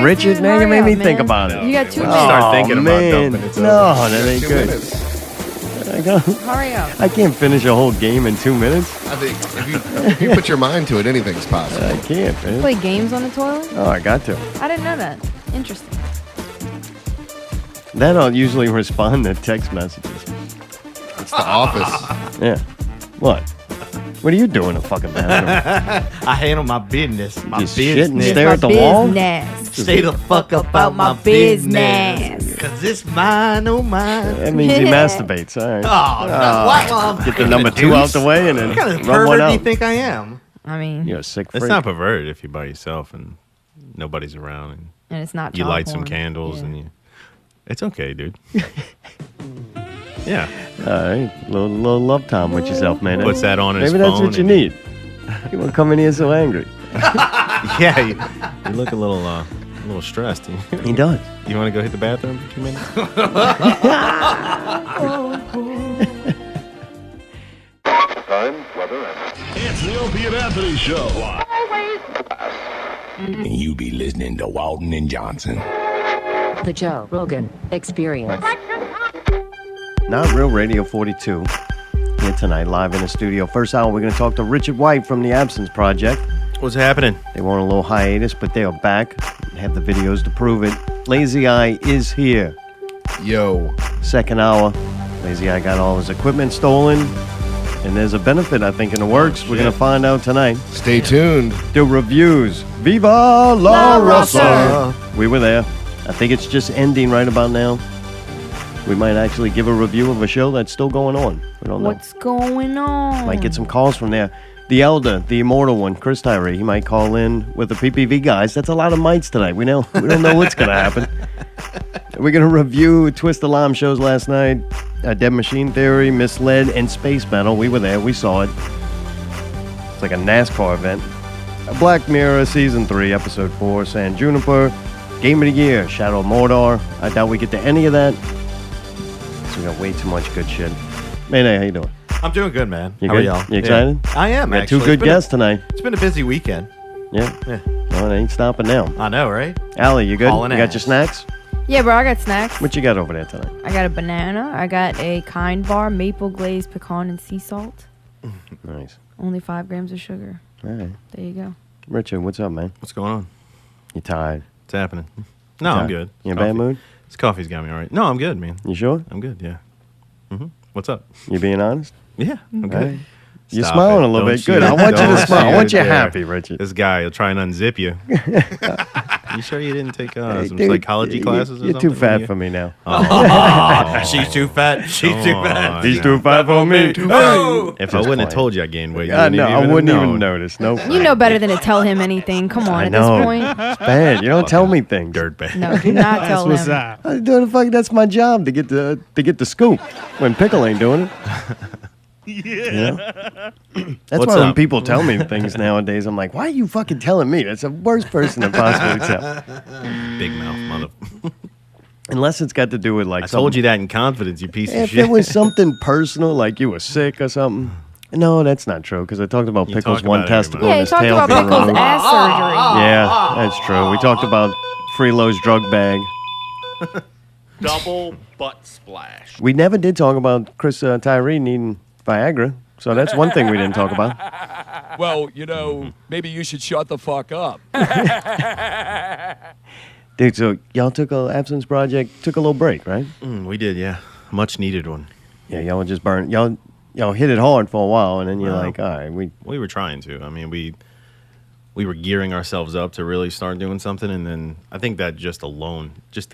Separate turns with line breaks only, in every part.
guys,
Richard,
dude,
now you
hurry
made
up,
me
man.
think about it.
You got 2
Oh,
minutes.
start thinking about
man.
dumping it.
No, that ain't
2
good.
minutes.
Hurry up.
I can't finish a whole game in 2 minutes.
I think if you put your mind to it, anything's possible.
I can't, man.
Play games on the toilet?
Oh, I got to.
I didn't know that. Interesting.
Then I'll usually respond to text messages.
It's the office.
Yeah. What? What are you doing in the fucking bathroom?
I handle my business. My
Just shit and
business.
stare at the wall?
Business.
Stay the fuck about my business. Cause it's mine, oh mine.
That means he masturbates. All right.
Oh, no. What?
Get the number 2 out the way and then
What kind of
rub one
pervert do you
out.
think I am?
I mean,
You're a sick freak.
It's not perverted if you're by yourself and nobody's around
and it's not
and you
child
light some
porn.
candles
Yeah.
and you. It's okay, dude. Yeah.
All right. Little love time with yourself, man.
Puts that on his
Maybe that's
phone
what you
and-
need. You won't come in here so angry.
Yeah, you look a little stressed.
He does.
You want to go hit the bathroom for 2 minutes?
Time, weather, and
It's the Opie and Anthony Show.
And you be listening to Walton and Johnson.
The Joe Rogan Experience.
Not Real Radio 42. Here tonight, live in the studio. First hour, we're going to talk to Richard White from the Absence Project.
What's happening?
They were on a little hiatus, but they are back. Have the videos to prove it. LazyEye is here.
Yo.
Second hour. LazyEye got all his equipment stolen. And there's a benefit, I think, in the works. We're going to find out tonight.
Stay tuned.
The reviews. Viva La Rosser. We were there. I think it's just ending right about now. We might actually give a review of a show that's still going on. We don't know.
What's going on?
Might get some calls from there. The Elder, the immortal one, Chris Tarride, he might call in with the PPV guys. That's a lot of mites tonight. We don't know what's going to happen. We're going to review Twist Alarm shows last night. Dead Machine Theory, Misled, and Space Metal. We were there. We saw it. It's like a NASCAR event. Black Mirror, Season 3, Episode 4, San Junipero. Game of the Year, Shadow of Mordor. I doubt we get to any of that. So we got way too much good shit. Mayday, how you doing?
I'm doing good, man.
You
How
good?
are y'all?
You excited?
Yeah. I am,
We got
actually.
two good guests tonight.
It's been a busy weekend.
Yeah.
Yeah.
No, it ain't stopping now.
I know, right?
Allie, you good?
Hauling
You got
ass.
your snacks?
Yeah, bro, I got snacks.
What you got over there tonight?
I got a banana. I got a Kind Bar, maple glazed pecan and sea salt.
Nice.
Only 5 grams of sugar.
All right.
There you go.
Richard, what's up, man?
What's going on?
You tired?
What's happening? No, I'm good.
You in a bad mood?
This coffee's got me all right. No, I'm good, man.
You sure?
I'm good, yeah. What's up?
You being honest?
Yeah, I'm good.
All right. You're
Stop
smiling
it.
a little
Don't
bit. Good. I
shoot.
want you to
Don't
smile. I
shoot
want you
there.
happy, Richard.
This guy will try and unzip you. You sure you didn't take
Hey,
some
dude,
psychology classes or
You're
something?
too fat for me now.
She's too fat. She's too fat.
He's too fat for me.
Oh!
If I wouldn't have told you I gained weight, you
I
wouldn't
know.
have
I
even
wouldn't even
known.
notice. Nope.
You know better than to tell him anything. Come on,
I
at
know.
this point.
It's bad. You don't tell me things.
Dirtbag.
No, do not tell him.
I'm doing the fuck. That's my job to get the scoop when Pickle ain't doing it. Yeah. That's
What's
why when
up?
people tell me things nowadays, I'm like, why are you fucking telling me? That's the worst person to possibly tell.
Big mouth mother.
Unless it's got to do with like
I told you that in confidence, you piece of
if
shit.
it was something personal, like you were sick or something. No, that's not true because I talked about
You
Pickle's
talk
one
about it
testicle
Yeah,
and
he
his
talked
tail
about
being
Pickle's
removed.
ass surgery.
Yeah, that's true. We talked about Freelo's drug bag.
Double butt splash.
We never did talk about Chris Tyree needing Viagra, so that's one thing we didn't talk about.
Well, you know, maybe you should shut the fuck up.
Dude, so y'all took a absence project, took a little break, right?
We did, yeah. Much needed one.
Yeah, y'all were just burned. Y'all hit it hard for a while, and then you're
Well,
like, all right, we
were trying to. I mean, we were gearing ourselves up to really start doing something, and then I think that just the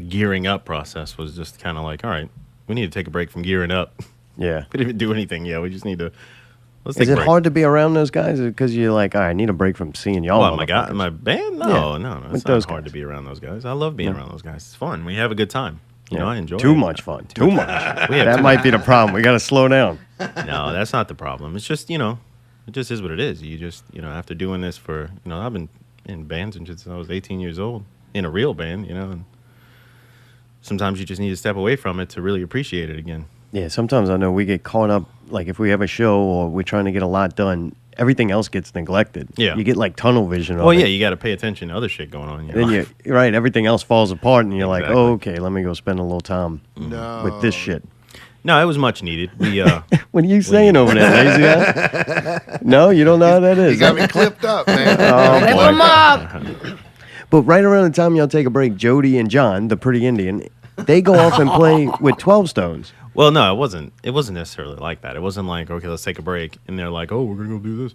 gearing up process was just kind of like, all right, we need to take a break from gearing up.
Yeah.
We didn't even do anything yet. We just need to. Let's
Is
take a
it
break.
hard to be around those guys because you're like, all right, I need a break from seeing y'all?
Oh my god,
motherfuckers.
my band?
Yeah,
No,
with
it's
those
not hard
guys.
to be around those guys. I love being
Yeah.
around those guys. It's fun. We have a good time. You
Yeah.
know, I enjoy
Too
it.
much fun. Too much.
We have
That
too
might be the problem. We got to slow down.
No, that's not the problem. It's just, it just is what it is. You just, after doing this for, I've been in bands since I was 18 years old, in a real band, and sometimes you just need to step away from it to really appreciate it again.
Yeah, sometimes I know we get caught up, like if we have a show or we're trying to get a lot done, everything else gets neglected.
Yeah.
You get like tunnel vision.
Well,
of
yeah,
it.
you got to pay attention to other shit going on.
Then right, everything else falls apart, and you're like,
Exactly.
oh, okay, let me go spend a little time with this shit.
No, it was much needed. We
what are you saying over there, Lazy Eye? No, you don't know how that is.
You got me clipped up, man.
Clip them up.
But right around the time y'all take a break, Jody and John, the pretty Indian, they go off and play with 12 Stones.
Well, no, it wasn't. It wasn't necessarily like that. It wasn't like, okay, let's take a break, and they're like, oh, we're gonna go do this.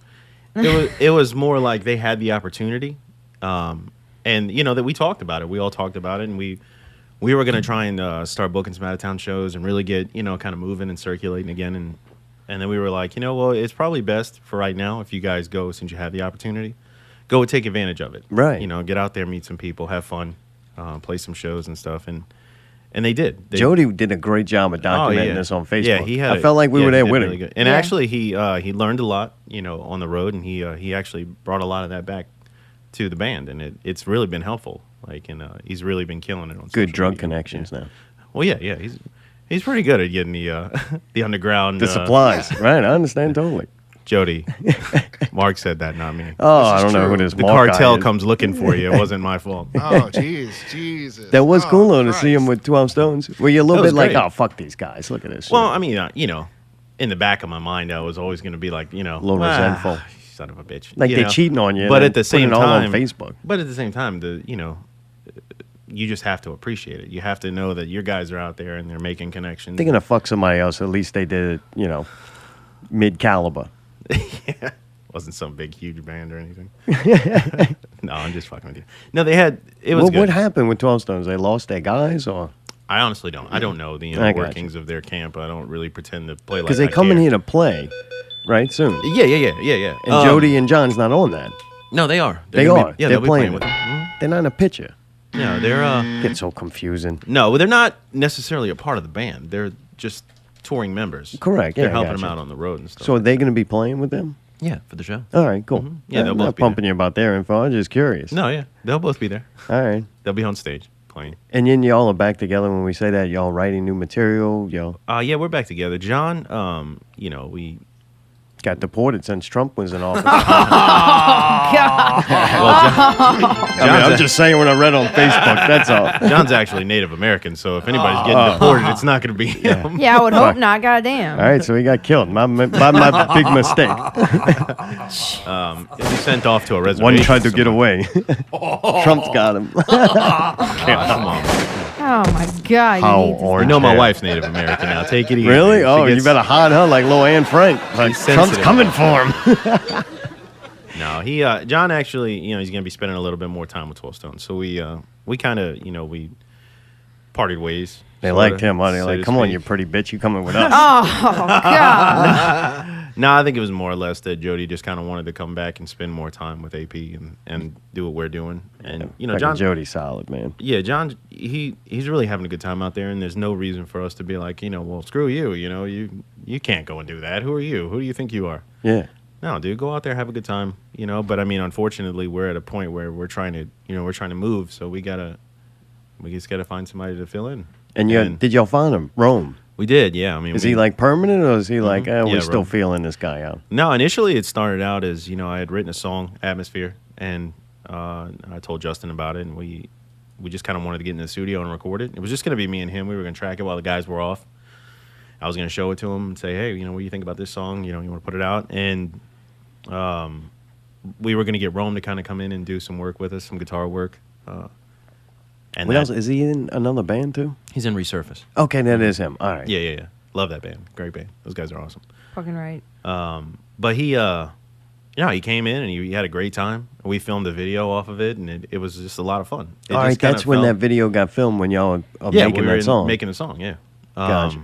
It was more like they had the opportunity, and that we talked about it. We all talked about it, and we were gonna try and start booking some out of town shows and really get kind of moving and circulating again. And then we were like, well, it's probably best for right now if you guys go, since you have the opportunity, go and take advantage of it.
Right.
Get out there, meet some people, have fun, play some shows and stuff, and they did.
Jody did a great job of documenting this on Facebook.
Yeah,
I felt like we were there with him.
Really good. And actually, he learned a lot, on the road, and he actually brought a lot of that back to the band, and it's really been helpful. He's really been killing it on
good
social
drug
media.
connections now.
Well, yeah, he's pretty good at getting the underground
The supplies, right? I understand totally.
Jody, Mark said that, not me.
Oh, I don't know who this
The
Mark
cartel
guy is.
comes looking for you. It wasn't my fault.
Oh, Jesus.
That was cool though to
Christ.
see him with 12 Stones. Were you a little
That was
bit like,
great.
oh, fuck these guys? Look at this.
Well,
shit.
I mean, in the back of my mind, I was always going to be like, a
little resentful.
Son of a bitch.
Like they're cheating on you.
But
and
at the
then
same
putting it all
time,
on Facebook.
But at the same time, you just have to appreciate it. You have to know that your guys are out there and they're making connections.
They're gonna fuck somebody else. At least they did it, mid caliber.
Yeah. Wasn't some big, huge band or anything. No, I'm just fucking with you. No, they had, it was good.
What happened with 12 Stones? They lost their guys, or
I honestly don't. I don't know the
I got
workings of their camp. I don't really pretend to play like
because they
I
come in
care.
here to play, right? Soon.
Yeah.
And Jody and John's not on that.
No, they are.
They
gonna
are.
Be, yeah,
They're
they'll be
playing
with
with
them. Mhm.
They're not in a picture.
No, they're
Gets so confusing.
no, they're not necessarily a part of the band. They're just touring members.
Correct.
They're
Yeah, I
helping
gotcha.
them out on the road and stuff.
So are they going to be playing with them?
yeah, for the show.
All right, cool.
Yeah, they'll
I'm
both
not
be there.
pumping you about their info. I'm just curious.
No, yeah, they'll both be there.
All right.
They'll be on stage playing.
And then y'all are back together when we say that. Y'all writing new material. Y'all
Yeah, we're back together. John, we
got deported since Trump was in office. I'm just saying what I read on Facebook. That's all.
John's actually Native American, so if anybody's getting deported, it's not going to be him.
Yeah, I would hope not. Goddamn.
All right, so he got killed. My big mistake.
He'll be sent off to a reservation.
One tried to get away. Trump's got him.
Come on.
Oh my God.
How
You need to
orange
You know my
hair.
wife's Native American now. Take it easy.
Really?
She
Oh, you
gets-
better hide her like Lil Anne Frank. Like, Trump's
sensitive.
coming for him.
No, John actually, he's going to be spending a little bit more time with 12 Stones. So we kind of, we parted ways.
They
sorta,
liked him, huh? They're
so
like,
to
come on,
speak.
you pretty bitch. You coming with us.
Oh God.
No, I think it was more or less that Jody just kind of wanted to come back and spend more time with AP and do what we're doing. And,
Fucking
John,
Jody's solid, man.
yeah, John, he's really having a good time out there, and there's no reason for us to be like, well, screw you, you can't go and do that. Who are you? Who do you think you are?
Yeah.
No, dude, go out there, have a good time, But I mean, unfortunately, we're at a point where we're trying to move, so we just gotta find somebody to fill in.
And did y'all find him? Rome.
We did, yeah. I mean,
Is he like permanent, or is he like,
Yeah,
we're still
Rome.
feeling this guy out?
No, initially it started out as I had written a song, Atmosphere, and I told Justin about it, and we just kind of wanted to get in the studio and record it. It was just gonna be me and him. We were gonna track it while the guys were off. I was gonna show it to him and say, hey, what do you think about this song? You want to put it out? And we were gonna get Rome to kind of come in and do some work with us, some guitar work. And
What else? Is he in another band too?
He's in Resurface.
Okay, that is him. All right.
Yeah. Love that band. Great band. Those guys are awesome.
Fucking right.
But he came in and he had a great time. We filmed a video off of it, and it was just a lot of fun. It
All
just
right,
kinda
that's when
felt-
that video got filmed, when y'all are
yeah,
making
we were
that song.
making a song, yeah.
Gotcha.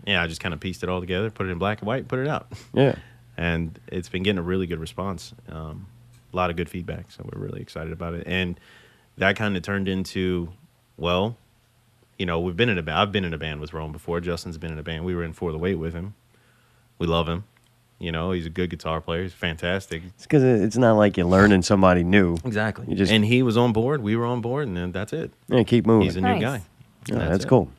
Yeah, I just kind of pieced it all together, put it in black and white, put it out.
Yeah.
And it's been getting a really good response. A lot of good feedback, so we're really excited about it. And that kind of turned into, well, we've been in a band. I've been in a band with Rome before. Justin's been in a band. We were in For the Wait with him. We love him. He's a good guitar player. He's fantastic.
It's because it's not like you're learning somebody new.
Exactly.
You just
And he was on board. We were on board, and then that's it.
keep moving.
He's a new
Nice.
guy.
Yeah,
And
that's
it.
cool.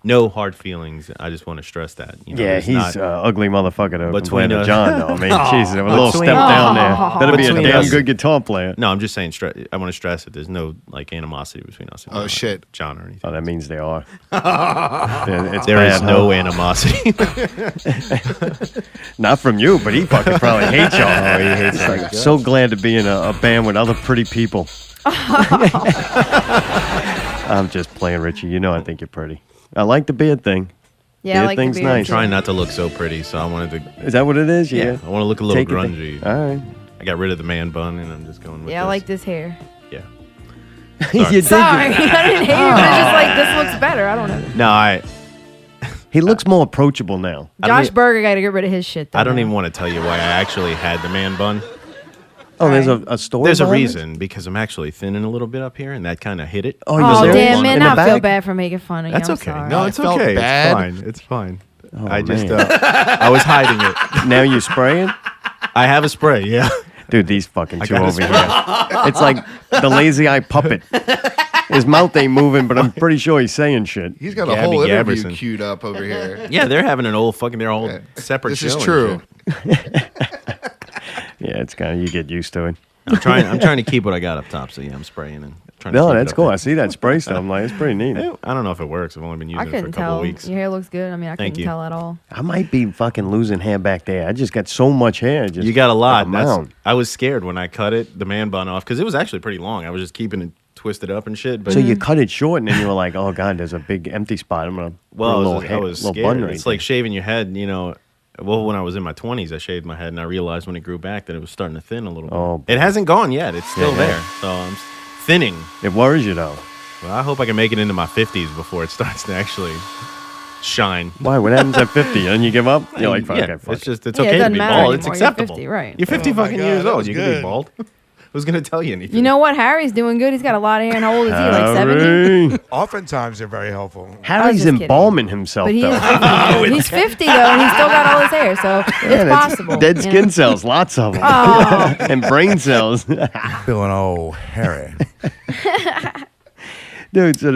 No hard feelings. I just want to stress that. You know,
Yeah,
it's
he's
not-
ugly motherfucker though.
Between
Compared to
us.
John, though. I mean, Jesus, a little step
Between-
down there. That'd be a
Between
damn
us.
good guitar player.
No, I'm just saying. I want to stress that there's no like animosity between us. And
shit,
John or anything.
Oh, that means they are.
There is no animosity.
Not from you, but he fucking probably hates y'all.
Oh, he hates
He's
us.
like, so glad to be in a band with other pretty people. I'm just playing, Richie. You know I think you're pretty. I like the beard thing.
Yeah,
beard
I like the
thing's
beard
nice.
too.
Trying not to look so pretty, so I wanted to.
Is that what it is?
Yeah, I want to look a little
Take it back.
grungy.
All right.
I got rid of the man bun, and I'm just going with
Yeah, I
this.
like this hair.
Yeah.
You did.
Sorry, I didn't hate you, but it's just like this looks better. I don't know.
No,
He looks more approachable now.
Josh Berger got to get rid of his shit. Though,
I don't
now.
even want to tell you why I actually had the man bun.
Oh, there's a story.
There's a
behind it?
reason, because I'm actually thinning a little bit up here, and that kind of hit it.
Oh, you
Oh
serious?
damn, man!
In the
I feel
back?
bad for making fun of you.
That's
I'm
okay.
sorry.
No, it's
felt
okay.
bad.
It's fine. It's fine.
Oh,
I just,
man.
I was hiding it.
Now you spraying?
I have a spray, yeah.
Dude, these fucking two
got a
over here. It's like the LazyEye puppet. His mouth ain't moving, but I'm pretty sure he's saying shit.
He's got a
Gabby
whole interview
Gaberson.
queued up over here.
Yeah, they're having an old fucking, their whole separate
This
show.
is
and
true.
shit.
Yeah, it's kind of, you get used to it.
I'm trying to keep what I got up top, so yeah, I'm spraying and trying to
No,
keep it
that's
up
cool.
there.
I see that spray stuff. I'm like, it's pretty neat.
I don't know if it works. I've only been
I
using it for a
couldn't
couple
tell.
of weeks.
Your hair looks good. I mean, I
Thank
couldn't
you.
tell at all.
I might be fucking losing hair back there. I just got so much hair. Just
You got a lot. That's,
mound.
I was scared when I cut it, the man bun off, because it was actually pretty long. I was just keeping it twisted up and shit. But
So you cut it short, and then you were like, "Oh God, there's a big empty spot. I'm gonna put a
well,
little,
I was
little
scared.
bun right
It's like shaving your head, you know. Well, when I was in my 20s, I shaved my head, and I realized when it grew back that it was starting to thin a little bit.
Oh,
it hasn't gone yet. It's still
Yeah.
there. So I'm thinning.
there. It worries you though.
Well, I hope I can make it into my 50s before it starts to actually shine.
Why? What happens at 50? And you give up? You're like, fuck,
Yeah,
okay, fuck
it's
it.
just it's
Yeah, it
okay to
doesn't
be
matter
bald. It's
anymore. You're
acceptable.
50, right.
You're 50
Oh my
fucking
God,
years
that
old.
was
You can
good.
be bald. Who's gonna tell you anything?
You know what? Harry's doing good. He's got a lot of hair. And how old is he? Like 70?
Harry.
Oftentimes they're very helpful.
Harry's
just kidding.
embalming himself
But he
though.
is 50 though. He's 50 though, and he's still got all his hair, so
Yeah,
it's
that's
possible.
Dead
you
skin
know?
cells, lots of them,
Oh.
and brain cells.
Feeling old, Harry.
Dude, so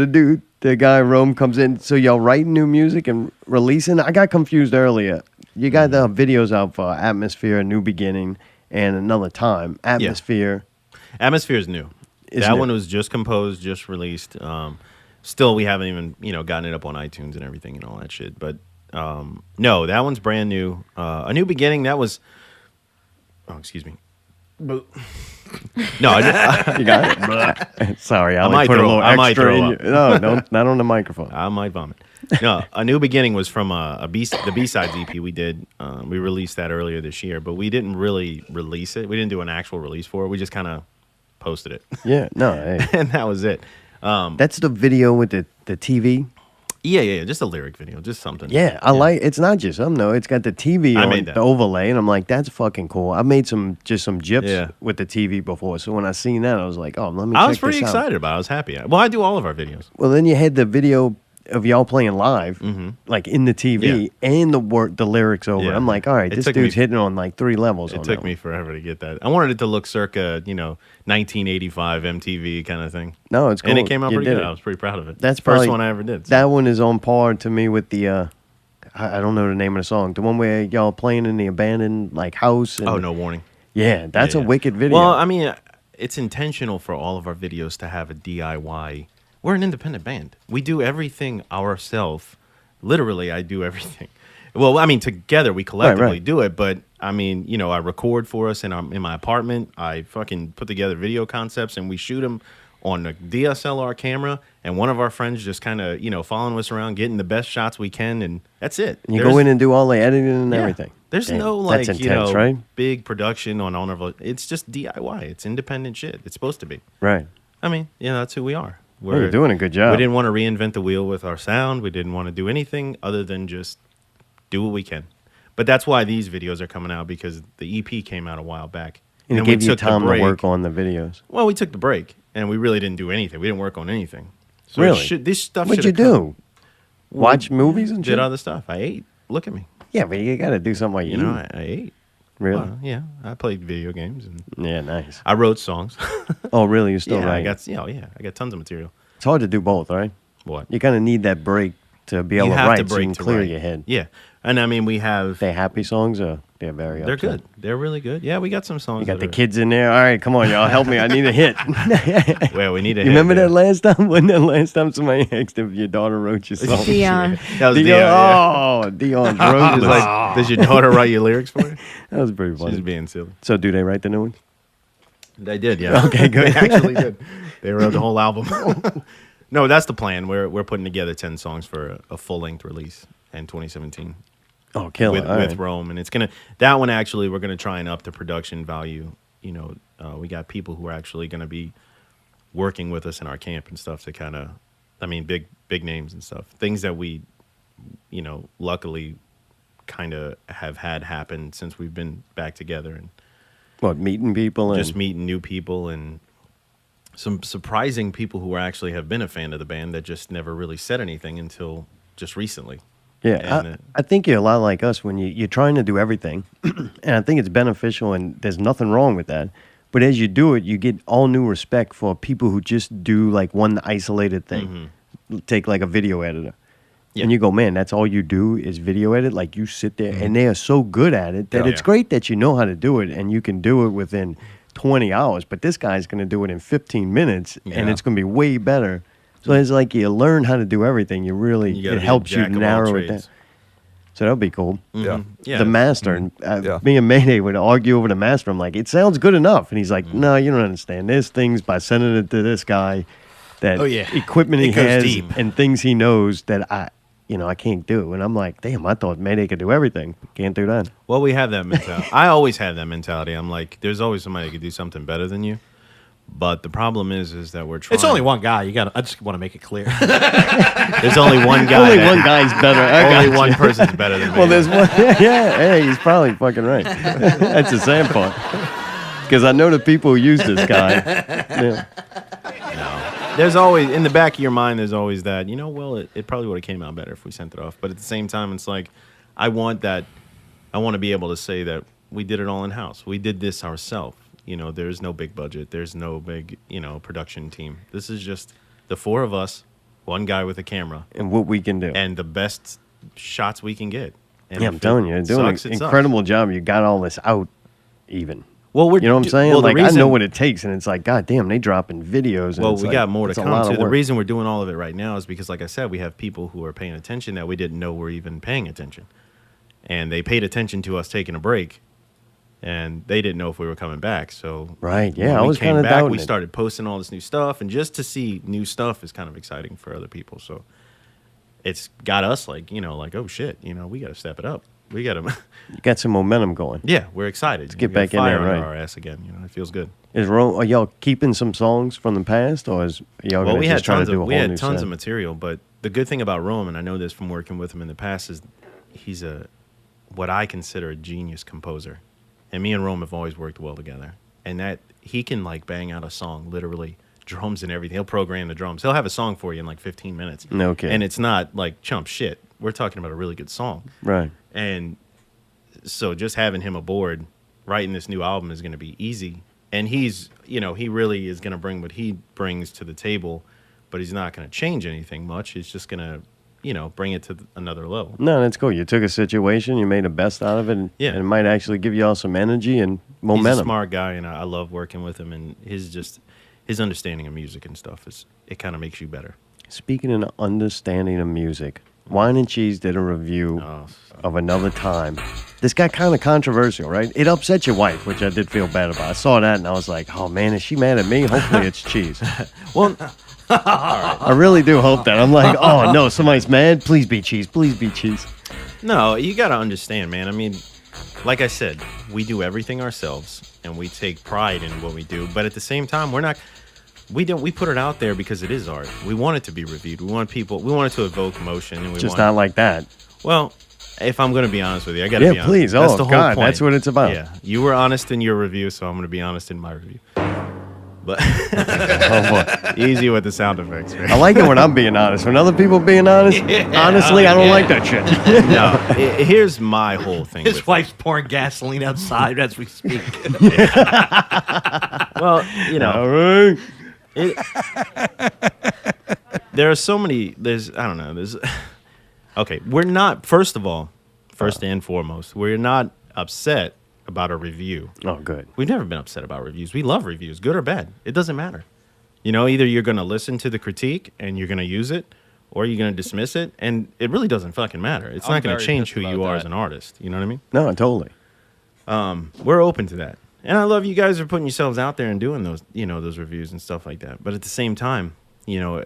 the guy Rome comes in. So y'all writing new music and releasing? I got confused earlier. You got the videos out for Atmosphere, New Beginning, and Another Time. Atmosphere.
Atmosphere is new.
Isn't
That
it?
one was just composed, just released. Still, we haven't even gotten it up on iTunes and everything and all that shit. But no, that one's brand new. A New Beginning. That was. Oh, excuse me. No, I just,
You got it. Sorry, I
might
put a
throw-
little
I might
extra
throw
in
up.
you. No, don't, not on the microphone.
I might vomit. No, A New Beginning was from the B-Sides EP we did. We released that earlier this year, but we didn't really release it. We didn't do an actual release for it. We just kind of posted it,
Yeah, no, hey.
and that was it.
That's the video with the TV.
Yeah, just a lyric video, just something.
Yeah, I like. It's not just some though. It's got the TV
I
on
made that.
the overlay, and I'm like, that's fucking cool. I made some GIFs
Yeah.
with the TV before, so when I seen that, I was like, oh, let me.
I was
check
pretty
this out.
excited about it. I was happy. Well, I do all of our videos.
Well, then you had the video of y'all playing live, like in the TV, and the lyrics over.
Yeah.
I'm like, all right,
It
this
took
dude's
me-
hitting on like 3 levels.
It
on
took
that
me
one.
forever to get that. I wanted it to look circa, 1985 MTV kind of thing.
No, it's cool.
And it came out
You
pretty
did
good.
it.
I was pretty proud of it.
That's
First
probably
one I ever did. so.
That one is on par to me with the. I don't know the name of the song. The one where y'all playing in the abandoned like house. And,
Oh, No Warning.
Yeah, that's
Yeah,
a
yeah.
wicked video.
Well, I mean, it's intentional for all of our videos to have a DIY. We're an independent band. We do everything ourselves. Literally, I do everything. Well, I mean, together we collectively
right.
do it, but I mean, I record for us in my apartment. I fucking put together video concepts and we shoot them on a DSLR camera, and one of our friends just kind of, following us around, getting the best shots we can, and that's it.
And you go in and do all the editing and
Yeah.
everything.
There's
Damn,
no like
that's intense, right?
big production on all of it. It's just DIY. It's independent shit. It's supposed to be.
Right.
I mean, that's who we are.
Well, you're doing a good job.
We didn't want to reinvent the wheel with our sound. We didn't want to do anything other than just do what we can. But that's why these videos are coming out, because the EP came out a while back.
And it
then we
gave you
took the
time to
break.
work on the videos.
Well, we took the break, and we really didn't do anything. We didn't work on anything. So
Really?
This stuff
What'd you
should've come-
do? Watch movies and
Did
shit?
other stuff. I ate. Look at me.
Yeah, but you got to do something while you eat.
I ate.
Really?
Well, yeah, I played video games and
Yeah, nice.
I wrote songs.
Oh, really? You still
yeah,
writing?
I got tons of material.
It's hard to do both, right?
What?
You kind of need that break to be able
You
to
have to
write so
break
you can
to
clear
write.
your head.
Yeah. And I mean, we have...
They're happy songs or they're very
They're
upset?
good. They're really good. Yeah, we got some songs.
You got the
that are-
kids in there. All right, come on, y'all. Help me. I need a hit.
Well, we need a
You
hit.
remember
yeah.
that last time? Wasn't that last time somebody asked if your daughter wrote your song?
Dion.
That was
Dion.
Dion. Yeah.
Oh, Dion's wrote
It's
this.
like, does your daughter write your lyrics for you?
That was pretty funny.
She's being silly.
So do they write the new one?
They did, yeah.
Okay, good.
They actually did. They wrote the whole album. No, that's the plan. We're putting together 10 songs for a full-length release in 2017.
Oh, kill
with,
it. All
with
right.
Rome, and it's gonna that one actually we're gonna try and up the production value. You know, we got people who are actually gonna be working with us in our camp and stuff to kind of, I mean, big names and stuff, things that we, you know, luckily kind of have had happen since we've been back together, and
What, meeting people? And
just meeting new people and some surprising people who actually have been a fan of the band that just never really said anything until just recently.
Yeah,
And,
I think you're a lot like us when you're trying to do everything. And I think it's beneficial, and there's nothing wrong with that. But as you do it, you get all new respect for people who just do like one isolated thing. Take like a video editor.
Yeah.
And you go, man, that's all you do is video edit? Like you sit there, and they are so good at it that
Yeah.
it's great that you know how to do it, and you can do it within 20 hours. But this guy's going to do it in 15 minutes, and
Yeah.
it's going to be way better. So it's like you learn how to do everything. You really,
You gotta
it
be a
helps you
jack of all
narrow it down.
trades.
So that'll be cool.
Yeah.
Yeah.
The master, and
Yeah.
me and Mayday would argue over the master. I'm like, it sounds good enough. And he's like, no, you don't understand. There's things by sending it to this guy that
Oh, yeah.
equipment he
It goes
has
deep.
and things he knows that I can't do. And I'm like, damn, I thought Mayday could do everything. Can't do that.
Well, we have that mentality. I always had that mentality. I'm like, there's always somebody who could do something better than you. But the problem is that we're trying.
It's only one guy. I just want to make it clear.
There's only one guy.
Only
that-
one guy's better. I
Only
got
one
you.
person's better than me.
Well, there's one. Yeah, hey, he's probably fucking right. That's the sad part. Because I know the people who use this guy. Yeah.
There's always, in the back of your mind, there's always that, well, it probably would have came out better if we sent it off. But at the same time, it's like, I want to be able to say that we did it all in-house. We did this ourselves. There's no big budget. There's no big, production team. This is just the four of us, one guy with a camera.
And what we can do.
And the best shots we can get. And
Yeah, I'm telling you, you're doing
sucks,
an
it sucks.
incredible job. You got all this out even.
Well,
You know what I'm saying?
well, the
like, I
reason-
know what it takes, and it's like, God damn, they dropping videos. And
Well,
it's
we
like,
got more to
it's a
come
lot of
too. The
work.
reason we're doing all of it right now is because, like I said, we have people who are paying attention that we didn't know were even paying attention. And they paid attention to us taking a break, and they didn't know if we were coming back. So
Right, yeah,
when
I
we
was
came
kinda
back,
doubting
we
it.
started posting all this new stuff, and just to see new stuff is kind of exciting for other people. So it's got us like, oh shit, we got to step it up. We got to,
You got some momentum going.
yeah, we're excited. Let's
get back in there, right.
Our ass again. It feels good.
Are y'all keeping some songs from the past, or is y'all
Well,
going
we
to
had
just try to
tons
do a
of
whole
we had
new
tons
set?
of material, but the good thing about Rome, and I know this from working with him in the past, is he's what I consider a genius composer, and me and Rome have always worked well together. And that he can like bang out a song, literally drums and everything. He'll program the drums. He'll have a song for you in like 15 minutes.
No kidding.
And it's not like chump shit. We're talking about a really good song.
Right.
And so just having him aboard, writing this new album is going to be easy. And he's, he really is going to bring what he brings to the table, but he's not going to change anything much. He's just going to, bring it to another level.
No, that's cool. You took a situation, you made the best out of it, and,
Yeah.
and it might actually give you all some energy and momentum.
He's a smart guy, and I love working with him. And his understanding of music and stuff it kind of makes you better.
Speaking of understanding of music, Whine and Cheese did a review of Another Time. This got kind of controversial, right? It upset your wife, which I did feel bad about. I saw that and I was like, oh man, is she mad at me? Hopefully it's Cheese.
Well,
I really do hope that. I'm like, oh no, somebody's mad. Please be Cheese. Please be Cheese.
no, you got to understand, man. I mean, like I said, we do everything ourselves, and we take pride in what we do. But at the same time, we put it out there because it is art. We want it to be reviewed. We want it to evoke emotion. And
Just not like that.
Well, if I'm going to be honest with you, I got to
Yeah,
be honest.
please.
That's
Oh,
the whole
God,
point.
that's what it's about.
Yeah, you were honest in your review, so I'm going to be honest in my review. But
Oh, boy.
easy with the sound effects, man.
I like it when I'm being honest. When other people being honest, honestly, I don't like that shit.
No, here's my whole thing.
His
with
wife's pouring gasoline outside as we speak.
Well,
All right.
there are so many. There's Okay, we're not. First of all, and foremost, we're not upset about a review.
Oh, good.
We've never been upset about reviews. We love reviews, good or bad. It doesn't matter. You know, either you're going to listen to the critique and you're going to use it, or you're going to dismiss it, and it really doesn't fucking matter. It's not going to change who you are as an artist. You know what I mean?
No, totally.
We're open to that. And I love you guys are putting yourselves out there and doing those, you know, those reviews and stuff like that. But at the same time, you know,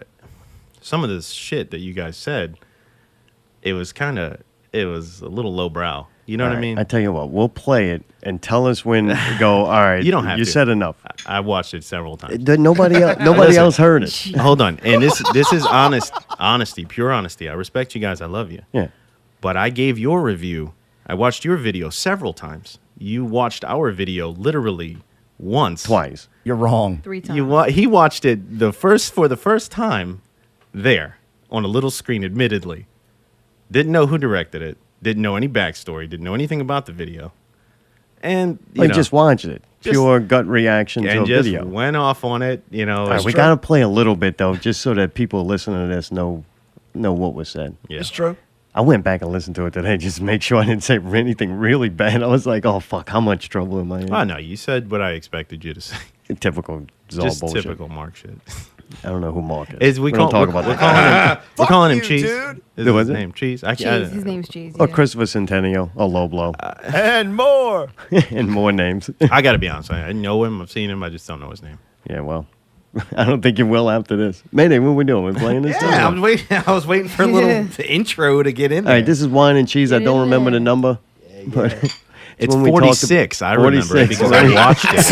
some of this shit that you guys said, it was a little lowbrow. You know what I mean?
I tell you what, we'll play it and tell us when to go, all right,
you don't have to.
You said enough.
I watched it several times.
Nobody else heard it.
Hold on. And this is honesty, pure honesty. I respect you guys. I love you.
Yeah.
But I gave your review. I watched your video several times. You watched our video literally once.
Twice.
You're wrong.
3 times.
He watched it for the first time there on a little screen, admittedly. Didn't know who directed it. Didn't know any backstory. Didn't know anything about the video. And you know,
just watched it. Pure gut reaction to a video.
And just went off on it. You know,
all right, we got to play a little bit, though, just so that people listening to this know what was said.
Yeah.
It's true.
I went back and listened to it today just to make sure I didn't say anything really bad. I was like, oh, fuck, how much trouble am I in?
Oh, no, you said what I expected you to say.
Typical Zol
Just
bullshit.
typical Mark shit.
I don't know who Mark is.
We
don't talk about that.
We're calling him
you,
Cheese.
dude.
Is his name Cheese?
Cheese. His name's Cheese.
Or
Yeah.
Christopher Centennial, or Low Blow.
And more.
And more names.
I got to be honest. I know him. I've seen him. I just don't know his name.
Yeah, well, I don't think you will after this. Mayday, what are we doing? We're playing this?
Yeah, I was waiting for a little intro to get in there.
All right, this is Whine and Cheese. I don't remember the number. But
it's
when we
46. I remember it because I watched it.
Jesus,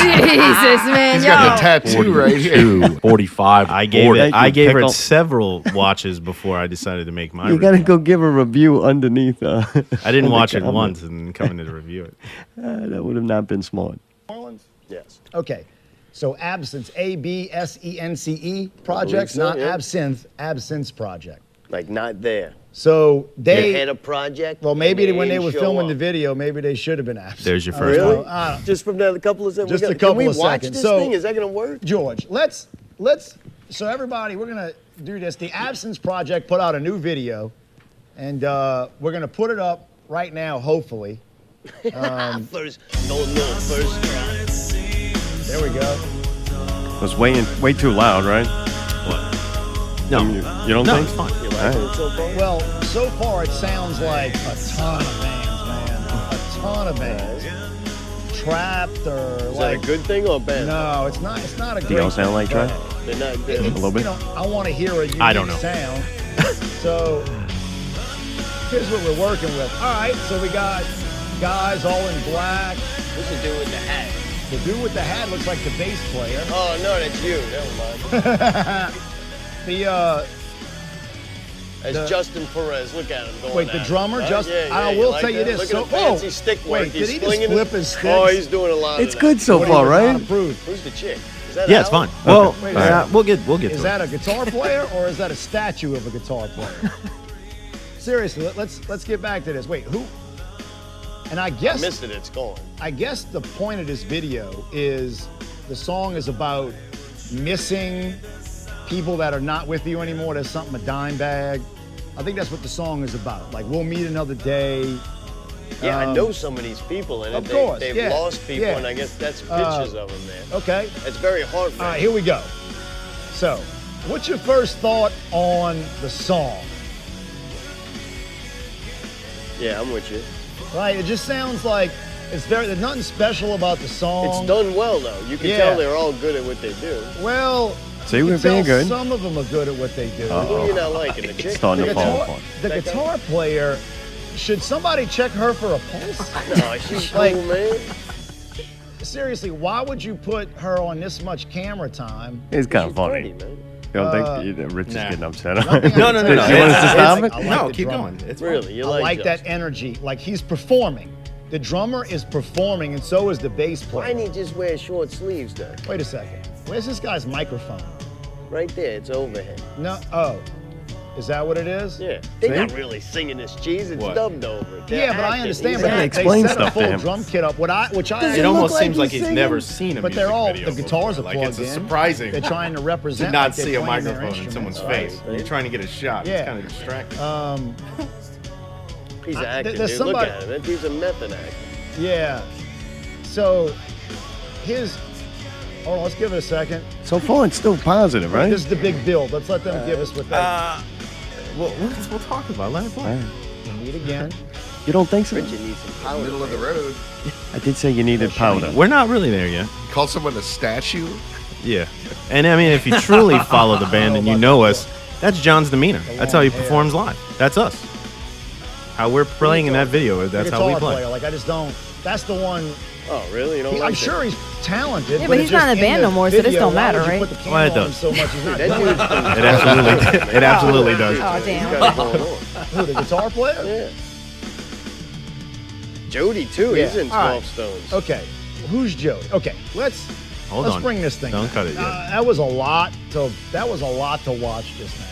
man.
He's got the tattoo right here.
45. I gave
Pickle.
it several watches before I decided to make my
you
review.
got to go give a review underneath.
I didn't
the
watch it
comment.
once and then come in to review it.
That would have not been smart.
Yes. Okay. So Absence, ABSENCE projects, not
yeah.
Absinthe, Absence project.
Like, not there.
So they
had a project.
Well, maybe when they were filming the video, maybe they should have been absent.
There's your first
Really?
one.
Just from the couple of seconds.
Just a
Can
couple
we
of
watch
seconds.
this
So-
thing? Is that going to work?
George, let's. So everybody, we're gonna do this. The Absence project put out a new video, and we're gonna put it up right now. Hopefully.
First try.
There we go.
It was way too loud, right?
What? No.
You don't
No,
think?
it's fine.
You like it so far?
Well, so far it sounds like a ton of bands, man. A ton of bands. Trapped or
Is
like.
that a good thing or a bad thing?
No, it's not. It's not a
Do
great.
y'all sound like
thing,
Trap?
but
They're not good.
it's,
A little bit?
You know, I want to hear a unique
I don't know.
sound. So here's what we're working with. All right, so we got guys all in black.
What's the dude with the hat?
The dude with the hat looks like the bass player.
Oh, no, that's you. Never mind. That's Justin Perez. Look at him going
Wait, the
at it,
drummer,
right?
Justin.
Yeah,
I
you
will
like
tell you
that?
this.
Look at
So,
the fancy stick work.
Wait, did he just
slinging
flip
it.
his sticks?
Oh, he's doing a lot It's of good so
What he
far,
was not
right?
approved.
Who's the chick? Is that
Yeah, it's
Alan?
fine. Well,
Wait a second.
we'll get
Is
to
that
it.
a guitar player or is that a statue of a guitar player? Seriously, let's get back to this. Wait, who? And I guess
I missed it. It's gone.
I guess the point of this video is the song is about missing people that are not with you anymore. There's something, a dime bag. I think that's what the song is about. Like, we'll meet another day.
Yeah, I know some of these people, and
Of course,
they've
yeah,
lost people,
yeah.
and I guess that's pictures of them there.
Okay.
It's very heartbreaking.
All right, here we go. So, what's your first thought on the song?
Yeah, I'm with you.
Right, it just sounds like there's nothing special about the song.
It's done well, though. You can
Yeah.
tell they're all good at what they do.
Well,
See,
you
we're
can tell
being good.
Some of them are good at what they do.
Who are you not liking? The chick?
The guitar player, should somebody check her for a pulse?
No, she's
Like-
cool, man.
Seriously, why would you put her on this much camera time?
It's kind of funny.
man.
You don't think Rich is getting upset?
No.
You want us to stop it?
No, keep going.
It's
really, you
I
like
like that energy. Like, he's performing. The drummer is performing, and so is the bass
Why
player.
didn't he just wear short sleeves, though?
Wait a second. Where's this guy's microphone?
Right there, it's overhead.
No. Oh, is that what it is?
Yeah. They're
See?
not really singing this cheese. It's
What?
dubbed over. They're
Yeah, but I
acting.
understand.
He's
But
acting.
they set a full drum kit up. Which I
It almost seems like he's never seen a
But
music
they're all
video
the guitars
before.
are
Like,
plugged
it's
in.
surprising
They're trying to represent.
to not
like they're
see a
playing their
microphone in
instruments,
someone's
right?
face. You're trying to get a shot.
Yeah.
It's kind of distracting.
He's acting,
there's
dude.
somebody.
Look at him. He's a method actor.
Yeah. So, hold on, let's give it a second.
So far, it's still positive, right?
This is the big build. Let's let them give us what they.
We'll talk about it. Let it play.
We'll meet again.
You don't think so?
Richard needs some powder. Middle of the road.
I did say you needed powder.
We're not really there yet.
Call someone a statue?
Yeah. And I mean, if you truly follow the band and you know us, that's John's demeanor. That's how he performs live. That's us. How we're playing in that video, that's how we play.
Player. Like, I just don't. That's the one.
Oh, really? You don't like
I'm
that?
sure he's talented.
Yeah, but he's not in the band no more, so this don't matter, right?
Well, it does.
So much
It absolutely does.
Oh, damn.
Who, the guitar player?
Yeah. Jody, too.
Yeah.
He's in 12 Stones.
Okay. Who's Jody? Okay, let's bring this thing.
Don't cut it yet.
That was a lot to watch just now.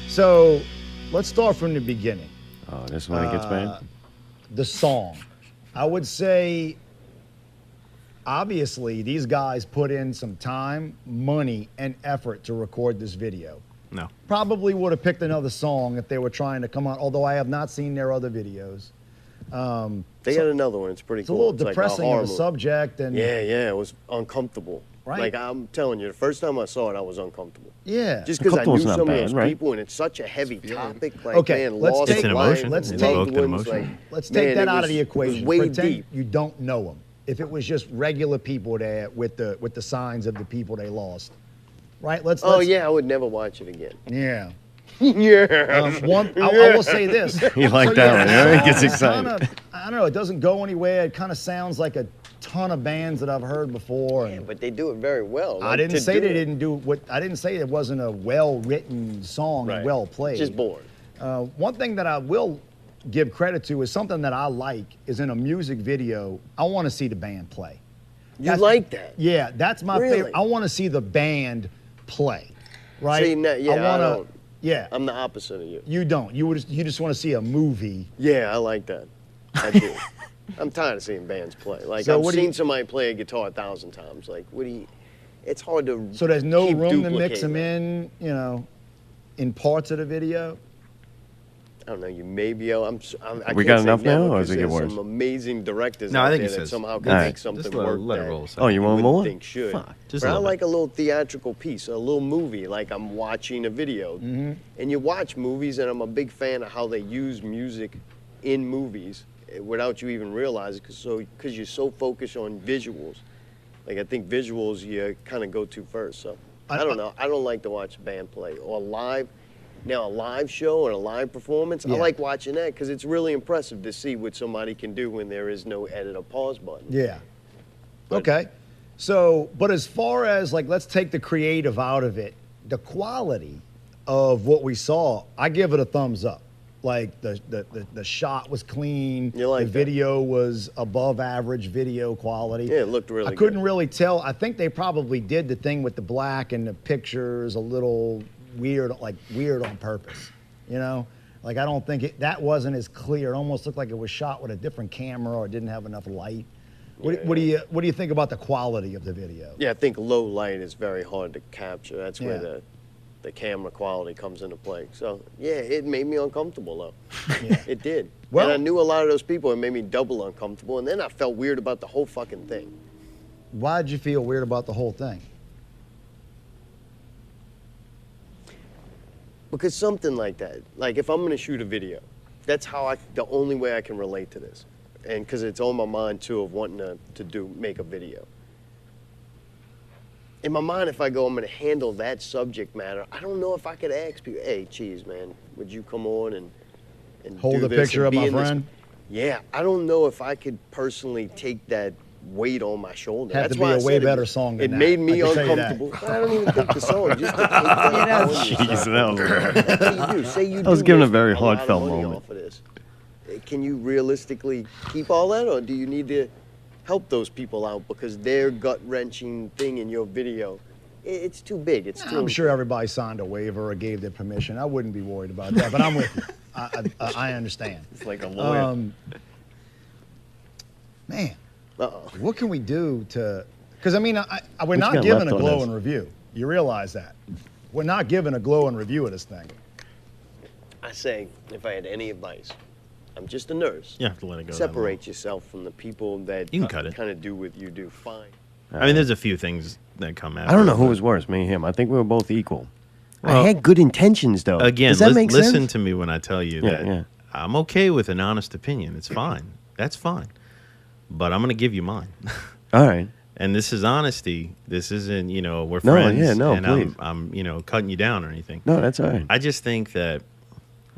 So let's start from the beginning.
Oh, this is when it gets bad?
The song. I would say, obviously, these guys put in some time, money, and effort to record this video.
No.
Probably would have picked another song if they were trying to come out, although I have not seen their other videos.
They got another one. It's pretty
It's
cool.
a little
It's like
depressing of
horror
a
movie.
subject. And
Yeah, it was uncomfortable.
Right.
Like, I'm telling you, the first time I saw it, I was uncomfortable.
Yeah.
Just because I knew Uncomfortable's not some of bad, those right? people, and it's such a heavy topic. Like,
Okay,
man,
let's
lost
take-
It's an
lives,
emotion.
Let's
It's
take-
evoked an
loved ones,
emotion.
like,
Let's
man,
take that
it
out of
was-
the
it was
equation.
way
Pretend
deep.
you don't know them. If it was just regular people there with the signs of the people they lost, right? Let's.
Oh, yeah, I would never watch it again.
Yeah.
Yeah.
I will say this.
You like that one, yeah? He gets excited.
I don't know. It doesn't go anywhere. It kind of sounds like a ton of bands that I've heard before.
Yeah, but they do it very well.
I
Like,
didn't
to
say
do
they
it-
didn't do what. I didn't say it wasn't a well-written song and
Right.
well played.
Just boring.
One thing that I will give credit to is something that I like is in a music video. I want to see the band play.
You like that?
Yeah, that's my
Really?
favorite. I want to see the band play, right?
See, yeah, I
wanna,
don't.
Yeah,
I'm the opposite of you.
you don't. You just want to see a movie.
Yeah, I like that. I do. I'm tired of seeing bands play. Like,
So
I've
what do you-
seen somebody play a guitar 1,000 times. Like, what do you... It's hard to
So there's no
keep
room to mix
duplicating
them
that.
in parts of the video.
I don't know. You may be able... I We can't got say enough never, now, or 'cause does it get there's worse? some amazing directors
No, I
out
think
there
he
that
says-
somehow All can right. make something
Just
work
let it
that
roll.
you
Oh, you
wouldn't
want more?
think should.
Fuck, just
But
a
I
little
like a little theatrical piece, a little movie, like I'm watching a video.
Mm-hmm.
And you watch movies, and I'm a big fan of how they use music in movies without you even realize it, because you're so focused on visuals. Like, I think visuals you kind of go to first. So I don't know. I don't like to watch a band play or live. Now, a live show and a live performance, I
Yeah.
like watching that because it's really impressive to see what somebody can do when there is no edit or pause button.
Yeah.
But-
Okay. So, but as far as like, let's take the creative out of it, the quality of what we saw, I give it a thumbs up. Like the shot was clean.
You like
the
that?
video was above average video quality.
Yeah, it looked really
I couldn't
good.
really tell. I think they probably did the thing with the black and the pictures a little weird on purpose. You know? Like, I don't think that wasn't as clear. It almost looked like it was shot with a different camera or didn't have enough light. What do you think about the quality of the video?
Yeah, I think low light is very hard to capture. That's
Yeah.
where the camera quality comes into play. So, yeah, it made me uncomfortable, though.
Yeah.
It did.
Well-
and I knew a lot of those people. It made me double uncomfortable. And then I felt weird about the whole fucking thing.
Why did you feel weird about the whole thing?
Because something like that, like if I'm going to shoot a video, that's the only way I can relate to this. And because it's on my mind, too, of wanting to make a video. In my mind, if I go, I'm going to handle that subject matter, I don't know if I could ask people, hey, Cheese, man, would you come on and
Hold
do
a
this
picture
and
of
be
my
in this?"
friend?
Yeah, I don't know if I could personally take that weight on my shoulder.
Had
That's
to
why
be
I
a way
said
better song than
It
that.
made me
I can tell you that.
uncomfortable. I don't even think the song, just to take that on yourself. That's what you do. Say you I was do giving a make very lot of heartfelt money moment. off of this. Can you realistically keep all that, or do you need to help those people out because their gut-wrenching thing in your video, it's too big. It's too.
I'm sure everybody signed a waiver or gave their permission. I wouldn't be worried about that, but I'm with you. I understand.
It's like a lawyer.
Man,
Uh-oh.
what can we do to? Because I mean, we're
What you
not
got
giving
left
a
on
glowing
this?
review. You realize that? We're not giving a glowing review of this thing.
I say, if I had any advice, I'm just a nurse.
You have to let it go.
Separate yourself from the people that
you can cut it.
Kind of do what you do. Fine.
I mean, there's a few things that come out.
I don't know who was worse, me or him. I think we were both equal.
Well,
I had good intentions, though.
Again,
does that make sense?
Listen to me when I tell you that I'm okay with an honest opinion. It's fine. That's fine. But I'm going to give you mine.
All right.
And this is honesty. This isn't, we're friends.
No,
and
please.
I'm cutting you down or anything.
No, that's all right.
I just think that,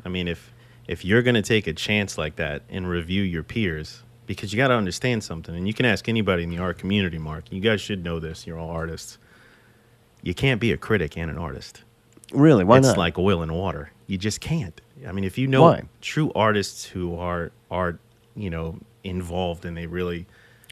I mean, if you're going to take a chance like that and review your peers, because you got to understand something, and you can ask anybody in the art community, Mark. You guys should know this. You're all artists. You can't be a critic and an artist.
Really? Why not?
It's like oil and water. You just can't. I mean, if you know true artists who are involved and they really...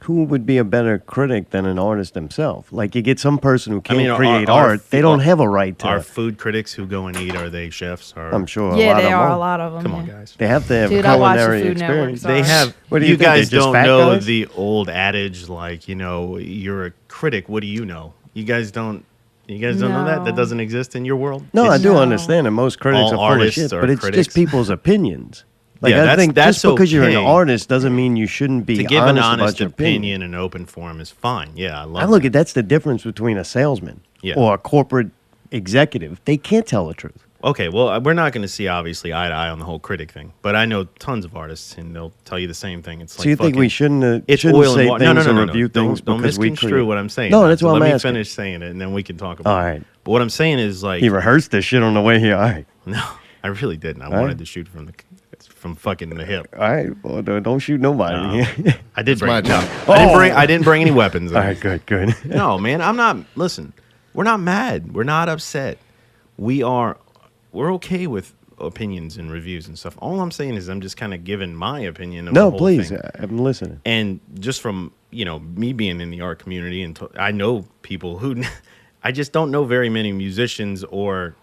Who would be a better critic than an artist himself? Like, you get some person who can't create
our
art, they don't have a right to...
Our food critics who go and eat, are they chefs?
I'm sure.
Yeah, they are. A lot of them.
Come on, guys.
They have to have culinary experience.
They have...
What do
you
think,
guys don't know
guys?
the old adage, like, you're a critic, what do you know? You guys don't know that? That doesn't exist in your world?
No, I do understand that most critics are full of shit, but it's just people's opinions. Like, I think just because you're an artist doesn't mean you shouldn't be honest about your
to give an honest opinion in open forum is fine. Yeah, I love
I look at that's the difference between a salesman or a corporate executive. They can't tell the truth.
Okay, well, we're not going to see, obviously, eye to eye on the whole critic thing. But I know tons of artists, and they'll tell you the same thing. It's like,
so you think we shouldn't say things or review things
don't
because we
misconstrue what I'm saying.
No, that's what I'm asking.
Let me finish saying it, and then we can talk about it.
All right.
But what I'm saying is, like...
He rehearsed this shit on the way here. All right.
No, I really didn't. I wanted to shoot from fucking the hip.
All right. Well, don't shoot nobody.
I did bring...
my job.
I didn't bring any weapons.
All right, good.
No, man, I'm not... Listen, we're not mad. We're not upset. We're okay with opinions and reviews and stuff. All I'm saying is I'm just kind of giving my opinion of the whole
please,
thing.
I'm listening.
And just from, me being in the art community, and I know people who... I just don't know very many musicians or...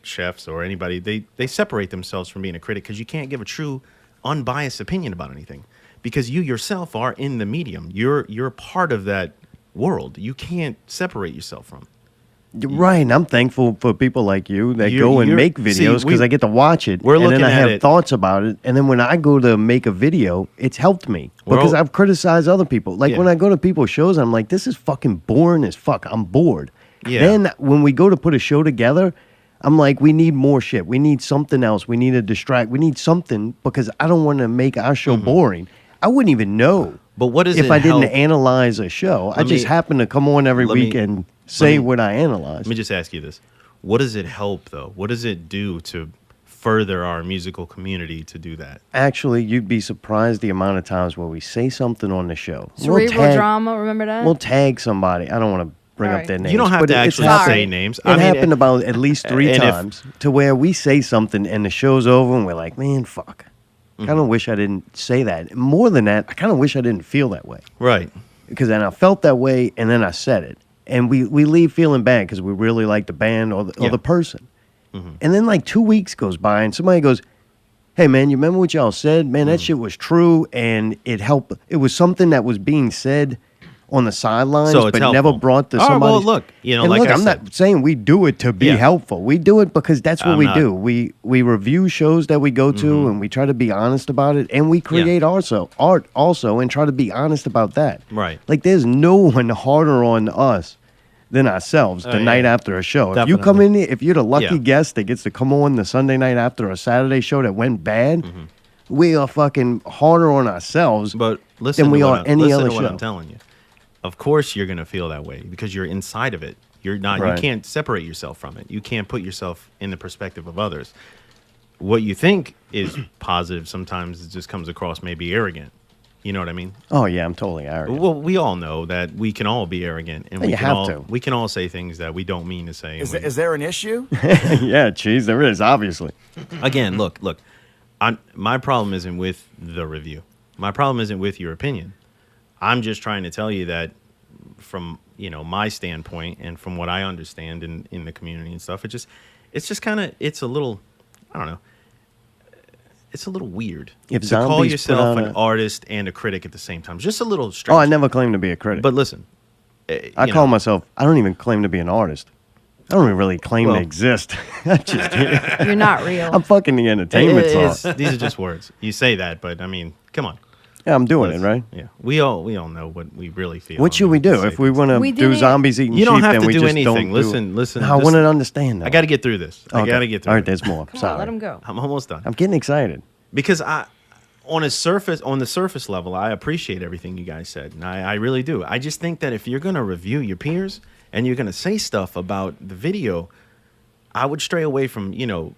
chefs or anybody, they separate themselves from being a critic because you can't give a true, unbiased opinion about anything because you yourself are in the medium. You're part of that world. You can't separate yourself from.
Right, and I'm thankful for people like you that go and make videos because I get to watch it, and then I have thoughts about it, and then when I go to make a video, it's helped me because I've criticized other people. Like when I go to people's shows, I'm like, this is fucking boring as fuck. I'm bored. Yeah. Then when we go to put a show together, I'm like, we need more shit. We need something else. We need to distract. We need something because I don't want to make our show boring. I wouldn't even know.
But what is
if I didn't analyze a show? I just happen to come on every week and say what I analyze.
Let me just ask you this. What does it help, though? What does it do to further our musical community to do that?
Actually, you'd be surprised the amount of times where we say something on the show.
Cerebral drama, remember that?
We'll tag somebody. I don't want to bring up their names.
You don't have to actually say names.
It happened about at least 3 times to where we say something and the show's over and we're like, man, fuck. I kind of wish I didn't say that. More than that, I kind of wish I didn't feel that way.
Right.
Because then I felt that way and then I said it. And we leave feeling bad because we really like the band or the person. And then like 2 weeks goes by and somebody goes, hey, man, you remember what y'all said? Man, that shit was true and it helped. It was something that was being said on the sidelines, but helpful. Never brought to somebody.
Well, look, like
I'm not saying we do it to be helpful. We do it because that's what we do. We review shows that we go to, and we try to be honest about it, and we create art also, and try to be honest about that.
Right.
Like, there's no one harder on us than ourselves the night after a show. Definitely. If you come in, if you're the lucky guest that gets to come on the Sunday night after a Saturday show that went bad, we are fucking harder on ourselves than we are any other show.
What I'm telling you. Of course you're going to feel that way because you're inside of it. You're not. You can't separate yourself from it. You can't put yourself in the perspective of others. What you think is positive sometimes it just comes across maybe arrogant. You know what I mean?
Oh yeah, I'm totally arrogant.
Well, we all know that we can all be arrogant, and we can all say things that we don't mean to say.
Is there an issue?
Yeah, geez, there is obviously.
Again, look. My problem isn't with the review. My problem isn't with your opinion. I'm just trying to tell you that from, my standpoint and from what I understand in the community and stuff, it's just kind of, it's a little, I don't know, it's a little weird to call yourself an artist and a critic at the same time. Just a little strange.
Oh, I never claimed to be a critic.
But listen.
I call myself, I don't even claim to be an artist. I don't even really claim to exist.
You're not real.
I'm fucking the entertainment song.
These are just words. You say that, but I mean, come on.
Yeah, I'm doing it, right?
Yeah, we all know what we really feel.
What should we do if we want to do zombies eating sheep?
You don't have
then
to
we
do
just
anything.
don't
Listen.
I want to understand that.
I got to get through this. I got to get through.
All right, there's more.
Come
Sorry.
on, let him go.
I'm almost done.
I'm getting excited
because on the surface level, I appreciate everything you guys said, and I really do. I just think that if you're gonna review your peers and you're gonna say stuff about the video, I would stray away from,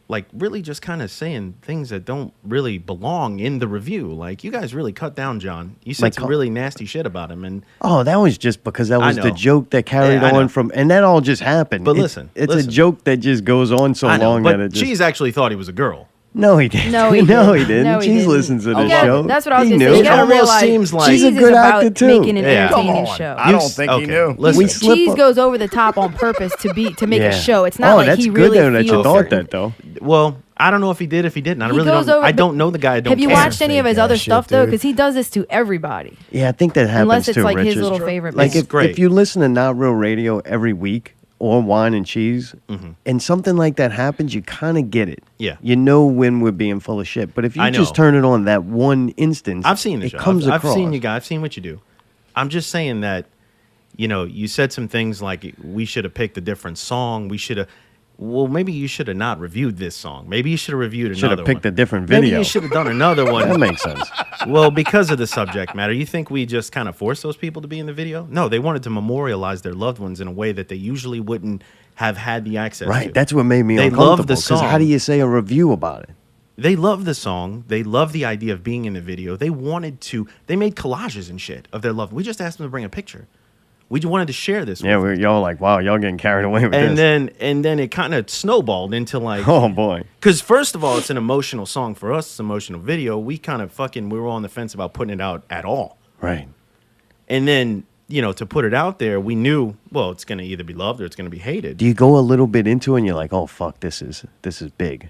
like really just kind of saying things that don't really belong in the review. Like, you guys really cut down John. You said some really nasty shit about him. And
that was just because that was the joke that carried on from, and that all just happened.
But
it's a joke that just goes on so long that it just...
Cheese actually thought he was a girl.
No, he didn't.
No, he
didn't. Cheese listens to the show.
That's what I was going to
knew.
say. You got to
almost
realize
seems like
Cheese
Cheese
is a good
is about
actor, too.
making an entertaining show.
I don't think he knew.
Listen,
Cheese goes over the top on purpose to make a show. It's not like
that's
he
good
really
though that you
feels
thought
certain.
that though.
Well, I don't know if he did, if he didn't. I
He
really
goes
don't.
over-
I don't know the guy. I don't
Have you
care.
watched any of his other
shit,
stuff, though?
dude.
Because he does this to everybody.
Yeah, I think that happens
Unless it's
too,
like his
Richard.
little favorite
Like
band.
if you listen to Not Real Radio every week or Whine and Cheese, and something like that happens, you kind of get it.
Yeah.
You know when we're being full of shit. But if you just turn it on that one instance,
I've seen the
it
show.
comes
I've
across.
seen you guys. I've seen what you do. I'm just saying that, you said some things like we should have picked a different song. We should have. Well, maybe you should have not reviewed this song. Maybe you should have reviewed another one.
Should have picked a different video.
Maybe you should have done another one.
That makes sense.
Well, because of the subject matter, you think we just kind of forced those people to be in the video? No, they wanted to memorialize their loved ones in a way that they usually wouldn't have had the access to.
Right, that's what made me
They
uncomfortable.
love the
Because how
song.
do you say a review about it?
They love the song. They love the idea of being in the video. They wanted to. They made collages and shit of their love. We just asked them to bring a picture. We just wanted to share this.
Yeah,
with
y'all like, wow, y'all getting carried away with
them.
this.
And then it kind of snowballed into like,
oh boy.
Because first of all, it's an emotional song for us. It's an emotional video. We kind of we were on the fence about putting it out at all.
Right.
And then, to put it out there, we knew, well, it's going to either be loved or it's going to be hated.
Do you go a little bit into it and you're like, oh fuck, this is big?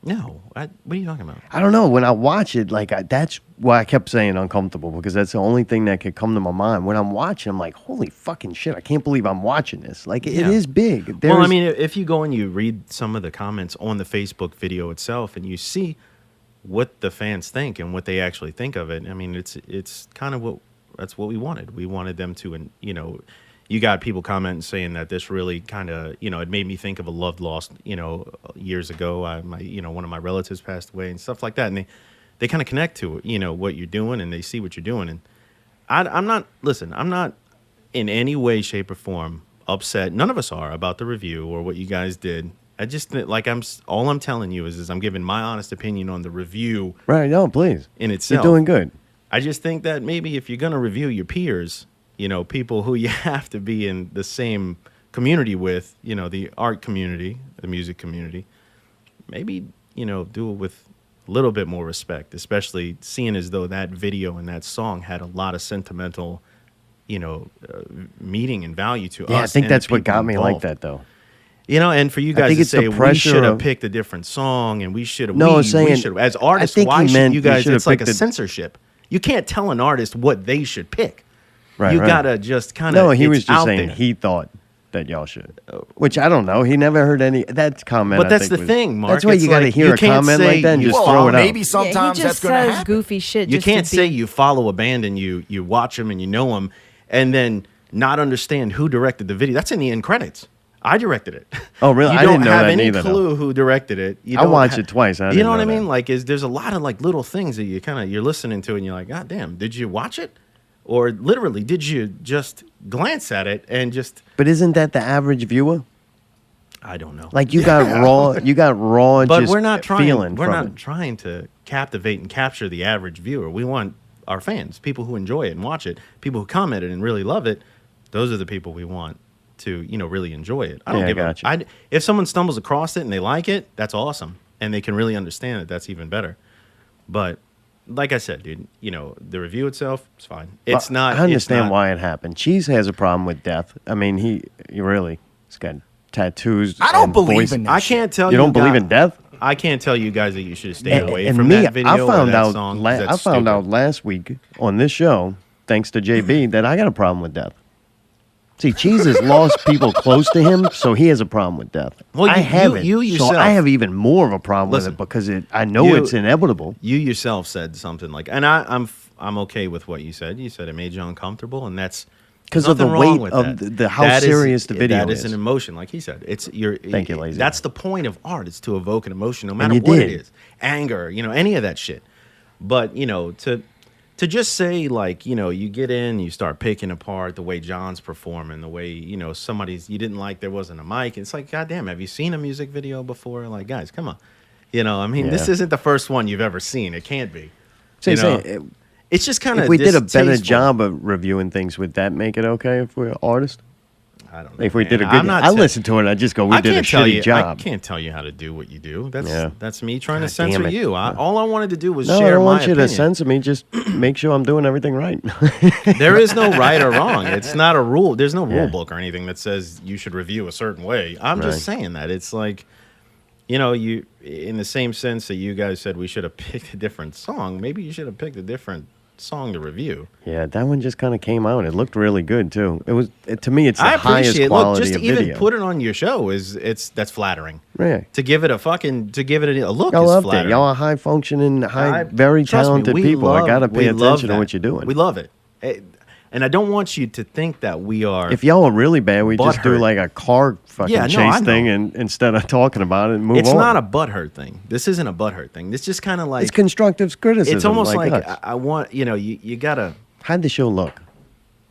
No, what are you talking about?
I don't know. When I watch it, that's why I kept saying uncomfortable, because that's the only thing that could come to my mind. When I'm watching, I'm like, holy fucking shit, I can't believe I'm watching this. Like, it is big.
Well, I mean, if you go and you read some of the comments on the Facebook video itself and you see what the fans think and what they actually think of it, I mean, it's kind of that's what we wanted. We wanted them to, you got people commenting saying that this really kind of, it made me think of a love lost, years ago. One of my relatives passed away and stuff like that. And they kind of connect to, what you're doing, and they see what you're doing. And I'm not in any way, shape, or form upset. None of us are about the review or what you guys did. I just, all I'm telling you is I'm giving my honest opinion on the review.
Right, no, please.
In itself.
You're doing good.
I just think that maybe if you're going to review your peers, people who you have to be in the same community with, the art community, the music community, maybe, do it with a little bit more respect, especially seeing as though that video and that song had a lot of sentimental, meaning and value to us.
Yeah, I think
and
that's
the
what
people
got me
involved.
like that, though.
And for you guys to say we should have picked a different song and we should have, we should have, as artists, why should you guys? It's like a censorship. You can't tell an artist what they should pick.
Right,
you gotta just kind of.
No, he was just saying he thought that y'all should, which I don't know. He never heard any that comment.
But that's the thing, Mark.
That's why you got to hear a comment like that and just throw it out.
Maybe sometimes that's going to happen.
Goofy shit.
You can't say you follow a band and you watch them and you know them, and then not understand who directed the video. That's in the end credits. I directed it.
Oh, really?
You
I didn't know that
don't have
neither,
any clue who directed it.
I watched it twice.
You know what I mean? Like, there's a lot of little things that you're listening to and you're like, God damn, did you watch it? Or literally, did you just glance at it and just...
But isn't that the average viewer?
I don't know.
Like, you got raw
but
just
we're not trying,
feeling
We're
from
not
it.
trying to captivate and capture the average viewer. We want our fans, people who enjoy it and watch it, people who comment it and really love it. Those are the people we want to, really enjoy it. I don't give a... If someone stumbles across it and they like it, that's awesome. And they can really understand it. That's even better. But... like I said, dude, the review itself, it's fine. It's not.
I understand why it happened. Cheese has a problem with death. I mean, he's got tattoos.
I don't believe in that.
I can't tell you.
You don't believe in death?
I can't tell you guys that you should stay away
and
from
me,
that video
I found
or that
out.
song.
I found out last week on this show, thanks to JB, that I got a problem with death. See, Cheese has lost people close to him, so he has a problem with death.
Well,
I haven't.
You yourself.
So I have even more of a problem with it because I know it's inevitable.
You yourself said something like, and I'm okay with what you said. You said it made you uncomfortable, and that's
because of the weight of how serious the video is.
That is an emotion, like he said. Thank you,
Lazy.
That's the point of art. It's to evoke an emotion, no matter what it is. Anger, any of that shit. But, to just say, like, you get in, you start picking apart the way John's performing, the way, somebody's, you didn't like, there wasn't a mic. It's like, goddamn, have you seen a music video before? Like, guys, come on. This isn't the first one you've ever seen. It can't be. It's just kind of
if we did a better job of reviewing things, would that make it okay if we're artists?
I don't know.
If we did a good I listen to it, I just go, we did a shitty job.
I can't tell you how to do what you do. That's me trying to censor you. All I wanted to do was share my
opinion. No, I don't want you
opinion.
to censor me. Just make sure I'm doing everything right.
There is no right or wrong. It's not a rule. There's no rule book or anything that says you should review a certain way. I'm just saying that. It's like, you in the same sense that you guys said we should have picked a different song, maybe you should have picked a different song to review.
Yeah, that one just kind of came out. It looked really good too. To me, it's the highest quality
Look, just
of
to even
video.
put it on your show that's flattering.
Yeah.
To give it a look
Y'all
is
love
flattering.
it. Y'all are high functioning, very talented people. I gotta pay attention to what you're doing.
We love it. And I don't want you to think that we are.
If y'all are really bad, we just do like a car fucking chase thing, and instead of talking about it, and move on.
It's not a butthurt thing. This isn't a butthurt thing. It's just kind of like
it's constructive criticism.
It's almost like
us.
I want you gotta.
How'd the show look?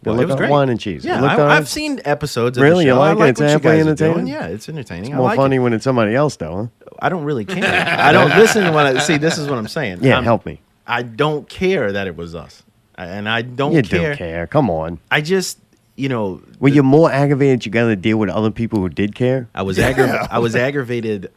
Well, it was great.
Whine and Cheese.
Yeah, I've seen episodes.
Really,
of the show.
you like it? It's halfway entertaining.
Yeah, it's entertaining.
It's more funny when it's somebody else, though. Huh?
I don't really care. I don't listen when I see. This is what I'm saying.
Yeah, help me.
I don't care that it was us. And I don't care.
You do care. Come on.
I just,
Were you more aggravated you got to deal with other people who did care?
I was aggravated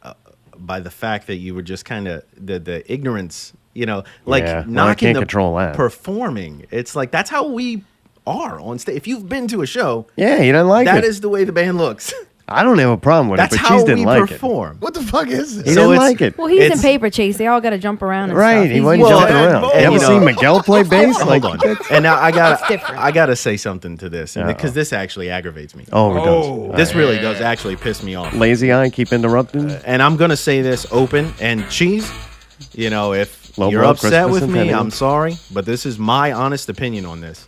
by the fact that you were just kind of, the ignorance, knocking the performing. It's like, that's how we are on stage. If you've been to a show.
Yeah, you don't like it.
That is the way the band looks.
I don't have a problem with it, but Cheese didn't like it.
That's how we perform.
What the fuck is this?
He didn't like it.
Well, he's in Paper Chase. They all got to jump around and stuff.
Right, he wasn't jumping around. You ever seen Miguel play bass?
Hold on. And now I gotta say something to this, because this actually aggravates me.
Oh, it does.
This really does actually piss me off.
LazyEye, keep interrupting.
And I'm gonna say this open and Cheese. If you're upset with me, I'm sorry, but this is my honest opinion on this.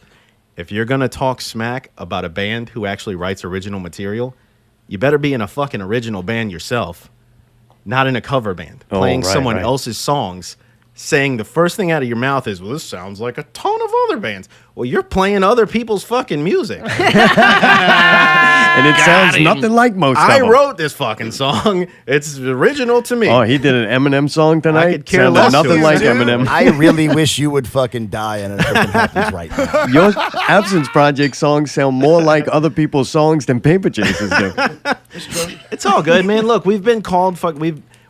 If you're gonna talk smack about a band who actually writes original material, you better be in a fucking original band yourself, not in a cover band, playing someone else's songs, saying the first thing out of your mouth is, well, this sounds like a ton of other bands. Well, you're playing other people's fucking music.
And it sounds nothing like most of them.
I wrote this fucking song. It's original to me.
Oh, he did an Eminem song tonight?
I could care less.
Nothing like Eminem.
I really wish you would fucking die and it happens right now.
Your Absence Project songs sound more like other people's songs than Paper Chases do.
It's all good, man. Look, we've been called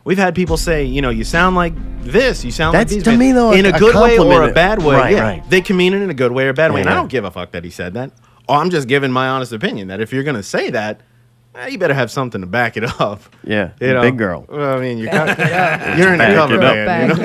We've had people say, you sound like this. You sound like these.
To me, though,
in a good way or a bad way.
Right.
They can mean it in a good way or a bad way. And I don't give a fuck that he said that. Oh, I'm just giving my honest opinion that if you're going to say that, you better have something to back it up.
Yeah, big girl.
Well, I mean, you're in a cover band.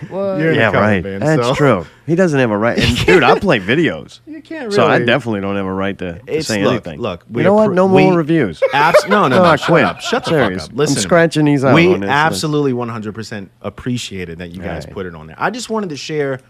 You're in a cover band.
That's true. He doesn't have a right. And dude, I play videos.
You can't really.
So I definitely don't have a right to say anything.
Look,
you know what? No more reviews.
No,
quit.
Shut the fuck up. Listen,
I'm scratching these out.
We absolutely 100% appreciated that you guys put it on there. I just wanted to share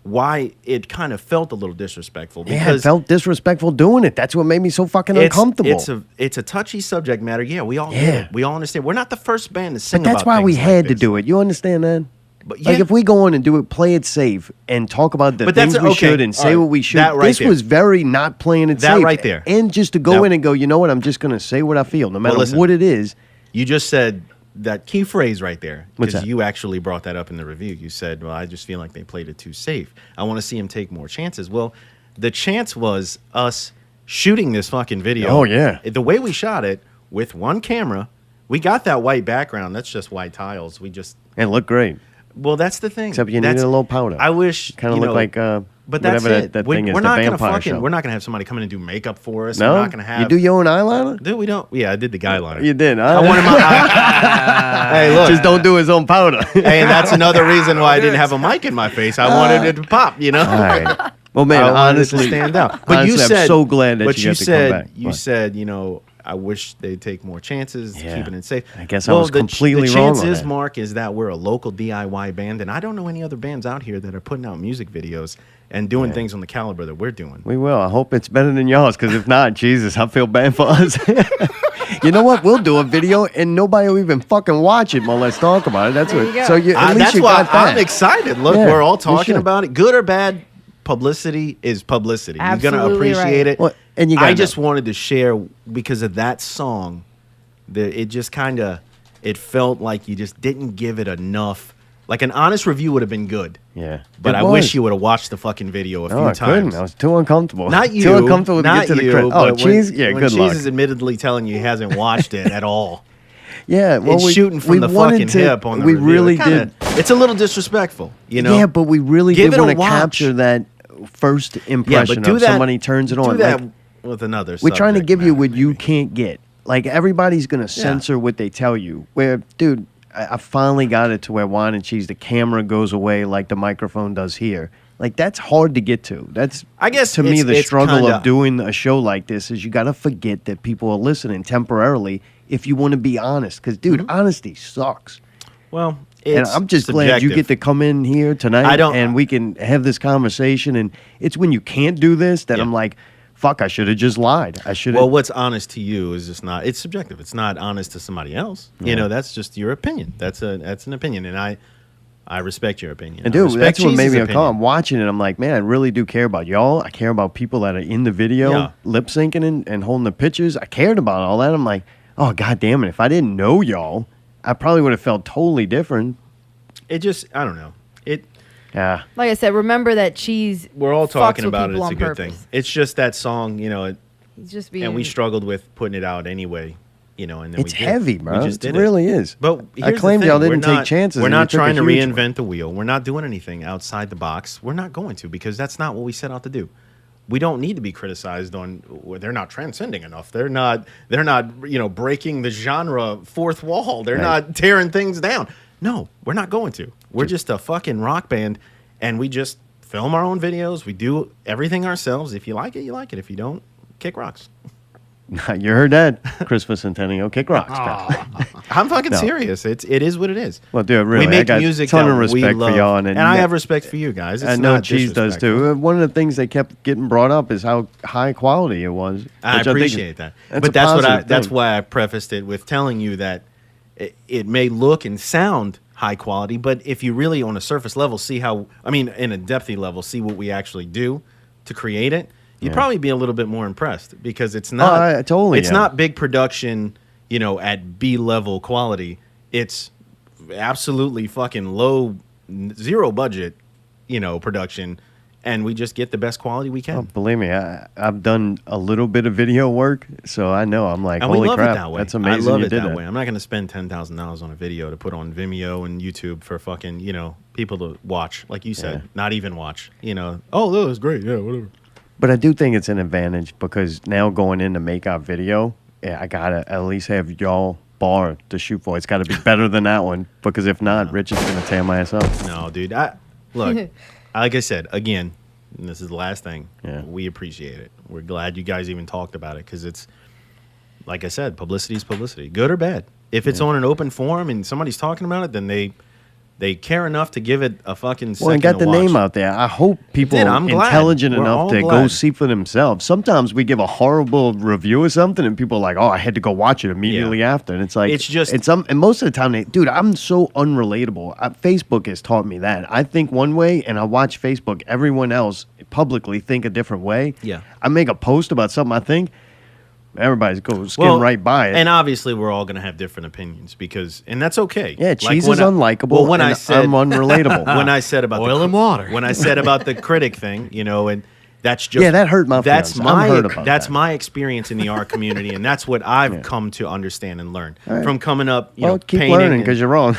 why it kind of felt a little disrespectful. Because
it felt disrespectful doing it. That's what made me so fucking uncomfortable.
It's a touchy subject matter. Yeah, we all get it. We all understand. We're not the first band to sing
about it. But that's why we had to do it. You understand that? But like if we go on and do it, play it safe, and talk about the things we should and say what we should. This was very not playing it safe.
That right there.
And just to go in and go, you know what? I'm just going to say what I feel, no matter what it is.
You just said that key phrase right there,
because
you actually brought that up in the review. You said, well, I just feel like they played it too safe. I want to see him take more chances. Well, the chance was us shooting this fucking video.
Oh, yeah.
The way we shot it with one camera, we got that white background. That's just white tiles.
It looked great.
Well, that's the thing.
Except you needed a little powder.
I wish.
Kind of look like
but that's it.
That thing is,
we're not
the
gonna
vampire
fucking.
show.
We're not gonna have somebody come in and do makeup for us.
No,
we're not gonna have.
You do your own eyeliner?
Dude, we don't. Yeah, I did the guy liner.
You did.
I wanted my. Hey, look.
Just don't do his own powder.
Hey, and that's another reason why I didn't have a mic in my face. I wanted it to pop.
All right. Well, man,
I wanted
honestly,
to stand out. But
honestly,
you said,
I'm so glad that
but
you got to
said,
come back.
You said, you know, I wish they'd take more chances, keeping it safe.
I guess I was completely
the
wrong
chance
on
is,
that.
Mark, is that we're a local DIY band, and I don't know any other bands out here that are putting out music videos and doing things on the caliber that we're doing.
We will. I hope it's better than yours, because if not, Jesus, I feel bad for us. You know what? We'll do a video, and nobody will even fucking watch it. Well, let's talk about it. That's what. So you, at least
that's
you
why
got that.
I'm excited. Look,
Yeah,
we're all
you
talking
should.
about it. Good or bad, publicity is publicity. You're gonna
Absolutely
appreciate
right.
it.
Well, and you
I
gotta
just
know.
wanted to share because of that song. It just kind of it felt like you just didn't give it enough. Like an honest review would have been good.
Yeah,
But
It
I
was.
wish you would have watched the fucking video a
No,
few
I couldn't.
times.
I was too uncomfortable.
Not you.
Too uncomfortable to
not
get to the
you,
credit. Oh,
but
Cheese.
when,
Yeah,
when
good
Cheese
luck.
is admittedly telling you he hasn't watched it at all.
Yeah, well,
It's
we,
shooting from
we
the
wanted
fucking
to,
hip on the
we
review.
really
It kinda-
did.
It's a little disrespectful, you know.
Yeah, but we really
Give
did
it a
want to
watch.
capture that first
Yeah,
impression
but do
of
that.
somebody turns it
do
on.
that
Like,
with another.
we're trying to
subject
give you
matter,
what you
maybe.
can't get. Like everybody's gonna censor what they tell you. Where, dude, I finally got it to where Whine and Cheese, the camera goes away like the microphone does here. Like that's hard to get to. That's
I guess
to me
it's-
the
it's
struggle
kinda-
of doing a show like this is you got to forget that people are listening temporarily if you want to be honest. Because dude, honesty sucks.
Well,
And
it's
I'm just glad you
subjective.
get to come in here tonight and we can have this conversation. And it's when you can't do this that I'm like, fuck, I should have just lied. I should have.
Well, what's honest to you is just not. It's subjective. It's not honest to somebody else.
Yeah.
You know, that's just your opinion. That's an opinion, and I respect your opinion.
And
I
dude,
respect
that's what made
Cheese's
me a call.
opinion.
I'm watching it. I'm like, man, I really do care about y'all. I care about people that are in the video,
Yeah.
lip syncing and holding the pictures. I cared about all that. I'm like, oh, god damn it. If I didn't know y'all, I probably would have felt totally different.
It just, I don't know.
Yeah.
Like I said, remember that Cheese.
We're all
fucks
talking
with
about it.
people
It's a
on
good
purpose.
thing. It's just that song, you know.
He's just being.
And we struggled with putting it out anyway, you know. And then
It's
we did.
heavy, bro.
We just
It
did
really is.
But
I
here's
claimed
the
y'all
thing.
didn't
We're
take chances
We're
and you
not
took a
trying to
huge one.
reinvent the wheel. We're not doing anything outside the box. We're not going to because that's not what we set out to do. We don't need to be criticized on well, they're not transcending enough. They're not you know breaking the genre fourth wall. They're not tearing things down. No, we're not going to. We're just a fucking rock band and we just film our own videos. We do everything ourselves. If you like it, you like it. If you don't, kick rocks.
You heard that, Christmas Centennial. Kick rocks, pal.
I'm fucking
No.
serious. It is what it is.
Well, dude, really,
we make
I got
music
a ton
that
of respect
we
for
love,
y'all,
and I
that-
have respect for you guys. It's
I know
not
Cheese does
disrespectful.
too. One of the things that kept getting brought up is how high quality it was.
I
which think
appreciate that,
that's
but
a
that's
positive
that's
thing.
why I prefaced it with telling you that it may look and sound high quality, but if you really on a surface level see how, I mean, in a depthy level, see what we actually do to create it, you'd probably be a little bit more impressed because it's not.
I totally
It's
am.
not big production, you know, at B level quality. It's absolutely fucking low, zero budget, you know, production. And we just get the best quality we can.
Oh, believe me, I've done a little bit of video work, so I know. I'm like,
And
holy
we love
crap,
it that way.
that's amazing.
I love
you
it
did
that way. I'm not going to spend $10,000 on a video to put on Vimeo and YouTube for fucking, you know, people to watch. Like you said, not even watch. You know, oh, that was great. Yeah, whatever.
But I do think it's an advantage because now going in to make our video, I gotta at least have y'all bar to shoot for. It's got to be better than that one because if not, Rich is gonna tear my ass up.
No, dude. Look, like I said, again, and this is the last thing.
Yeah.
We appreciate it. We're glad you guys even talked about it because it's, like I said, publicity is publicity, good or bad. If it's on an open forum and somebody's talking about it, then they care enough to give it a fucking second
Well, and got
to
the
watch.
name out there. I hope people
did.
are
I'm glad.
intelligent
We're all
enough to go
glad.
see for themselves. Sometimes we give a horrible review of something, and people are like, "Oh, I had to go watch it immediately after." And it's like,
It's just-
and most of the time, dude, I'm so unrelatable. Facebook has taught me that. I think one way, and I watch Facebook. Everyone else publicly think a different way.
Yeah.
I make a post about something I think. Everybody's go skim right by it.
And obviously, we're all going to have different opinions and that's okay.
Yeah, Cheese
when
is unlikable,
Well, when
and
I said
I'm unrelatable.
when I said about
Oil and water.
when I said about the critic thing, you know, and that's just
Yeah, that hurt my
That's
feelings. I'm
my
hurt about
that's
that.
my experience in the art community, and that's what I've come to understand and learn
right.
from coming up. You
Well,
know,
keep
painting
learning
and-
because you're wrong.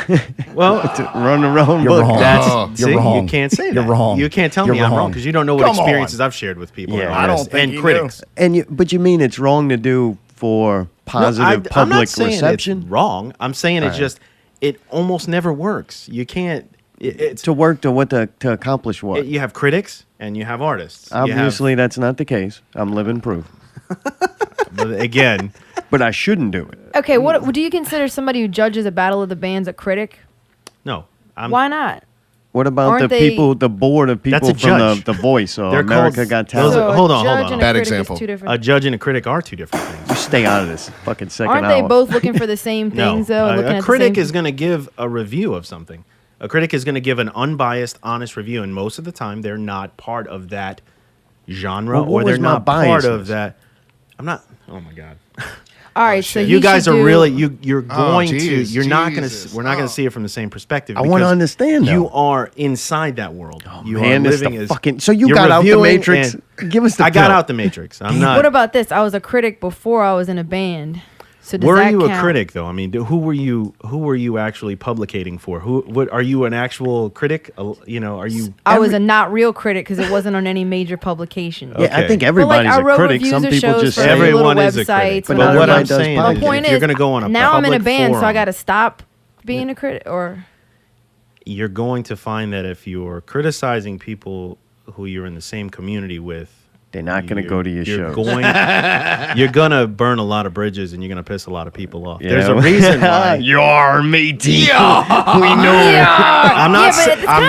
well,
Run the wrong
You're
book.
wrong.
That's
You're
see,
wrong.
you can't say that.
You're wrong.
You can't tell
You're
me I'm wrong
wrong.
because you don't know what
Come on.
experiences I've shared with people.
Yeah.
and
I
don't
artists
think
and
you
critics.
But you mean it's wrong to do for positive
I'm
public
not saying
reception?
It's wrong. I'm saying it's
right.
just it almost never works. You can't. It's
To work to accomplish what?
you have critics and you have artists.
Obviously, that's not the case. I'm living proof.
But again,
but I shouldn't do it.
Okay, what do you consider somebody who judges a battle of the bands a critic?
No.
Why not?
What about the board of people from the Voice or America Got Talent?
Hold on.
Bad example.
A judge and a critic are two different things.
You stay out of this fucking second
Aren't
hour.
they both looking for the same things, though?
A critic is going to give a review of something. A critic is going to give an unbiased, honest review, and most of the time, they're not part of that genre, or they're not part of that. I'm not. Oh my god.
All right, so
you guys are really you're going to you're not going to we're not going to see it from the same perspective.
I want to understand.
You are inside that world. You
are
living as
fucking. So you got out the Matrix. Give us the.
I got out the Matrix. I'm not.
What about this? I was a critic before I was in a band. So does
were
that
you
count?
A critic though? I mean, who were you actually publicating for? What are you an actual critic? You know, are you?
I was a not real critic because it wasn't on any major publication.
Yeah, I think everybody's a critic. Some people just say
everyone is a critic.
But
what I'm saying,
my point is,
you're going to go on a
now I'm in a band,
forum,
so I got to stop being a critic, or
you're going to find that if you're criticizing people who you're in the same community with.
They're not going to go to your show.
You're going to burn a lot of bridges and you're going to piss a lot of people off. Yeah. There's a reason why.
You're matey.
We know. I'm not saying
some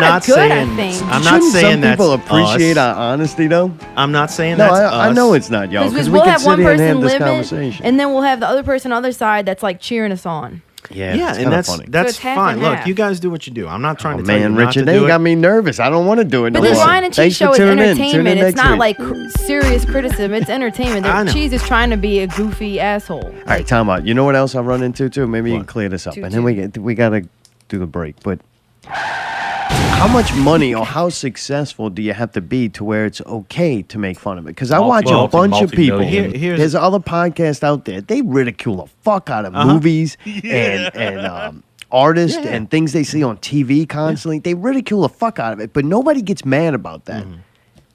that's
people appreciate
us.
our honesty, though.
I'm not saying that's us.
I know it's not, y'all. Because we
we'll
can
have
sit
one
here and have
person
this
limit,
conversation.
and then we'll have the other person on the other side that's like cheering us on.
Yeah,
and that's
funny.
That's
so
fine. Look,
half.
you guys do what you do. I'm not trying to tell you
man,
not
Richard,
to
they
do it.
got me nervous. I don't want to do it.
But
no
the
more.
Whine and Cheese
Thanks
show
for
is
tuning in.
entertainment.
Tune in
It's not
next
like serious criticism. It's entertainment. Cheese is trying to be a goofy asshole.
All right, time out. You know what else I run into too? Maybe you can clear this up, and then we gotta do the break. But how much money or how successful do you have to be to where it's okay to make fun of it? Because I watch a bunch of people. There's other podcasts out there. They ridicule the fuck out of movies and artists and things they see on TV constantly. They ridicule the fuck out of it, but nobody gets mad about that.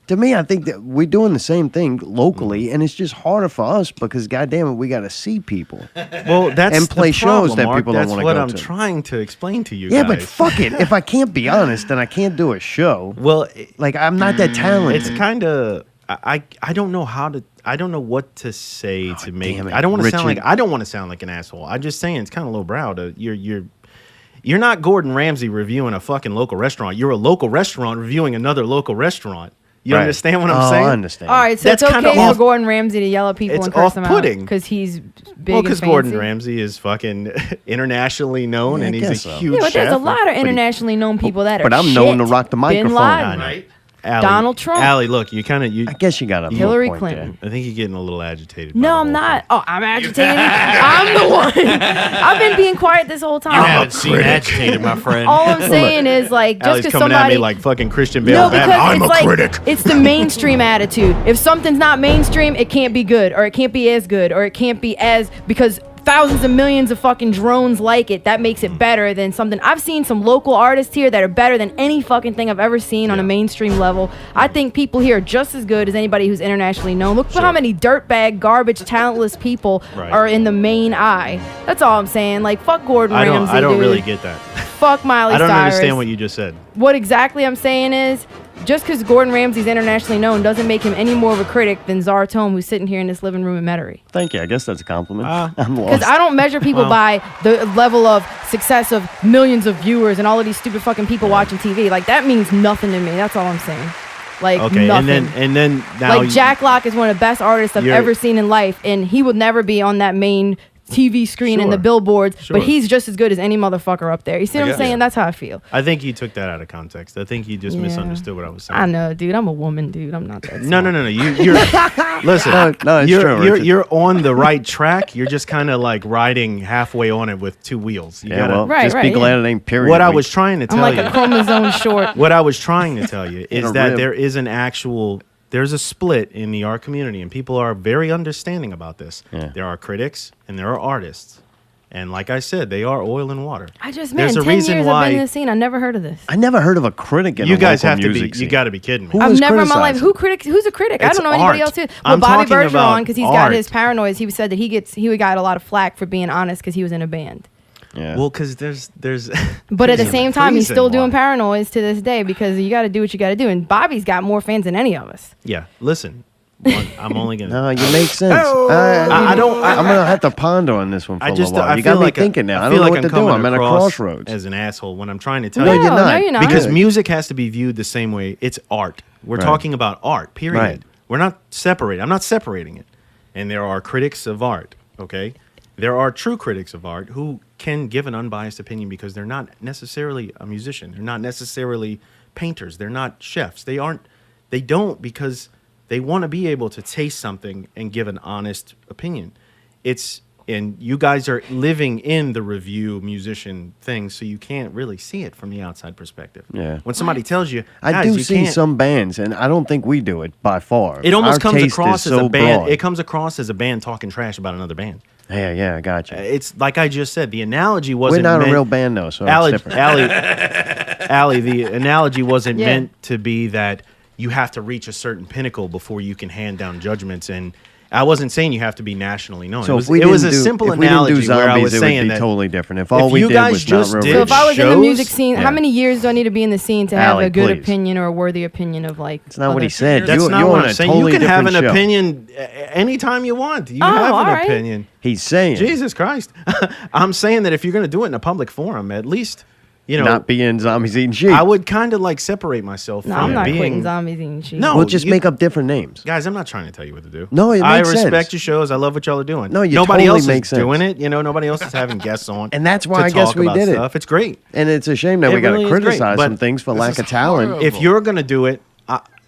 To me, I think that we're doing the same thing locally, and it's just harder for us because, goddamn it, we got to see people.
Well, that's
and play
the problem,
shows that
Mark.
people don't want to go to.
That's what I'm trying to explain to you.
Yeah,
guys.
but fuck it. If I can't be honest, then I can't do a show.
Well,
like I'm not that talented.
It's kind of I don't know how to. I don't know what to say to make.
Damn it,
I don't want to sound
Richard.
like. I don't want to sound like an asshole. I'm just saying it's kind of lowbrow. You're not Gordon Ramsay reviewing a fucking local restaurant. You're a local restaurant reviewing another local restaurant. You understand what I'm saying?
I understand.
All right, so
That's
it's okay
kinda
for Gordon Ramsay to yell at people and curse them out
off-putting.
because he's big
Well,
because
Gordon Ramsay is fucking internationally known, and he's a huge
Yeah, but
chef.
there's a lot of internationally known people that are
But I'm known to rock the
Bin
microphone.
Laden,
Right?
Donald Trump.
Allie, look, you
I guess you got a
Hillary
point
Clinton.
I think you're getting a little agitated.
No, I'm not. Oh, I'm agitated. I'm the one. I've been being quiet this whole time.
You haven't seen agitated, my friend.
All I'm saying is like just
Allie's
because
coming
somebody
at me like fucking Christian Bale.
no, because
I'm
it's
a
like
critic.
it's the mainstream attitude. If something's not mainstream, it can't be good, or it can't be as good, or it can't be as because thousands of millions of fucking drones like it. That makes it better than something. I've seen some local artists here that are better than any fucking thing I've ever seen on a mainstream level. I think people here are just as good as anybody who's internationally known. Look at how many dirtbag, garbage, talentless people are in the main eye. That's all I'm saying. Like, fuck Gordon Ramsay,
I don't
dude.
really get that.
Fuck Miley
I don't
Cyrus.
understand what you just said.
What exactly I'm saying is, just because Gordon Ramsay's internationally known doesn't make him any more of a critic than Czar Tome, who's sitting here in this living room in Metairie.
Thank you. I guess that's a compliment. I'm
Because
lost.
I don't measure people by the level of success of millions of viewers and all of these stupid fucking people watching TV. Like, that means nothing to me. That's all I'm saying. Like, nothing.
and then now
like, Jack Locke is one of the best artists I've ever seen in life, and he would never be on that main TV screen and the billboards, but he's just as good as any motherfucker up there. You see what I'm saying? That's how I feel.
I think you took that out of context. I think you just misunderstood what I was saying.
I know, dude. I'm a woman, dude. I'm not that.
No. You're listen.
No, it's true, Richard.
You're on the right track. You're just kind of like riding halfway on it with two wheels. You gotta,
just be glad it ain't period.
What I was trying to tell
I'm like
you.
a chromosome short.
What I was trying to tell you is
a
that
rib.
there is an actual. There's a split in the art community, and people are very understanding about this.
Yeah.
There are critics and there are artists. And like I said, they are oil and water.
I just,
There's
man,
a
10
reason
years
why
I've been in the scene. I never heard of this.
I never heard of a critic in
you
a
guys
local
have to be.
music scene.
You got to be kidding me.
Who
I've
was
never in my life.
criticizing?
Who's a critic? I
It's
don't know anybody
art.
else. Well,
I'm
Bobby
talking
Bergeron, because he's
about
got
art.
his paranoids. He said that he got a lot of flack for being honest because he was in a band.
Yeah.
Well, because there's.
But at the same time, he's still doing
why.
Paranoids to this day because you got to do what you got to do. And Bobby's got more fans than any of us.
Yeah, listen. I'm only gonna.
No, you make sense.
I don't.
I'm gonna have to ponder on this one for a little while. You got
feel
me
like
thinking now. I
feel
don't know
like
what to do. I'm at a crossroads.
As an asshole when I'm trying to tell
No,
you.
you're not.
No, you're not.
Because
Good.
music has to be viewed the same way. It's art. We're
Right.
talking about art. Period.
Right.
We're not separating. I'm not separating it. And there are critics of art. Okay. There are true critics of art who can give an unbiased opinion because they're not necessarily a musician. They're not necessarily painters. They're not chefs. They aren't. They don't because they want to be able to taste something and give an honest opinion. And you guys are living in the review musician thing, so you can't really see it from the outside perspective.
Yeah.
When somebody tells you,
I
guys,
do
you
see
can't,
some bands, and I don't think we do it by far.
it almost
Our
comes
taste
across
is
as
so
a band.
broad.
It comes across as a band talking trash about another band.
Yeah, I got you.
It's like I just said. The analogy wasn't.
We're not
meant,
a real band, though, so
Allie,
it's different.
Allie, the analogy wasn't
Yeah.
meant to be that you have to reach a certain pinnacle before you can hand down judgments. And I wasn't saying you have to be nationally known.
So
it
if
was
we
a
didn't do-
simple
if we didn't do
analogy where I
zombies,
was
it
saying
would be
that
totally different. If all we
you
did
guys
was
just
not real
did
So if I was in the
shows-
music scene,
Yeah.
how many years do I need to be in the scene to have
Allie,
a good
please.
opinion or a worthy opinion of like?
That's not what he
other-
said.
That's
You're
not
on
what
a
I'm saying.
totally
You can have an
different show.
opinion anytime you want. You
Oh,
have
all
an
right.
opinion.
He's saying
Jesus Christ. I'm saying that if you're going to do it in a public forum, at least,
not being zombies eating sheep.
I would kind of like separate myself
No,
from
I'm not
being.
quitting zombies eating cheese.
No,
we'll just
you-
make up different names.
Guys, I'm not trying to tell you what to do.
No, it
I
makes sense.
respect your shows. I love what y'all are doing.
No, you
nobody
totally
else
make
is
sense.
doing it. Nobody else is having guests on.
And that's why
to
I guess
talk
we
about
did it.
stuff. It's great.
And it's a shame that
It
we got
really
to
is great,
criticize
but
some things for lack
is
of talent.
horrible.
If you're going to do it,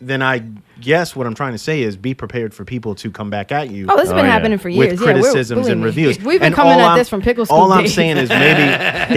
then I guess what I'm trying to say is be prepared for people to come back at you.
Oh, this has been
yeah.
happening for years.
With
Yeah, we're-
criticisms
believe
and
me.
reviews.
We've been
And
coming
all
at
I'm-
this from pickle school
All I'm
days.
saying is maybe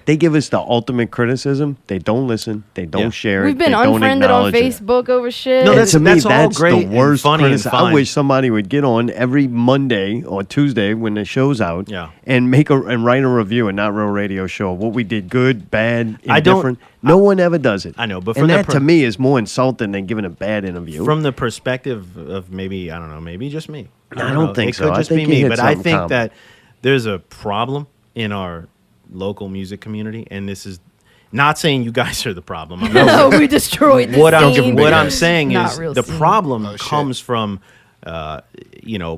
They give us the ultimate criticism. They don't listen. They don't
Yeah.
share it.
We've been
they don't
unfriended on
acknowledge it.
Facebook over shit.
No,
And
that's-
to me,
all
that's
great
the
and
worst
funny and
criticism. I
fine.
wish somebody would get on every Monday or Tuesday when the show's out,
Yeah.
and write a review, a Not Real Radio show. What we did, good, bad,
I don't-
indifferent. No one ever does it.
I know, but
and
from the
that to me is more insulting than giving a bad interview.
from the perspective of maybe, I don't know, maybe just me.
I don't think
it
so.
It could
I
just
think
be
you
me.
hit
But I
something
think
common.
that there's a problem in our local music community, and this is not saying you guys are the problem. I'm not
No, we destroyed the
what
scene.
I'm saying
Not
is
real
the
scene.
problem
Oh, shit.
comes from,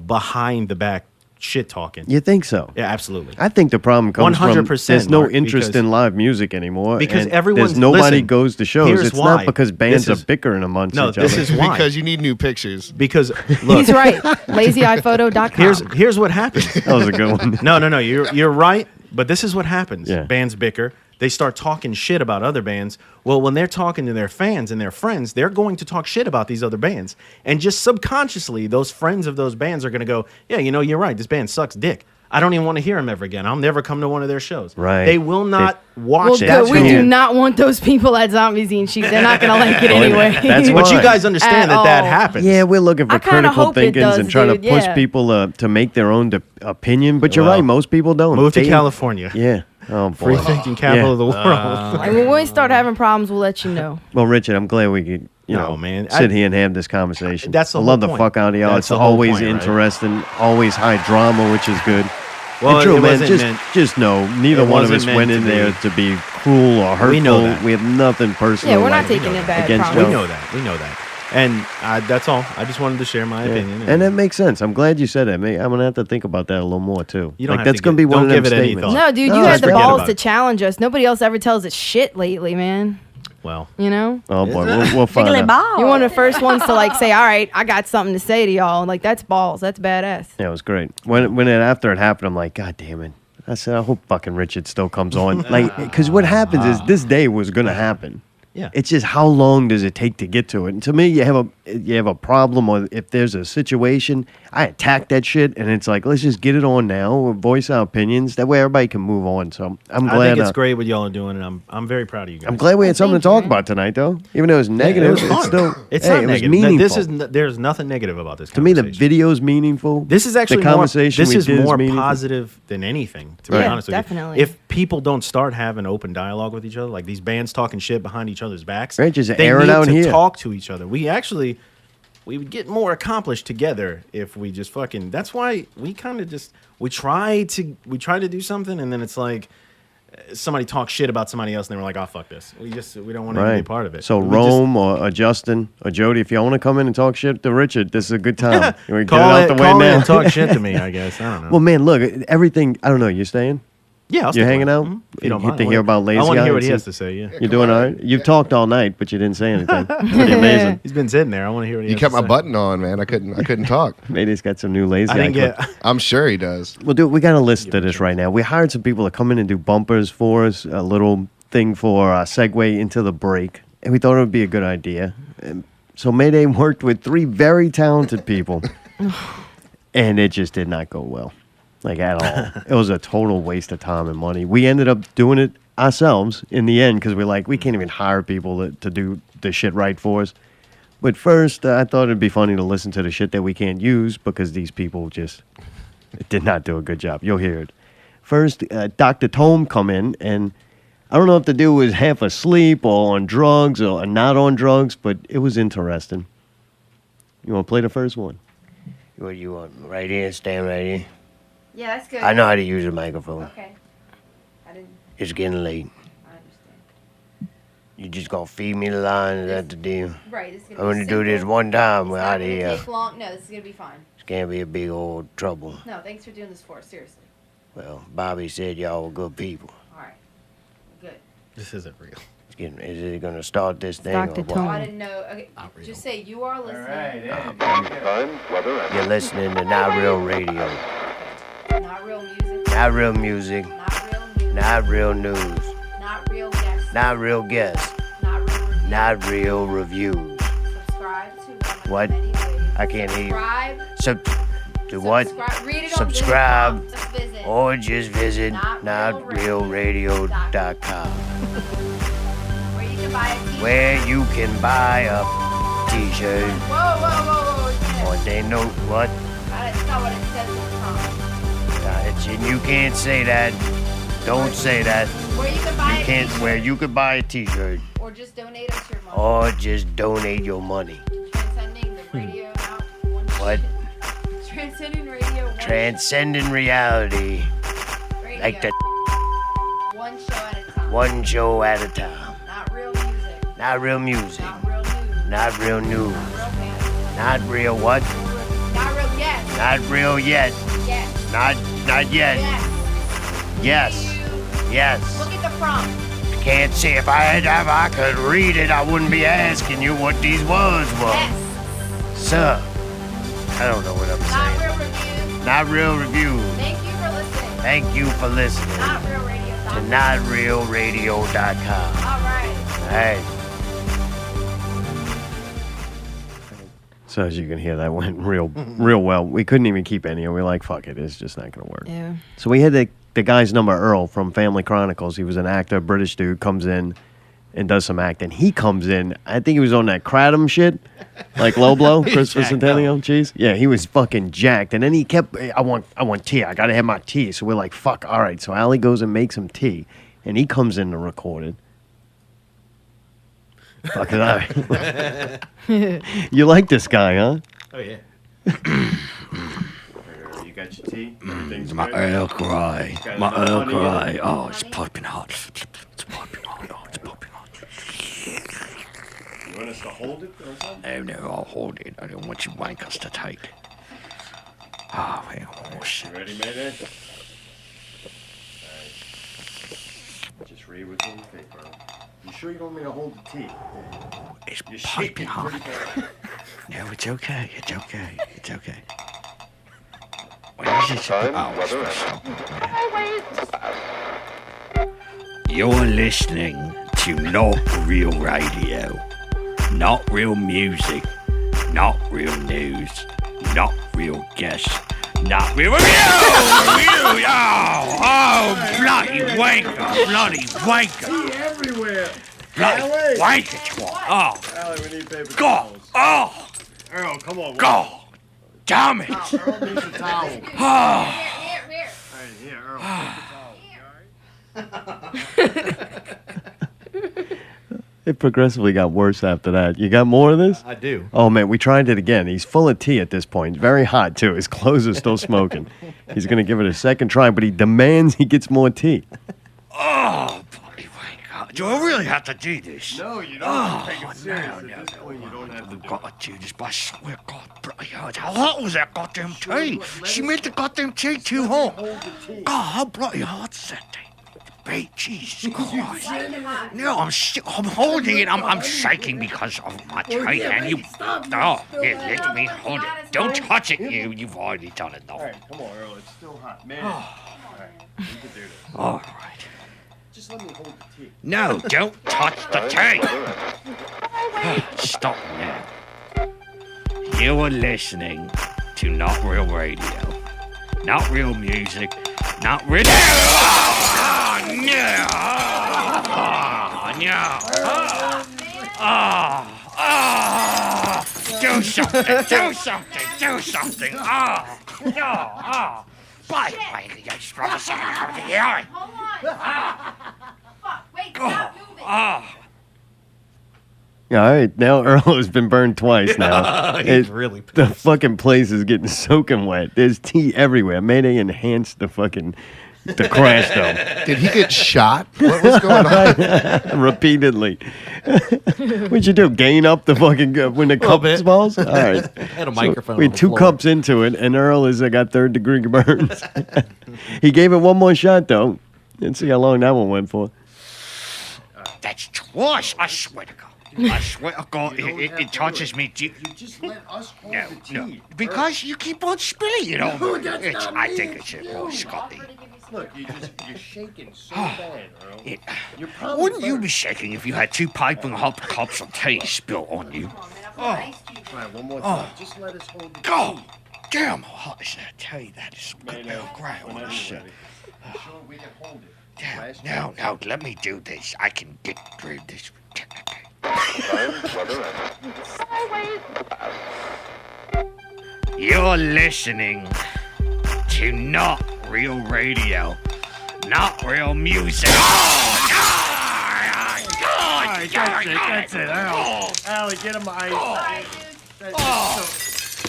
behind the back shit talking.
You think so?
Yeah, absolutely.
I think the problem comes from
100%,
there's no
Mark,
interest
because-
in live music anymore.
because
and
everyone's-
there's nobody
listen,
goes to shows.
here's
It's
why.
not because bands
This is-
are bickering amongst
No,
each
this
other.
is why.
Because you need new pictures.
Because look,
He's right. LazyEyePhoto.com.
here's what happens.
That was a good one.
No. You're right. But this is what happens.
Yeah.
Bands bicker. They start talking shit about other bands. Well, when they're talking to their fans and their friends, they're going to talk shit about these other bands. And just subconsciously, those friends of those bands are going to go, yeah, you're right. This band sucks dick. I don't even want to hear them ever again. I'll never come to one of their shows.
Right.
They will not watch
Well,
that
good. We
show.
do not want those people at Zombies Eating Sheep. They're not going to like it anyway.
That's
But you
why.
guys understand
At
that
all.
happens.
Yeah, we're looking for
I kinda
critical
hope it
thinkings
does,
and trying
dude,
to push
yeah.
people to make their own opinion. But you're
Well,
right, most people don't.
Move to
They-
California.
Yeah. Oh, boy.
Free thinking capital
Yeah.
of the world.
Like, when we start having problems, we'll let you know.
Well, Richard, I'm glad we could,
No, man.
sit here and have this conversation.
That's the
I love
whole
the
point.
fuck out of y'all.
That's
It's
the whole
always
point, right?
interesting, always high drama, which is good.
Well,
And true,
it
man.
wasn't meant-
Just know, neither
it
one of
wasn't
us
meant
went
to
in
be.
there to be cruel or hurtful.
We know that.
We have nothing personal.
Yeah, we're not
like,
taking it bad.
against
promise.
We
Joe.
know that. We know that. And that's all. I just wanted to share my
Yeah.
opinion.
And that makes sense. I'm glad you said that. I'm gonna have to think about that a little more too.
You don't have
that's
to
gonna
gi-
be one
don't
of them
give it any
statements.
thought.
No, dude, you
No,
had the
forget
balls
about
to
it.
challenge us. Nobody else ever tells us shit lately, man.
Well,
You know?
Oh boy, we'll find out.
You're one of the first ones to like say, all right, I got something to say to y'all. Like, that's balls. That's badass.
Yeah, it was great. After it happened, I'm like, God damn it. I said, I hope fucking Richard still comes on. Like, because what happens is this day was gonna happen.
Yeah.
It's just how long does it take to get to it? And to me, you have a problem, or if there's a situation, I attack that shit, and it's like, let's just get it on now, voice our opinions. That way, everybody can move on. So I'm glad.
I think it's great what y'all are doing, and I'm very proud of you guys.
I'm glad we had something to talk about tonight, though. Even though it was negative,
it was fun.
it's still
It's
hey,
not
it was
negative.
meaningful.
There's nothing negative about this.
To me, the
conversation.
video's meaningful.
This is actually
the conversation.
This is
we did
more
meaningful.
positive than anything. To be
Right.
honest with
Definitely.
you, if people don't start having open dialogue with each other, like these bands talking shit behind each other's backs,
Right, just
they
air it
need
out
to
here.
talk to each other. We actually, we would get more accomplished together if we just fucking. That's why we kind of just we try to do something, and then it's like somebody talks shit about somebody else, and then we're like, oh fuck this. We don't want to be a part of it.
So Rome or Justin or Jody, if y'all want to come in and talk shit to Richard, this is a good time. We get it out the way now.
And talk shit to me, I guess. I don't know.
Well, man, look, everything. I don't know. You staying?
Yeah,
you're hanging out.
If you don't mind.
To hear about LazyEye.
I want to hear what he has to say. Yeah,
you're doing all right. You've talked all night, but you didn't say anything. Pretty amazing.
He's been sitting there. I want to hear what he has
kept
to say.
my button on, man. I couldn't talk.
Maybe he's got some new LazyEye.
I'm sure he does.
Well, dude, we got a list of this right now. We hired some people to come in and do bumpers for us, a little thing for our segue into the break, and we thought it would be a good idea. And so Mayday worked with 3 very talented people, and it just did not go well. Like, at all. It was a total waste of time and money. We ended up doing it ourselves in the end because we're like, we can't even hire people to do the shit right for us. But first, I thought it'd be funny to listen to the shit that we can't use because these people just did not do a good job. You'll hear it. First, Dr. Tome come in, and I don't know if the dude was half asleep or on drugs or not on drugs, but it was interesting. You want to play the first one? What do you want? Right here? Stand right here?
Yeah, that's good.
I know how to use a microphone.
Okay. I didn't.
It's getting late.
I understand.
You just gonna feed me the line? Is that the deal?
Right. This is
I'm
gonna
gonna do this one time. We're out of here.
Take long. No, this is gonna be fine.
It's gonna be a big old trouble.
No, thanks for doing this for us. Seriously.
Well, Bobby said y'all were good people.
All right. Good.
This isn't real.
Is it gonna start this thing?
Dr.
Or what?
Tone. I didn't know. Okay. Just say you are listening.
You're listening to Not Real Radio.
Not real music.
Not real music.
Not real news.
Not real news.
Not real guests.
Not real guests.
Not real reviews.
Not real reviews.
Subscribe to
What?
many ways.
I can't hear you.
Subscribe.
To what?
Read it
Subscribe.
on Just visit.
Or just visit notrealradio.com.
Where you can buy a t-shirt.
Where you can buy a t-shirt.
Whoa.
Or they know what?
That's not what it says on the
You can't say that. Don't say that.
Where you can buy a t-shirt.
Where you can buy a t-shirt.
Or just donate us your money.
Or just donate your money.
Transcending the radio out.
What?
Transcending radio.
Transcending reality.
Radio.
Like the
One show at a time.
one show at a time.
Not real music.
Not real music.
Not real news.
Not real news. Not real what?
Not real yet.
Not real yet.
Yes.
Not yet.
Yes.
Yes.
Look at the prompt.
Can't see. If I could read it, I wouldn't be asking you what these words were.
Yes.
Sir. I don't know what I'm saying.
Not real reviews.
Not real reviews.
Thank you for listening.
Thank you for listening.
NotRealRadio.com.
To
All right.
All right. So as you can hear, that went real well. We couldn't even keep any, and we were like, fuck it, it's just not going to work.
Yeah.
So we had the guy's number, Earl, from Family Chronicles. He was an actor, British dude, comes in and does some acting. He comes in, I think he was on that Kratom shit, like low blow, Christmas Centennial cheese. Yeah, he was fucking jacked. And then he kept, I want tea. I got to have my tea. So we're like, fuck, all right. So Allie goes and makes him tea, and he comes in to record it. Fuck it, all right. You like this guy, huh?
Oh, yeah.
You got your tea?
My Earl Grey. My Earl Grey. Oh, it's piping hot. It's piping hot. Oh, it's piping hot.
You want us to hold it or something?
No, I'll hold it. I don't want you wankers to take. Oh, well, shit.
You ready, Mayday? Alright. Just read what's on the paper. You sure you don't want me to hold the tea?
It's piping hot. No, it's okay. It's okay. It's okay. When is it? You're listening to Not Real Radio. Not real music. Not real news. Not real guests. Not real review! Oh, bloody wanker! Bloody wanker!
Tea everywhere!
Bloody wanker! Oh!
Allie, we need paper
God! Oh!
Earl, come on.
God! Damn it!
Earl needs a towel.
Here.
Alright, here, Earl. It progressively got worse after that. You got more of this?
I do.
Oh, man, we tried it again. He's full of tea at this point. Very hot, too. His clothes are still smoking. He's going to give it a second try, but he demands he gets more tea.
Oh, bloody my God. Do I really have to do this?
No, you don't have to take it serious.
No. You don't have to gotta do this, but I swear, God, bloody hell. How hot was that goddamn tea? She made the goddamn tea too hot. God, how bloody hot is that thing? Hey, Jesus Christ. No, I'm holding it. I'm shaking because of my tea, and you... Oh, yeah, let me hold it. Don't touch it, you've already done it, though.
All right, come on, Earl. It's still hot. Man. All right, you can do this.
All right.
Just let me hold the tea.
No, don't touch the tea. Stop now. You are listening to Not Real Radio. Not real music. Not real... No! Do something! Do something! Do something! No! Bye!
Yeah, all right, now Earl has been burned twice now.
He's really pissed.
The fucking place is getting soaking wet. There's tea everywhere. Mayday enhanced the crash, though.
Did he get shot? What was going on?
Repeatedly. What'd you do? Gain up the fucking when the cup falls? All right.
Had a microphone.
We had 2 cups into it, and Earl has got 3rd-degree burns. He gave it one more shot, though. Let's see how long that one went for.
That's twice, I swear to God. I swear to God, it touches me.
You just let us hold the tea.
No, because you keep on spilling it over. I think it's it, boy, Scotty.
Look, you're shaking so bad, Earl.
Wouldn't you be shaking if you had 2 piping hot cups of tea spilled on you?
All right, one more time. Just let us hold the tea.
God damn, how hot is that tea? That is good. Great.
We can hold it.
Damn, now, let me do this. I can get through this. You're listening to Not Real Radio, Not Real Music.
That's it, Earl. Allie, get him ice.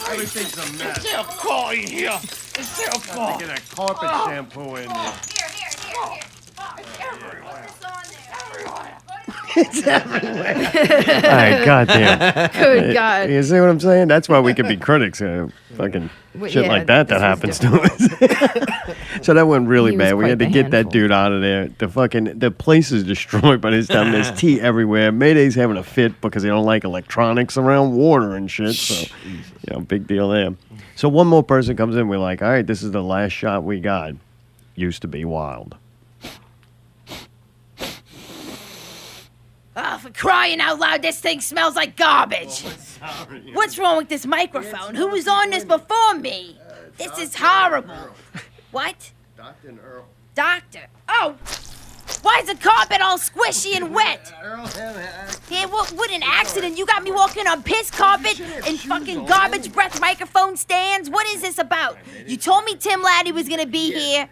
Everything's a mess.
Is there a car in here? Is there a car?
Get a carpet shampoo in there. It's everywhere. All right, goddamn.
Good God.
You see what I'm saying? That's why we could be critics. Fucking shit like that happens to us. So that went really bad. We had to get that dude out of there. The place is destroyed by this time. There's tea everywhere. Mayday's having a fit because they don't like electronics around water and shit. So, big deal there. So one more person comes in. We're like, all right, this is the last shot we got. Used to be wild.
Oh, for crying out loud, this thing smells like garbage.
Sorry.
What's wrong with this microphone? Who was on this before me? This is horrible. What?
Doctor and Earl.
Doctor? Oh! Why is the carpet all squishy and wet? Yeah, what an accident. You got me walking on piss carpet and fucking garbage breath microphone stands. What is this about? You told me Tim Laddie was gonna be here.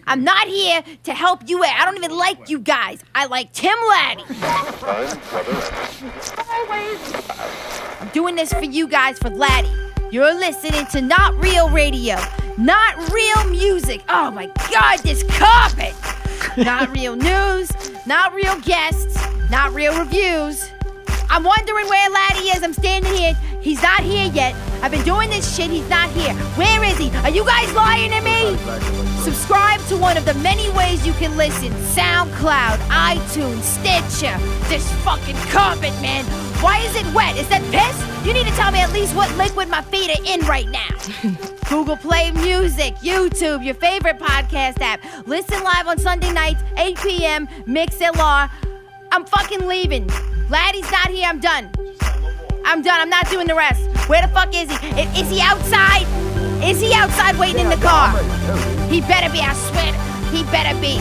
I'm not here to help you out. I don't even like you guys. I like Tim Laddie. I'm doing this for you guys, for Laddie. You're listening to Not Real Radio. Not real music. Oh my God, this carpet. Not real news. Not real guests. Not real reviews. I'm wondering where Laddie is. I'm standing here. He's not here yet. I've been doing this shit. He's not here. Where is he? Are you guys lying to me? Subscribe to one of the many ways you can listen. SoundCloud, iTunes, Stitcher. This fucking carpet, man. Why is it wet? Is that piss? You need to tell me at least what liquid my feet are in right now. Google Play Music, YouTube, your favorite podcast app. Listen live on Sunday nights, 8 p.m., MixLR. I'm fucking leaving. Laddie's not here. I'm done. I'm not doing the rest. Where the fuck is he? Is he outside? Is he outside waiting in the car? He better be, I swear. He better be.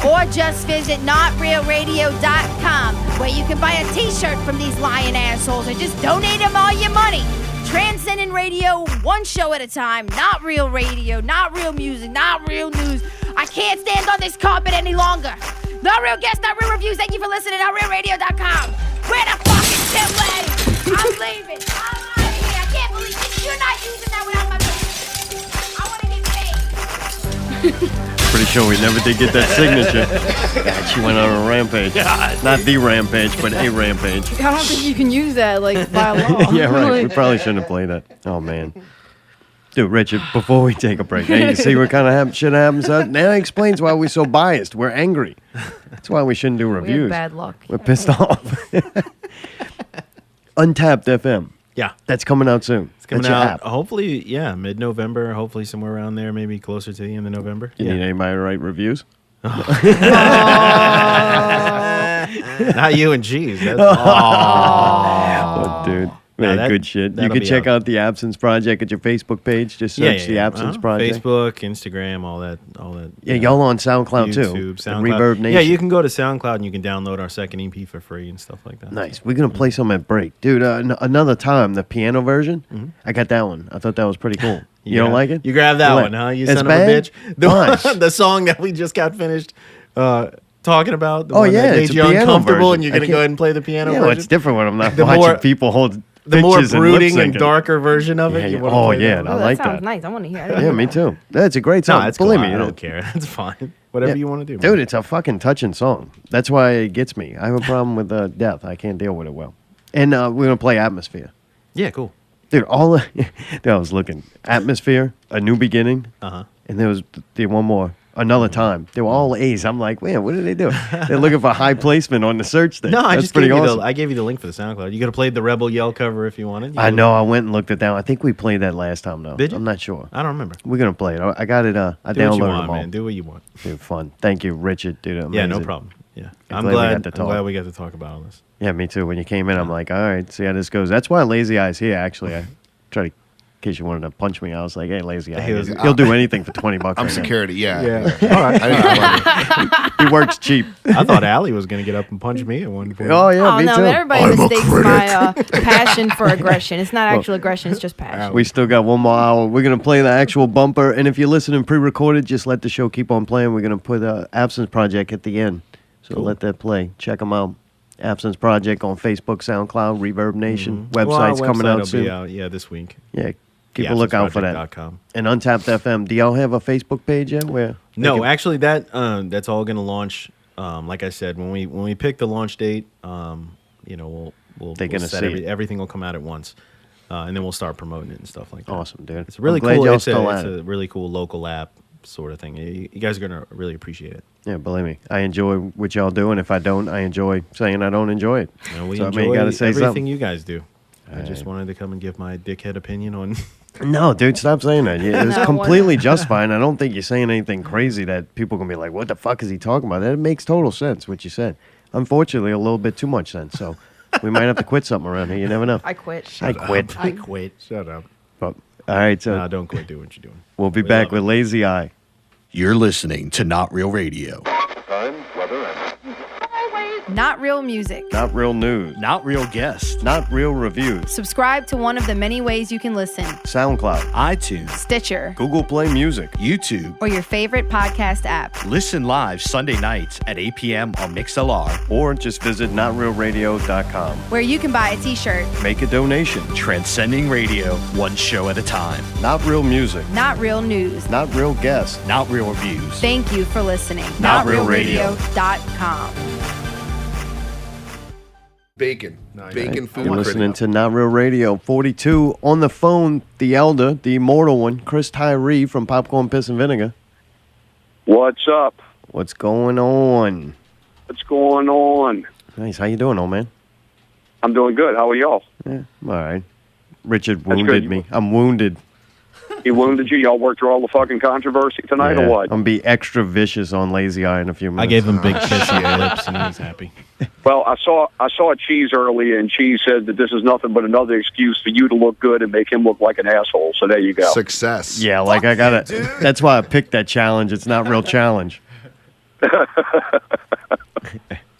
Or just visit NotRealRadio.com, where you can buy a t-shirt from these lying assholes and just donate them all your money. Transcendent Radio, one show at a time. Not real radio, not real music, not real news. I can't stand on this carpet any longer. Not real guests, not real reviews. Thank you for listening. NotRealRadio.com. Where the fuck is Tim Lay? I'm leaving. I'm out of here. I can't believe this. You're not using that without my permission. I want to get paid.
Pretty sure we never did get that signature. God, she went on a rampage. Not the rampage, but a rampage.
I don't think you can use that by law.
Yeah, right. We
Like-
probably shouldn't have played that. Oh, man. Dude, Richard, before we take a break, now you see what kind of shit happens? Now it explains why we're so biased. We're angry. That's why we shouldn't do
We
reviews.
have bad luck.
We're pissed off. Untapped FM.
Yeah.
That's coming out soon.
It's coming
That's your
out,
app.
hopefully, mid-November, hopefully somewhere around there, maybe closer to the end of November.
You need anybody to write reviews?
Not you and Cheese. That's,
Oh, dude. Man,
that-
good shit. You
that'll
can
be
check
out.
out the Absence Project at your Facebook page. Just search the Absence Project.
Facebook, Instagram, all that.
Yeah, y'all on SoundCloud too.
YouTube,
And
SoundCloud.
Reverb Nation.
Yeah, you can go to SoundCloud and you can download our second EP for free and stuff like that.
Nice. We're going to play some at break. Dude, another time, the piano version, I got that one. I thought that was pretty cool. You don't like it?
You grabbed that
What?
one, huh? You
It's
son of a
bad?
bitch.
Why?
The song that we just got finished talking about. The
Oh,
one
yeah,
that
it's
made
a
you
piano
uncomfortable
version.
and you're
I
going to go
can't-
ahead and play the piano
Yeah,
version.
well, it's different when I'm not
The
watching
more-
people hold
the more
bitches and
brooding
lip
and
syncing.
darker version of it.
Yeah,
you
yeah.
wanna
Oh,
play
yeah,
that?
I
Oh,
like
that sounds
that.
nice. I want to hear it.
Yeah, me too. That's a great song.
No, it's
Believe
cool.
me,
I
you know.
don't care. That's fine. Whatever
Yeah.
you want to do.
Dude, it's a fucking touching song. That's why it gets me. I have a problem with death. I can't deal with it well. And we're going to play Atmosphere.
Yeah, cool.
Dude, dude, I was looking. Atmosphere, A New Beginning, and there was one more. Another Time. They were all A's. I'm like, man, what did they do? They're looking for high placement on the search thing.
No, I
That's
just
pretty
gave you
awesome.
I gave you the link for the SoundCloud. You could have played the Rebel Yell cover if you wanted.
I know. I went and looked at that one. I think we played that last time, though.
Did you?
I'm not sure.
I don't remember.
We're going to play it. I got it. I
Do what you
downloaded
want,
them all.
man. Do what you want.
Dude, fun. Thank you, Richard. Dude, amazing.
Yeah, no problem. Yeah,
I'm
I'm
glad we got
glad.
to
I'm
talk.
glad we got to talk about all this.
Yeah, me too. When you came in, I'm like, all right, see how this goes. That's why LazyEye's here, actually. I tried to, in case you wanted to punch me, I was like, hey, LazyEye. He'll do anything for $20.
I'm
right now.
security, yeah.
All right.
He works cheap.
I thought Allie was going to get up and punch me at one point.
Oh, yeah,
Oh
me
no,
too.
everybody mistakes my passion for aggression. It's not actual aggression, it's just passion.
We still got one more hour. We're going to play the actual bumper. And if you're listening pre-recorded, just let the show keep on playing. We're going to put Absence Project at the end. So let that play. Check them out. Absence Project on Facebook, SoundCloud, Reverb Nation. Website's
Well, our
coming
website
out
will
soon.
Be out, yeah, this week.
Yeah, keep a lookout for that.
theabsenceproject.com.
And Untapped FM. Do y'all have a Facebook page yet? Where?
No, actually, that's all going to launch. Like I said, when we pick the launch date, we'll
They're gonna
set
see it.
everything will come out at once, and then we'll start promoting it and stuff like that.
Awesome, dude.
It's really
I'm glad
cool.
y'all
It's
still
a
at it.
really cool local app sort of thing. You guys are going to really appreciate it.
Yeah, believe me. I enjoy what y'all do, and if I don't, I enjoy saying I don't enjoy it.
We
so, I
enjoy
mean, you gotta say
everything
something.
you guys do. I just wanted to come and give my dickhead opinion on.
No, dude, stop saying that. Yeah, it's
No,
completely justified. And I don't think you're saying anything crazy that people are going to be like, what the fuck is he talking about? That makes total sense, what you said. Unfortunately, a little bit too much sense. So we might have to quit something around here. You never know.
I quit.
I quit.
I quit. Shut up.
But, all right, so
Nah, don't quit. Do what you're doing.
we'll be
We
back
love
with LazyEye.
You're listening to Not Real Radio.
Time, weather, and
Not real music.
Not real news.
Not real guests.
Not real reviews.
Subscribe to one of the many ways you can listen.
SoundCloud.
iTunes.
Stitcher.
Google Play Music.
YouTube.
Or your favorite podcast app.
Listen live Sunday nights at 8 p.m. on MixLR.
Or just visit NotRealRadio.com.
Where you can buy a t-shirt.
Make a donation.
Transcending radio, one show at a time.
Not real music.
Not real news.
Not real guests.
Not real reviews.
Thank you for listening.
Not Real Radio.
NotRealRadio.com.
Bacon. Bacon food
You're listening
critic.
to Not Real Radio 42. On the phone, the elder, the immortal one, Chris Tarride from Popcorn, Piss, and Vinegar.
What's up?
What's going on?
What's going on?
Nice. How you doing, old man?
I'm doing good. How are y'all?
Yeah, I'm all right. Richard
That's
wounded
good.
me. I'm wounded.
He wounded you? Y'all worked through all the fucking controversy tonight
Yeah,
or what?
I'm going to be extra vicious on LazyEye in a few minutes.
I gave him big kissy lips, and he was happy.
Well, I saw Cheese earlier, and Cheese said that this is nothing but another excuse for you to look good and make him look like an asshole. So there you go.
Success.
Yeah, like I got to. That's why I picked that challenge. It's not real challenge.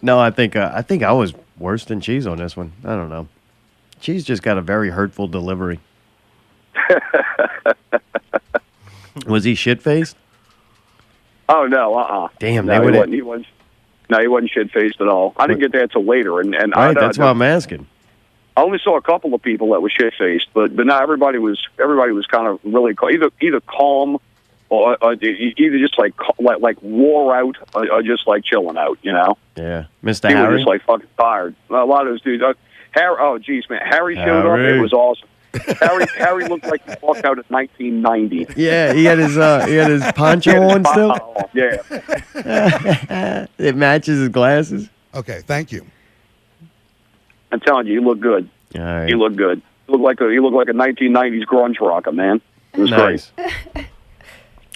No, I think I was worse than Cheese on this one. I don't know. Cheese just got a very hurtful delivery. Was he shit-faced?
Oh no,
Damn,
no,
they
he
would.
wasn't. He was. No, he wasn't shit-faced at all. I didn't get that till later. And
Right, that's why I'm asking.
I only saw a couple of people that were shit-faced, but no, everybody was kind of really either calm or either just like wore out or just like chilling out, you know.
Yeah, Mr.
He
Harry.
was just like fucking tired. A lot of those dudes. Harry, oh geez, man, Harry showed up. It was awesome. Harry looked like he walked out in 1990.
Yeah, he had his poncho on still.
Yeah.
It matches his glasses.
Okay, thank you.
I'm telling you, he looked good.
All right.
He looked good. He looked like a 1990s grunge rocker, man. It was
Nice.
great.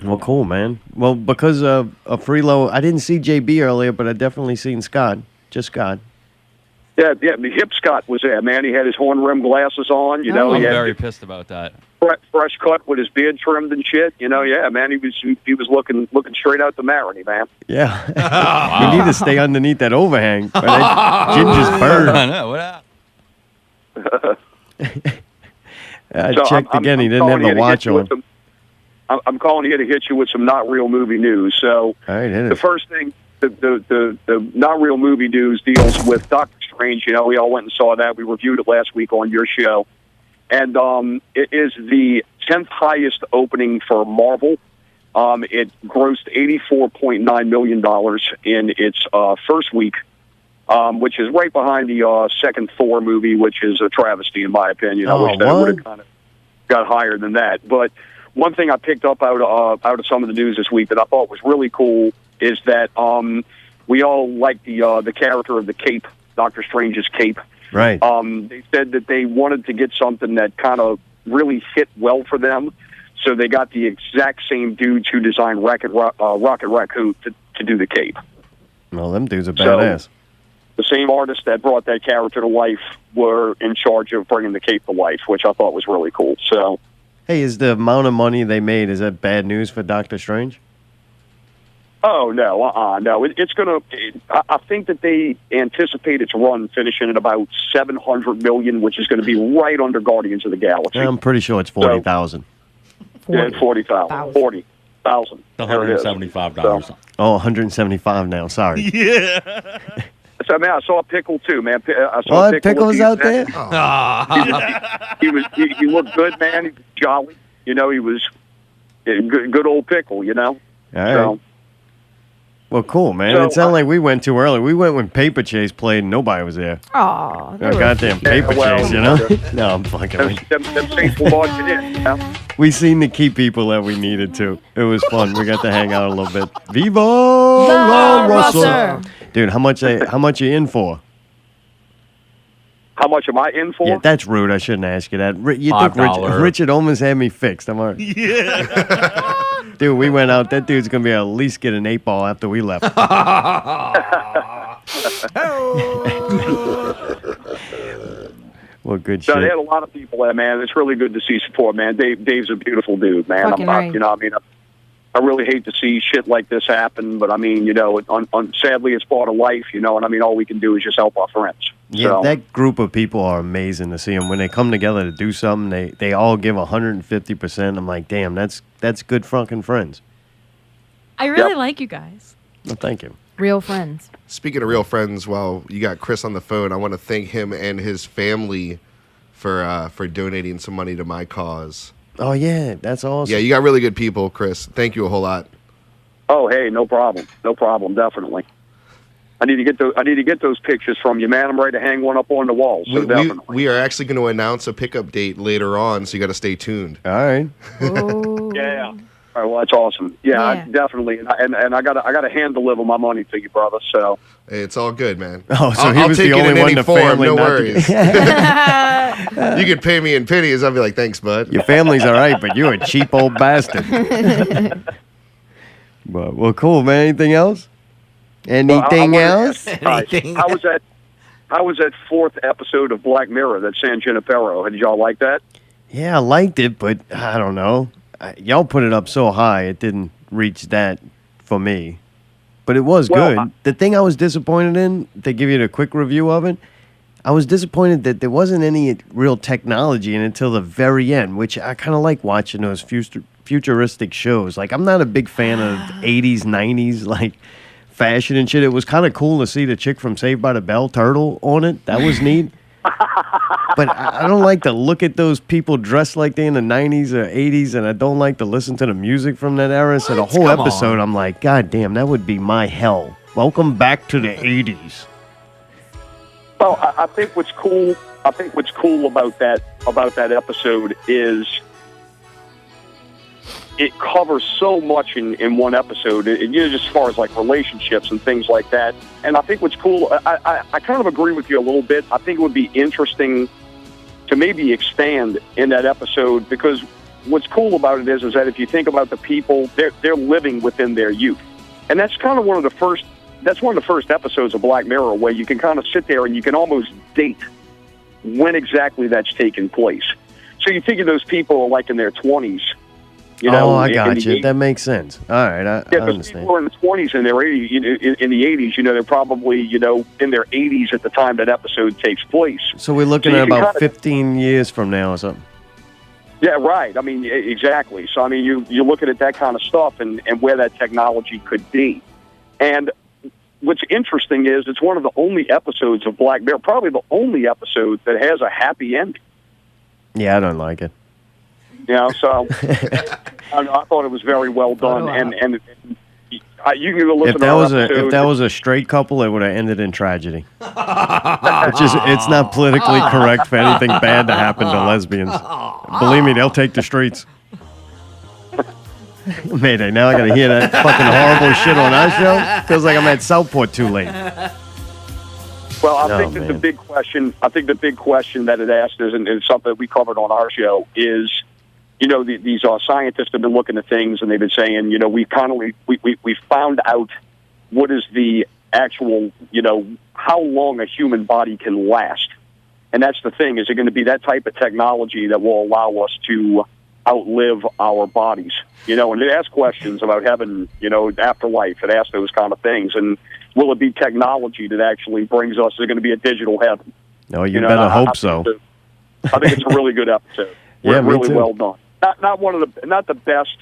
Well, cool, man. Well, because of Freelo, I didn't see JB earlier, but I definitely seen Scott. Just Scott.
Yeah, the hip Scott was there, man. He had his horn rim glasses on. You know,
I'm
he had
very pissed about that.
fresh cut with his beard trimmed and shit. You know, yeah, man. He was looking straight out the Marigny, man.
Yeah. We need to stay underneath that overhang. Or that ginger's bird.
I know. What happened?
I
So
checked
I'm
again. He didn't have
calling here
the
to
watch
hit you
on.
with some- I'm calling here to hit you with some not real movie news. So
All right, hit
the
it.
first thing, the not real movie news deals with Doctor Strange. You know, we all went and saw that. We reviewed it last week on your show, and it is the 10th highest opening for Marvel. It grossed $84.9 million in its first week, which is right behind the second Thor movie, which is a travesty in my opinion. I wish that would have kind of got higher than that. But one thing I picked up out of some of the news this week that I thought was really cool is that we all like the character of the cape, Doctor Strange's cape.
Right.
They said that they wanted to get something that kind of really fit well for them, so they got the exact same dudes who designed Rocket Raccoon to do the cape.
Well, them dudes are badass.
The same artists that brought that character to life were in charge of bringing the cape to life, which I thought was really cool. So,
Hey, is the amount of money they made, is that bad news for Doctor Strange?
oh no, no, it's gonna. I think that they anticipate its run finishing at about $700 million, which is going to be right under Guardians of the Galaxy.
I'm pretty sure it's 40,000.
Yeah, 40,000. 40,000.
$175.
Oh, 175 now. Sorry.
Yeah. So, man, I saw Pickle too, man. I saw
What?
Pickle
Pickle was out there?
He looked good, man. He was jolly. You know, he was good old Pickle. You know.
All right.
So,
Well, cool, man.
So,
it sounded like we went too early. We went when Paper Chase played and nobody was there.
Aw.
Goddamn Paper Chase, you know? No, I'm fucking with you.
them Saints will march it in. You know?
We seen the key people that we needed to. It was fun. We got to hang out a little bit. Viva La Rosser. Dude, how much you in for?
How much am I in for?
Yeah, that's rude. I shouldn't ask you that. You think
$5.
Richard almost had me fixed. I'm all right.
Yeah.
Dude, we went out. That dude's going to be at least get an 8-ball after we left. Well, good shit.
So they had a lot of people there, man. It's really good to see support, man. Dave's a beautiful dude, man.
Fucking right.
You know, I mean, I really hate to see shit like this happen, but I mean, you know, sadly, it's part of life, you know, and I mean, all we can do is just help our friends.
Yeah,
So,
that group of people are amazing to see them. When they come together to do something, they all give 150%. I'm like, damn, that's good fucking friends.
I really like you guys.
Well, thank you.
Real friends.
Speaking of real friends, while you got Chris on the phone, I want to thank him and his family for donating some money to my cause.
Oh, yeah, that's awesome.
Yeah, you got really good people, Chris. Thank you a whole lot.
oh, hey, no problem, definitely. I need to get those pictures from you, man. I'm ready to hang one up on the wall. So definitely.
We are actually going to announce a pickup date later on, so you got to stay tuned.
All right.
Yeah. All right, well, that's awesome. Yeah, I definitely. And I gotta hand deliver my money to you, brother. So
it's all good, man.
Oh, so
I'll
was
take
the
it
only
in
one
any
the
form,
family
no
not to
worries. You could pay me in pennies. I'll be like, thanks, bud.
Your family's all right, but you're a cheap old bastard. Well, cool, man. Anything else? Anything else?
How was that fourth episode of Black Mirror that San Junipero? Did y'all like that?
Yeah, I liked it, but I don't know. Y'all put it up so high, it didn't reach that for me. But it was good. The thing I was disappointed in, to give you the quick review of it, I was disappointed that there wasn't any real technology in it until the very end, which I kind of like watching those futuristic shows. Like, I'm not a big fan of 80s, 90s, like, fashion and shit. It was kind of cool to see the chick from Saved by the Bell turtle on it. That was neat. But I don't like to look at those people dressed like they in the 90s or 80s, and I don't like to listen to the music from that era. So the whole episode, I'm like, God damn, that would be my hell. Welcome back to the 80s.
Well, I think what's cool. I think what's cool about that episode is it covers so much in one episode. Just as far as like relationships and things like that. And I think what's cool. I kind of agree with you a little bit. I think it would be interesting to maybe expand in that episode, because what's cool about it is that if you think about the people, they're living within their youth, and that's kind of one of the first. That's one of the first episodes of Black Mirror where you can kind of sit there and you can almost date when exactly that's taken place. So you figure those people are like in their 20s. You know,
I got you. That makes sense. All right, I understand.
People are in the 20s and their 80s. In the 80s, they're probably in their 80s at the time that episode takes place.
So we're looking at about 15 years from now or something.
Yeah, right. I mean, exactly. So I mean, you're looking at that kind of stuff and where that technology could be. And what's interesting is it's one of the only episodes of Black Mirror, probably the only episode that has a happy ending.
Yeah, I don't like it.
So I thought it was very well done, and you can go listen
if that
to
was
episode.
if that was a straight couple, it would have ended in tragedy. It's not politically correct for anything bad to happen to lesbians. Believe me, they'll take the streets. Mayday, now I gotta hear that fucking horrible shit on our show. Feels like I'm at Southport too late.
Well, I think that the big question that it asked is, and it's something that we covered on our show, is, these scientists have been looking at things and they've been saying, we found out what is the actual, how long a human body can last. And that's the thing. Is it going to be that type of technology that will allow us to outlive our bodies? And it asks questions about heaven, afterlife. It asks those kind of things. And will it be technology that actually brings us? Is it going to be a digital heaven?
No, you better hope so.
I think it's a really good episode.
Yeah, me
really
too.
well done. Not the best.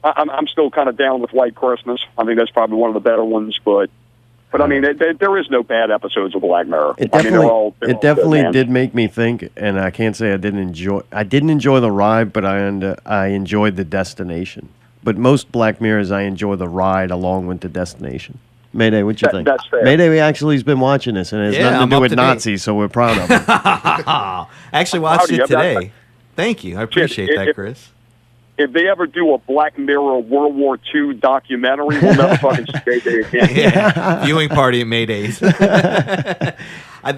I'm still kind of down with White Christmas. I think that's probably one of the better ones. But I mean, there is no bad episodes of Black Mirror.
It
I mean,
definitely,
good,
did make me think, and I can't say I didn't enjoy the ride, but I enjoyed the destination. But most Black Mirrors, I enjoy the ride along with the destination. Mayday, what you think?
That's fair.
Mayday actually has been watching this, and it has nothing to do with Nazis, so we're proud of him.
Actually watched it today. Thank you. I appreciate that, Chris.
If they ever do a Black Mirror World War II documentary, we'll never fucking stay there again.
Yeah. Viewing party at Maydays.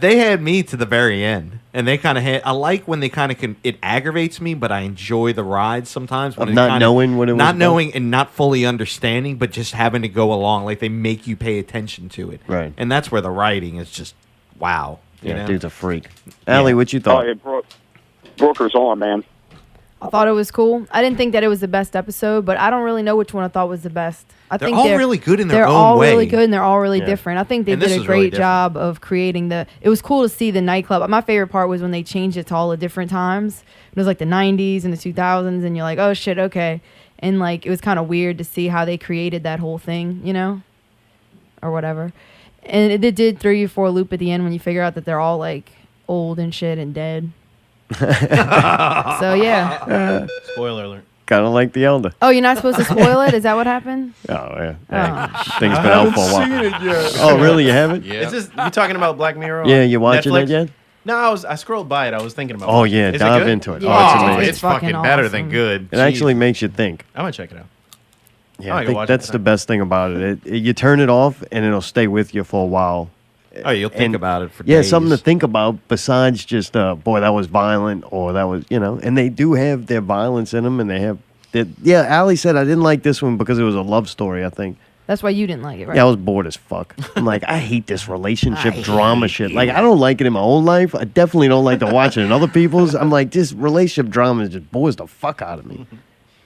They had me to the very end, and they kind of had. I like when they kind of can. It aggravates me, but I enjoy the ride sometimes. When
Of not knowing what it was
not
about?
knowing and not fully understanding, but just having to go along. Like they make you pay attention to it,
Right.
And that's where the writing is just wow. You know?
Dude's a freak. Allie, what you thought?
Brooker's on, man.
I thought it was cool. I didn't think that it was the best episode, but I don't really know which one I thought was the best.
They're all really good in their own
They're all
way.
really good and they're all really
Yeah.
different. I think they
And
did
this
a
is really
great
different.
job of creating the. It was cool to see the nightclub. My favorite part was when they changed it to all the different times. It was like the 90s and the 2000s, and you're like, oh shit, okay. And like it was kind of weird to see how they created that whole thing, or whatever. And it did throw you for a loop at the end when you figure out that they're all like old and shit and dead. So yeah.
Spoiler alert.
Kind of like the Elder.
Oh, you're not supposed to spoil it? Is that what happened?
Oh, yeah.
Oh,
Thing's been out for a while. Oh, really? You haven't?
Yeah. Is this you talking about Black Mirror?
Yeah,
on
you watching
Netflix?
it yet?
No, I scrolled by it. I was thinking about.
Oh,
watching
yeah,
it. Is
dive
it good?
into it.
Yeah,
Oh, it's
Oh,
amazing.
it's fucking better than
awesome.
good.
It actually makes you think.
I'm gonna check it out.
Yeah,
Oh,
I
you
think
watch it
that's the best thing about it. You turn it off, and it'll stay with you for a while.
Oh, you'll think about it for
Yeah,
days.
something to think about besides just, boy, that was violent, or that was, and they do have their violence in them, and they have, yeah, Allie said I didn't like this one because it was a love story, I think.
That's why you didn't like it, right?
Yeah, I was bored as fuck. I'm like, I hate this relationship drama shit. Like, I don't like it in my own life. I definitely don't like to watch it in other people's. I'm like, this relationship drama just bores the fuck out of me.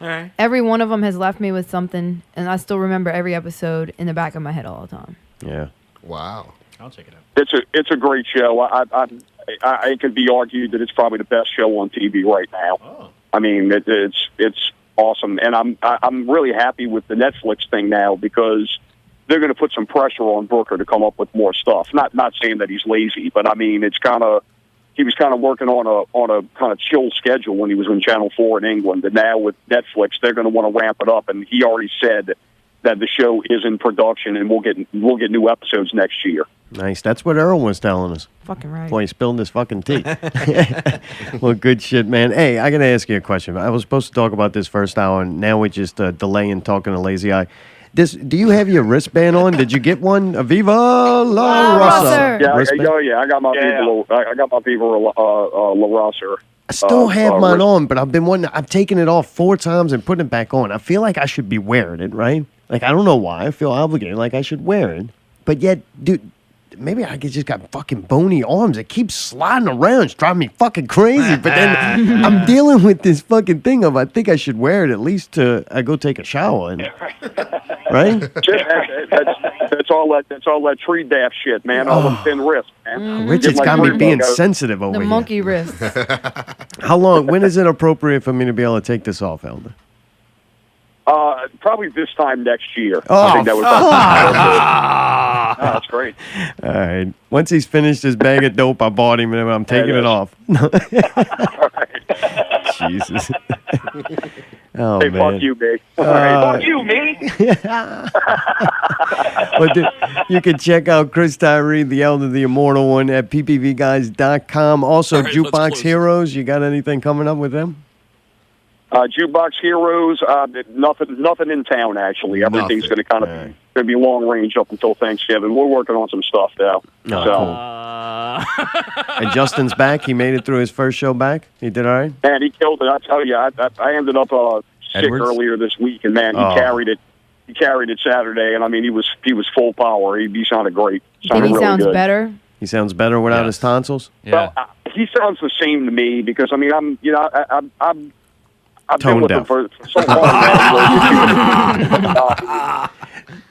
All right.
Every one of them has left me with something, and I still remember every episode in the back of my head all the time.
Yeah.
Wow.
I'll check it out.
It's a great show. I could be argued that it's probably the best show on TV right now.
Oh.
I mean, it's awesome, and I'm really happy with the Netflix thing now because they're going to put some pressure on Booker to come up with more stuff. Not saying that he's lazy, but I mean, he was kind of working on a kind of chill schedule when he was on Channel 4 in England, and now with Netflix, they're going to want to ramp it up. And he already said that the show is in production, and we'll get new episodes next year.
Nice. That's what Earl was telling us.
Fucking right.
Boy, he spilled his fucking tea. Well, good shit, man. Hey, I got to ask you a question. I was supposed to talk about this first hour, and now we're just delaying talking to LazyEye. Do you have your wristband on? Did you get one? A Viva La Rosser.
Yeah, I got my Viva La Rosser.
I still have mine on, but I've taken it off 4 times and put it back on. I feel like I should be wearing it, right? Like, I don't know why. I feel obligated, like I should wear it. But yet, dude, maybe I just got fucking bony arms. It keeps sliding around. It's driving me fucking crazy. But then I'm dealing with this fucking thing of I think I should wear it at least to go take a shower. Right?
That's all that tree daft shit, man. All the thin wrist, man.
Richard's got me being sensitive over
The
here.
monkey wrist.
How long? When is it appropriate for me to be able to take this off, Elder?
Probably this time next year.
Oh,
I think that was that's great.
All right. Once he's finished his bag of dope, I bought him and I'm taking it off. Jesus. Oh,
hey,
man.
fuck you, me. Fuck you, me.
But you can check out Chris Tarride, the Elder, the Immortal One, at PPVGuys.com. Also,
right,
Jukebox Heroes. You got anything coming up with them?
Jukebox Heroes, nothing in town, actually. Everything's going to kind of going to be long range up until Thanksgiving. We're working on some stuff now.
And Justin's back. He made it through his first show back. He did all right?
Man, he killed it. I tell you, I ended up sick earlier this week, and man, he carried it. He carried it Saturday, and I mean, he was full power. He sounded great.
And he sounds better.
He sounds better without his tonsils.
Yeah. Well, he sounds the same to me because I mean, I've been with him for so long.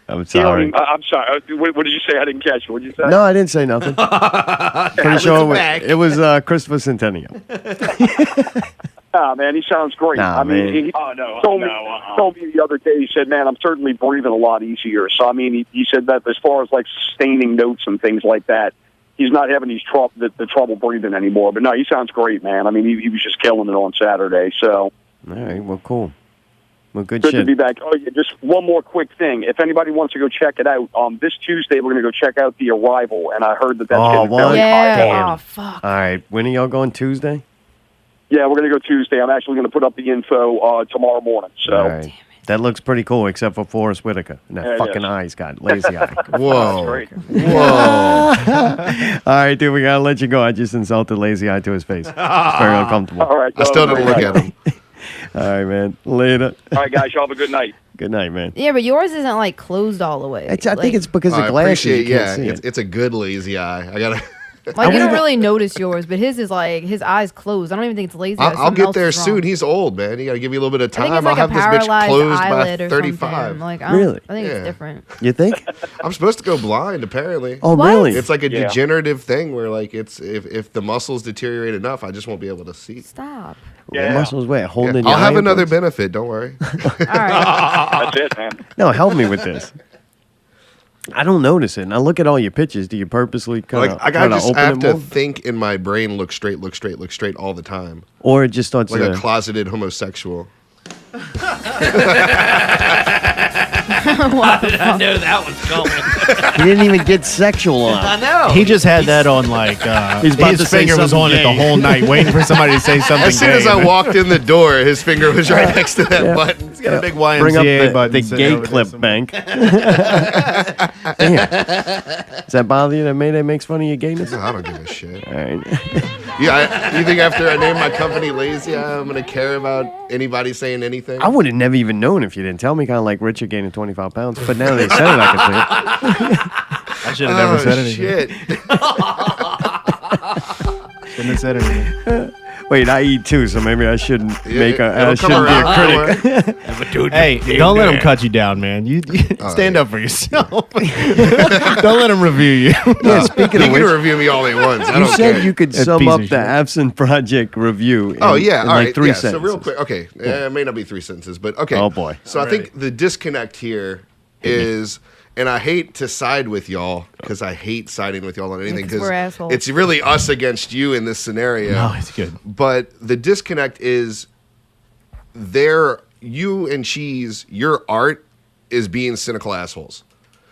I'm sorry.
I'm sorry. What did you say? I didn't catch you. What did you say?
No, I didn't say nothing. Pretty sure it was Christopher Centennial.
Man, he sounds great.
Nah,
I mean, he told me the other day, he said, man, I'm certainly breathing a lot easier. So, I mean, he said that as far as, like, sustaining notes and things like that, he's not having the trouble breathing anymore. But, no, he sounds great, man. I mean, he was just killing it on Saturday, so.
All right, well, cool. Well, good
to
shit.
be back. Oh, yeah, just one more quick thing. If anybody wants to go check it out, this Tuesday we're going to go check out The Arrival, and I heard that's getting very high.
Oh, fuck.
All right, when are y'all going Tuesday?
Yeah, we're going to go Tuesday. I'm actually going to put up the info tomorrow morning. So.
All right. That looks pretty cool, except for Forrest Whitaker. And that fucking eye he's got. Lazy eye.
Whoa.
Great.
Whoa. All right, dude, we got to let you go. I just insulted Lazy Eye to his face. It's very uncomfortable.
All right.
I still didn't look at him.
All right, man. Later.
All right, guys. Y'all have a good night.
Good night, man.
Yeah, but yours isn't like closed all the way.
I think it's because the glasses. You can't see it.
It's a good lazy eye. I gotta.
Like, you don't really notice yours, but his is like, his eyes closed. I don't even think it's lazy.
I'll get there soon. He's old, man. You got to give me a little bit of time.
I think it's like
I'll have this bitch closed by
35. Like,
really?
I think it's different.
You think?
I'm supposed to go blind, apparently.
Oh, really?
It's like a degenerative thing where, like, it's if the muscles deteriorate enough, I just won't be able to see.
Stop.
The muscles, holding your
I'll have
eye
another
inputs?
benefit. Don't worry.
All right.
That's it, man.
No, help me with this. I don't notice it. And I look at all your pictures. Do you purposely kind of
I just
open
have
it
to
more?
think in my brain, look straight all the time.
Or it just starts
like
to...
a closeted homosexual.
How did I know that was coming?
He didn't even get sexual on.
I know.
He just had that on like
He's about to
his
say
finger was
something
on it
gay.
the whole night, waiting for somebody to say something.
As soon as I walked in the door, his finger was right next to that
Yeah.
button.
He's got a big
Bring up
YMCA button.
the
sitting
gay
over there
clip
somewhere.
bank. Damn. Does that bother you that Mayday makes fun of your gayness?
No, I don't give a shit.
All right.
You think after I name my company Lazy, I'm going to care about anybody saying anything?
I would have never even known if you didn't tell me, kind of like Richard gaining 25 pounds. But now they said it, I can see it.
I should have never said anything.
Shit.
Shouldn't have said anything.
Wait, I eat too, so maybe I shouldn't I
it'll come
shouldn't be a
around,
critic.
Hey, don't let him cut you down, man. You stand up for yourself. Don't let him review you.
Yeah, speaking
He
of
can
which,
review me all he wants. I
you
don't
said
care.
you could
That
sum
piece
up
of
the
shit.
Absent Project review in,
Oh, yeah.
in
All
like
right.
3
Yeah,
sentences.
so real quick. Okay. It may not be 3 sentences, but okay.
Oh, boy.
So I think the disconnect here is, and I hate to side with y'all because I hate siding with y'all on anything
Because we're assholes.
it's really us against you in this scenario.
No, it's good.
But the disconnect is you and Cheese, your art is being cynical assholes.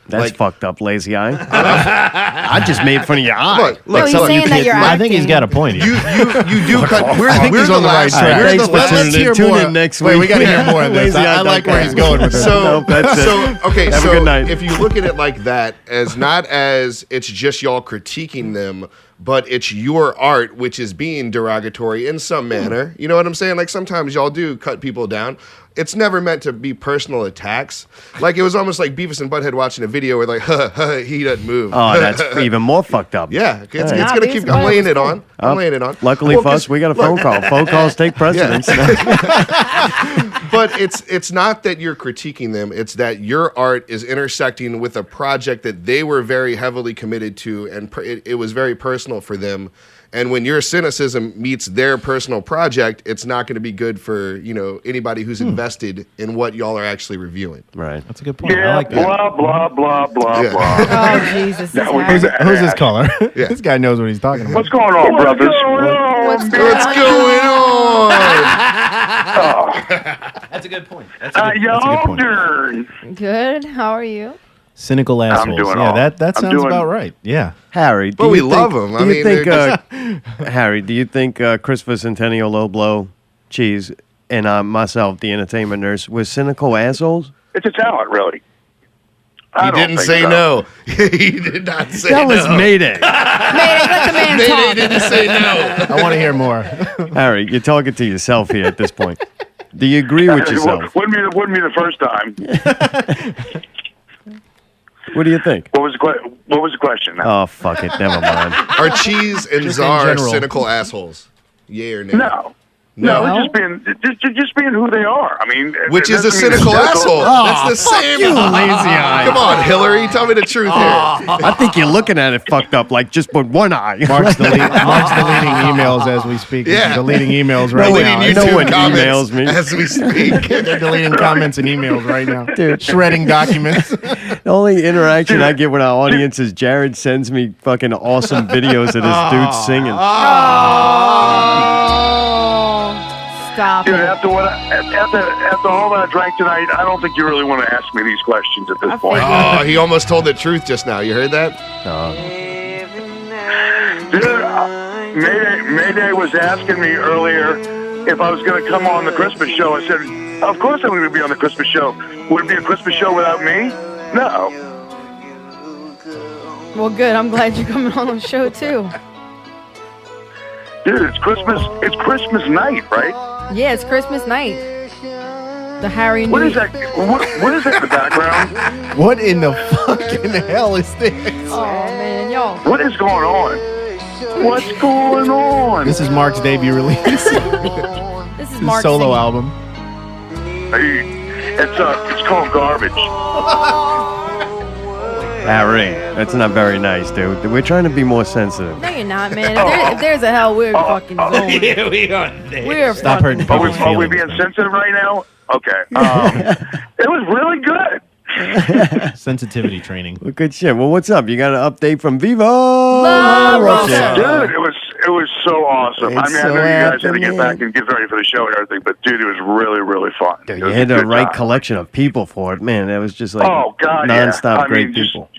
That's fucked up, LazyEye. I just made fun of your eye.
No, he's saying that you're
I think he's got a point here.
You do cut. We're
he's on the right track.
Thanks for tuning in. Tune in next week.
Wait, we got to hear more of this. I like where he's going with this.
So,
that's it.
Okay,
Have a good night.
if you look at it like that, as not as it's just y'all critiquing them, but it's your art which is being derogatory in some manner. You know what I'm saying? Like sometimes y'all do cut people down. It's never meant to be personal attacks. Like it was almost like Beavis and Butthead watching a video where like, he doesn't move.
Oh, that's even more fucked up.
Yeah, it's
All right.
gonna keep. I'm laying it on. I'm laying it on.
Luckily
Well,
for us, we got a phone call. Phone calls take precedence.
But it's not that you're critiquing them. It's that your art is intersecting with a project that they were very heavily committed to, and it was very personal for them. And when your cynicism meets their personal project, it's not going to be good for anybody who's invested in what y'all are actually reviewing.
Right.
That's a good point.
Yeah,
I like that.
blah, blah, blah, blah,
Yeah.
blah.
Oh, Jesus.
That was
Harry.
bad.
Who's this caller?
Yeah.
This guy knows what he's talking about.
What's going on, brothers?
What's
What's going on?
That's a good point. That's a good point.
Y'all
Good. How are you?
Cynical assholes.
doing
Yeah,
all-
that
I'm
sounds
doing-
about right. Yeah.
Harry, do
Well, we
you
love
think,
him.
Do
I
you
mean,
think,
they're
Harry? Do you think Christopher Centennial, Low Blow, Cheese, and myself, the entertainment nurse, were cynical assholes?
It's a talent, really.
He didn't say no. He did not say
That
no.
was Mayday.
Mayday, let the man
Mayday
talk.
didn't say no.
I want to hear more.
Harry, you're talking to yourself here at this point. Do you agree with yourself?
Wouldn't be the first time.
What do you think?
What was the question? Now?
Oh, fuck it. Never mind.
Are Cheese and
Just in
Czar
general.
cynical assholes? Yay or nay?
No. No, just being who they are. I mean,
Which
it
is a
doesn't mean
cynical
it's
asshole.
Oh,
That's the same.
you, LazyEye.
Come on, Hillary. Tell me the truth here.
I think you're looking at it fucked up, like just with one eye.
Mark's deleting emails as we speak.
Yeah.
He's deleting emails right
Deleting
now.
You know
YouTube
what
comments
emails me.
as we speak.
They're deleting comments and emails right now.
Dude.
Shredding documents.
The only interaction I get with our audience is Jared sends me fucking awesome videos of this dude singing.
Stop
Dude,
it.
after all that I drank tonight, I don't think you really want to ask me these questions at this point.
Oh, he almost told the truth just now. You heard that?
Dude, Mayday was asking me earlier if I was going to come on the Christmas show. I said, of course I'm going to be on the Christmas show. Would it be a Christmas show without me? No.
Well, good. I'm glad you're coming on the show, too.
Dude, it's Christmas night, right?
Yeah, it's Christmas night. The Harry
What
New
is that? What is that in the background?
What in the fucking hell is this?
Oh, man, y'all.
What is going on? What's going on?
This is Mark's debut release.
This is
His
Mark's
solo
singing.
album.
It's called Garbage.
Harry, that's not very nice, dude. We're trying to be more sensitive.
No, you're not, man. If there's a hell, we're fucking going.
Yeah, we are there.
We're
Stop hurting
fucking
people's
Are we
feelings.
being sensitive right now? Okay. It was really good.
Sensitivity training.
Well, good shit. Well, what's up? You got an update from Viva
La Rosser.
Dude, it was so awesome.
It's
I mean,
so
I know you guys had to get
happening.
back and get ready for the show and everything, but dude, it was really, really fun.
Dude,
It
you
was
had
a
the
good
right
time.
collection of people for it. Man, that was just like
Oh, God, yeah.
nonstop
I
great
mean, just-
people.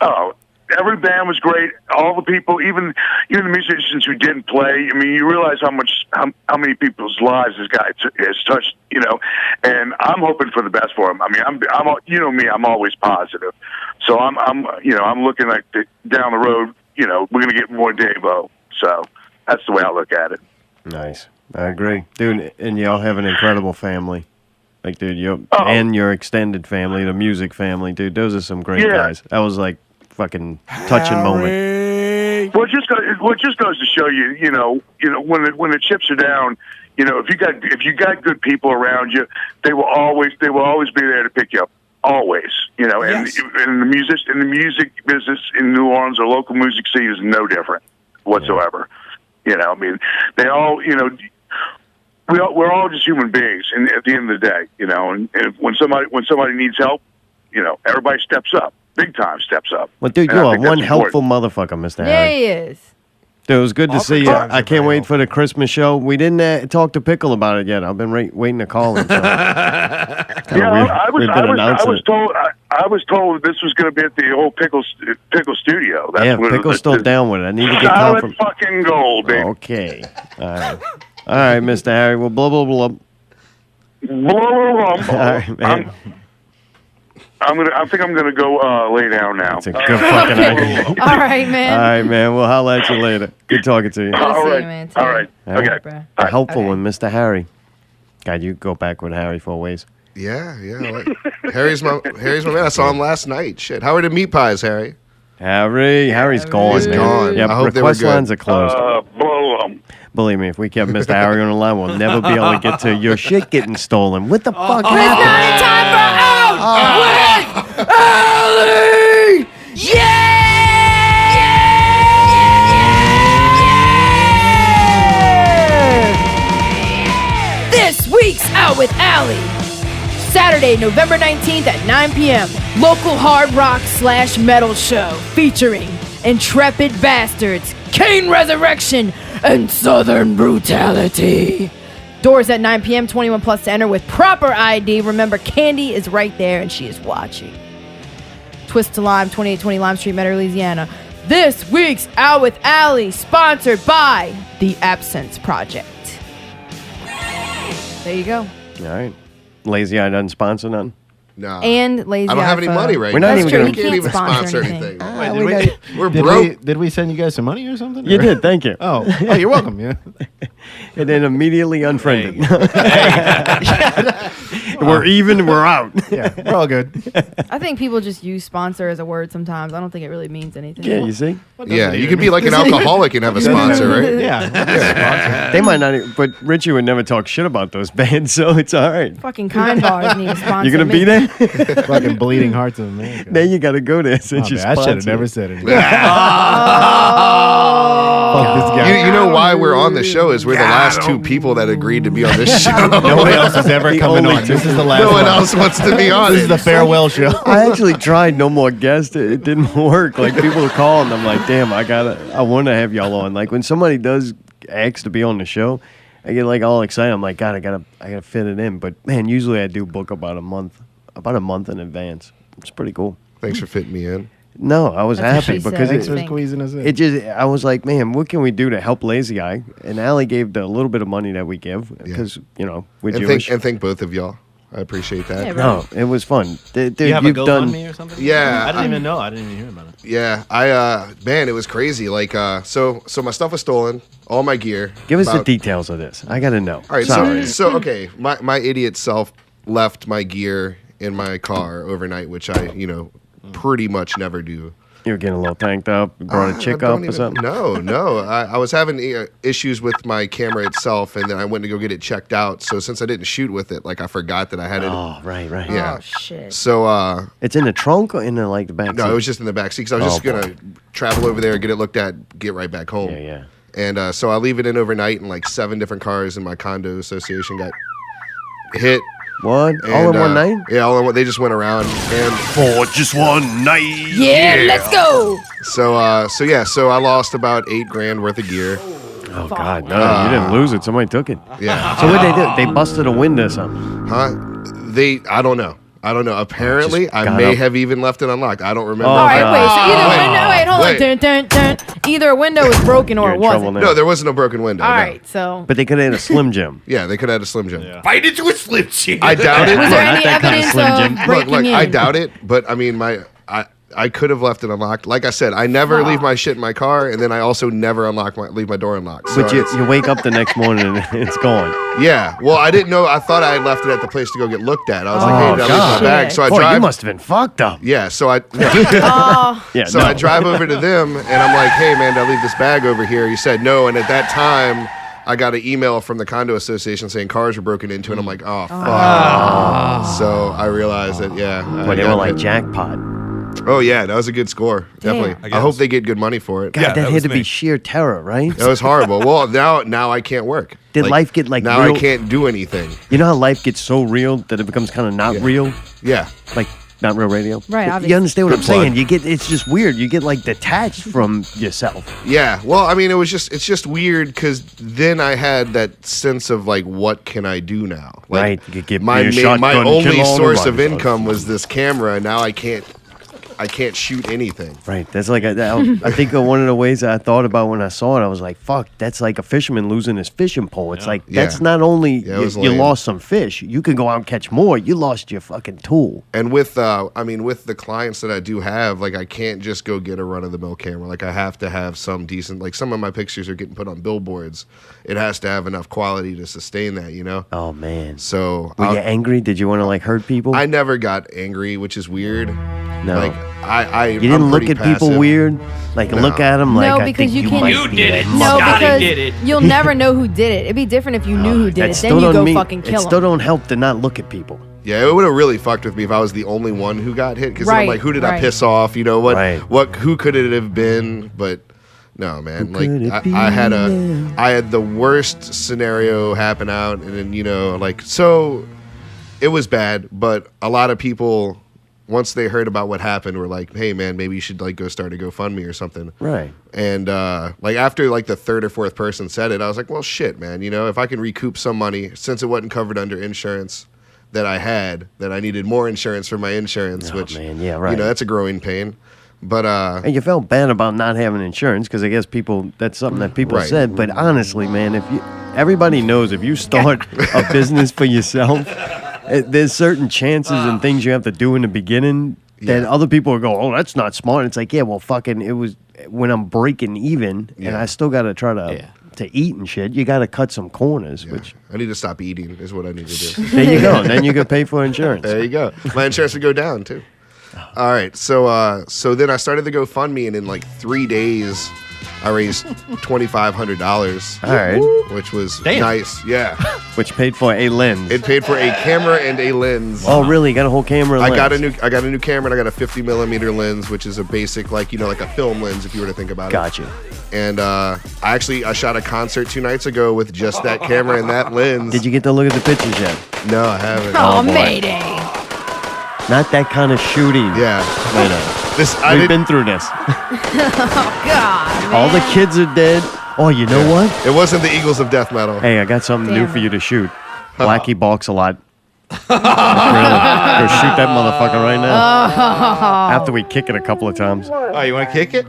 Oh, every band was great. All the people, even the musicians who didn't play. I mean, you realize how many people's lives this guy has touched. And I'm hoping for the best for him. I mean, I'm you know me, I'm always positive. So I'm looking like down the road. We're gonna get more Davo. So that's the way I look at it.
Nice. I agree. Dude, and y'all have an incredible family. Like, dude,
Oh.
and your extended family, the music family, dude, those are some great
Yeah.
guys. That was like fucking touching moment.
Well, it just goes to show you, when the chips are down, if you got good people around you, they will always be there to pick you up. Always, and the music business in New Orleans, or local music scene, is no different whatsoever. I mean, they all, we're all just human beings, and at the end of the day, and when somebody needs help, everybody steps up.
big time steps up.
Well, dude,
And I
you are
think that's
one helpful
important.
motherfucker, Mr.
Yeah,
Harry.
he is.
Dude, it was good to see you.
Oftentimes
I can't
they're
wait for the Christmas show. We didn't talk to Pickle about it yet. I've been waiting to call him. So.
I was told this was going to be at the old Pickle Studio. That's what
Pickle's still down with it. I need to get
solid
confirmation.
fucking gold, baby.
Okay. All right. All right, Mr. Harry. Well, blah, blah, blah.
All
right, man.
I think I'm gonna go lay down now.
It's a good fucking idea.
All right, man.
All right, man. We'll holler at you later. Good talking to you.
All right.
man.
All right.
Okay. A helpful one, Mr. Harry. God, you go back with Harry for a ways.
Yeah. Harry's my man. I saw him last night. Shit. How are the meat pies, Harry?
Harry's gone.
He's
man.
gone.
Yep,
I hope they were
request
good.
lines are closed.
Blow them.
Believe me, if we kept Mr. Harry on the line, we'll never be able to get to your shit getting stolen. What the fuck
It's not
happened?
time for Out with Allie! Yeah! This week's Out with Allie. Saturday, November 19th at 9 p.m. Local hard rock / metal show featuring Intrepid Bastards, Kane Resurrection, and Southern Brutality. Doors at 9 p.m., 21 plus to enter with proper ID. Remember, Candy is right there and she is watching. Twist to Lime, 2820 Lime Street, Metairie, Louisiana. This week's Out with Allie, sponsored by the Absence Project. There you go.
All right. LazyEye doesn't sponsor nothing?
No.
And LazyEye.
I don't have any money right
We're
now.
not even
true.
gonna-
We
can't even sponsor anything. We're broke.
Did we send you guys some money or something?
You did, thank you.
Oh, you're welcome. Yeah.
And then immediately unfriended. We're even, we're out.
Yeah, we're all good.
I think people just use sponsor as a word sometimes. I don't think it really means anything.
Yeah, you see?
Yeah, you can be like an alcoholic and have a sponsor, right?
Yeah.
They might not, but Richie would never talk shit about those bands, so it's all right.
Fucking Kind Bars need a sponsor.
You're going to
me.
be there?
Fucking Bleeding Hearts of America.
Now you got to go there since you
I should have
sponsored.
never said anything.
Fuck
this guy.
You know why we're on the show is we're the last two people that agreed to be on this show.
Nobody else is ever coming on. This is the last
No one
one.
else wants to be on
This
it.
is the farewell show.
I actually tried no more guests. It didn't work. Like people call and I'm like, damn, I want to have y'all on. Like when somebody does ask to be on the show, I get like all excited. I'm like, God, I gotta fit it in. But man, usually I do book about a month in advance. It's pretty cool.
Thanks for fitting me in.
No, I was
That's
happy
what she
because
said.
Thanks for squeezing us in.
it just, I was like, man, what can we do to help LazyEye? And Allie gave the little bit of money that we give because, you know, we're Jewish.
And thank both of y'all. I appreciate that.
Yeah,
No, it was fun.
Do you have a
You've done.
GoFundMe or something?
Yeah,
I didn't even know. I didn't even hear about it.
Yeah, man, it was crazy. Like, so my stuff was stolen, all my gear.
Give us the
About-
details of this. I got to know.
All right,
Sorry.
so okay, my idiot self left my gear in my car overnight, which I, pretty much never do.
You were getting a little tanked up. You brought a chick
I
up
don't
or something?
No. I was having issues with my camera itself, and then I went to go get it checked out. So since I didn't shoot with it, like I forgot that I had it.
Oh, right.
Yeah.
Oh, shit.
So
It's in the trunk or in the the back seat?
no, it was just in the back seat because I was just
boy.
gonna travel over there, get it looked at, get right back home.
Yeah.
And so I leave it in overnight, and like 7 different cars in my condo association got hit.
What? All in one night?
Yeah, all in one. They just went around and
for just one night.
Yeah, let's go.
So I lost about $8,000 worth of gear.
Oh God, no! You didn't lose it. Somebody took it.
Yeah.
So what they do? They busted a window or something.
Huh? I don't know. Apparently,
Just
I
got
may
up.
have even left it unlocked. I don't remember.
All right, wait. So either
Wait.
window. Wait, hold
Wait.
on. Dun, dun, dun. Either a window was broken or
You're
it
in trouble
wasn't.
now.
No, there wasn't a broken window.
All
no.
right, so
But they could have had a Slim Jim.
Yeah, they could have had a Slim Jim.
Fight into a Slim Jim.
I doubt it.
was there
Not
any
that kind of
evidence
Slim Jim.
of breaking
Look,
in?
I doubt it, but I mean, I could have left it unlocked. Like I said, I never leave my shit in my car, and then I also never leave my door unlocked. So
But you wake up the next morning and it's gone.
yeah. Well, I didn't know. I thought I had left it at the place to go get looked at. I was like, hey, did I leave my
God.
bag? So I
Boy,
drive.
you must have been fucked up.
Yeah. So I.
Oh,
Yeah.
So
no.
I drive over to them, and I'm like, hey, man, did I leave this bag over here? He said no. And at that time, I got an email from the condo association saying cars were broken into, and I'm like, oh, fuck. So I realized that, yeah.
Boy, they
I
were
got
like
hit.
jackpot.
Oh, yeah, that was a good score. Definitely.
I
I hope
guess.
they get good money for it.
God,
Yeah,
that
that
had
was
to be
me.
sheer terror, right?
That was horrible. Well, now I can't work.
Did life get like
now
real?
I can't do anything.
You know how life gets so real that it becomes kind of not
Yeah.
real?
Yeah.
Like Not Real Radio.
Right,
You
obviously.
understand what I'm
Good plug.
saying? It's just weird. You get like detached from yourself.
Yeah, well, I mean, it's just weird because then I had that sense of like, what can I do now? Like,
Right, you could get
my
me a shotgun,
my
kill
only
all the
source of
robbers.
income was this camera, and now I can't shoot anything.
Right. That's like I think one of the ways that I thought about when I saw it, I was like, "Fuck, that's like a fisherman losing his fishing pole." It's like that's
Yeah.
not only
Yeah, it was
you
lame.
lost some fish, you can go out and catch more. You lost your fucking tool.
And with with the clients that I do have, like I can't just go get a run of the mill camera. Like I have to have some decent. Like some of my pictures are getting put on billboards. It has to have enough quality to sustain that, you know.
Oh man.
So
Were you angry? Did you want to like hurt people?
I never got angry, which is weird.
No.
Like you
You didn't look at people weird? Like look at them like
No,
I
because
think
you
you
can.
might be that
No,
fucking
because
idiot.
you'll never know who did it. It'd be different if you knew who did
That
it.
still
Then you
don't
go
mean-
fucking kill
It still
him.
don't help to not look at people.
Yeah, it would have really fucked with me if I was the only one who got hit. Because I'm
Right,
like, who did I
right.
piss off? You know who could it have been? But no, man. Like I had the worst scenario happen out, and then so it was bad. But a lot of people, once they heard about what happened, were like, "Hey, man, maybe you should like go start a GoFundMe or something."
Right.
And like after like the third or fourth person said it, I was like, "Well, shit, man. If I can recoup some money since it wasn't covered under insurance." That I needed more insurance for my insurance, which
man, yeah, right.
That's a growing pain. But
And you felt bad about not having insurance because I guess that's something that people
Right.
said. But honestly, man, everybody knows if you start a business for yourself, there's certain chances and things you have to do in the beginning that other people will go, "Oh, that's not smart." It's like, yeah, well, fucking, it was when I'm breaking even and I still got to try to eat and shit. You got to cut some corners, which
I need to stop eating is what I need to do.
there you go. And then you can pay for insurance.
There you go. My insurance would go down too. All right, so then I started the GoFundMe, and in like 3 days, I raised $2,500.
All right.
Which was
Damn.
nice. Yeah.
Which paid for a lens.
It paid for a camera and a lens.
Oh, really? You got a whole camera and
I
lens?
got a new camera, and I got a 50mm lens, which is a basic like a film lens if you were to think about it.
Gotcha.
And I shot a concert 2 nights ago with just that camera and that lens.
Did you get to look at the pictures yet?
No, I haven't.
Oh,
boy.
Mayday.
Not that kind of shooting.
Yeah.
We've been through this.
Oh, God.
All the kids are dead. Oh, you know what?
It wasn't the Eagles of Death Metal.
Hey, I got something new
Damn
for you to shoot. Blackie balks a lot. Really. Go shoot that motherfucker right now. After we kick it a couple of times.
Oh, you want to kick it?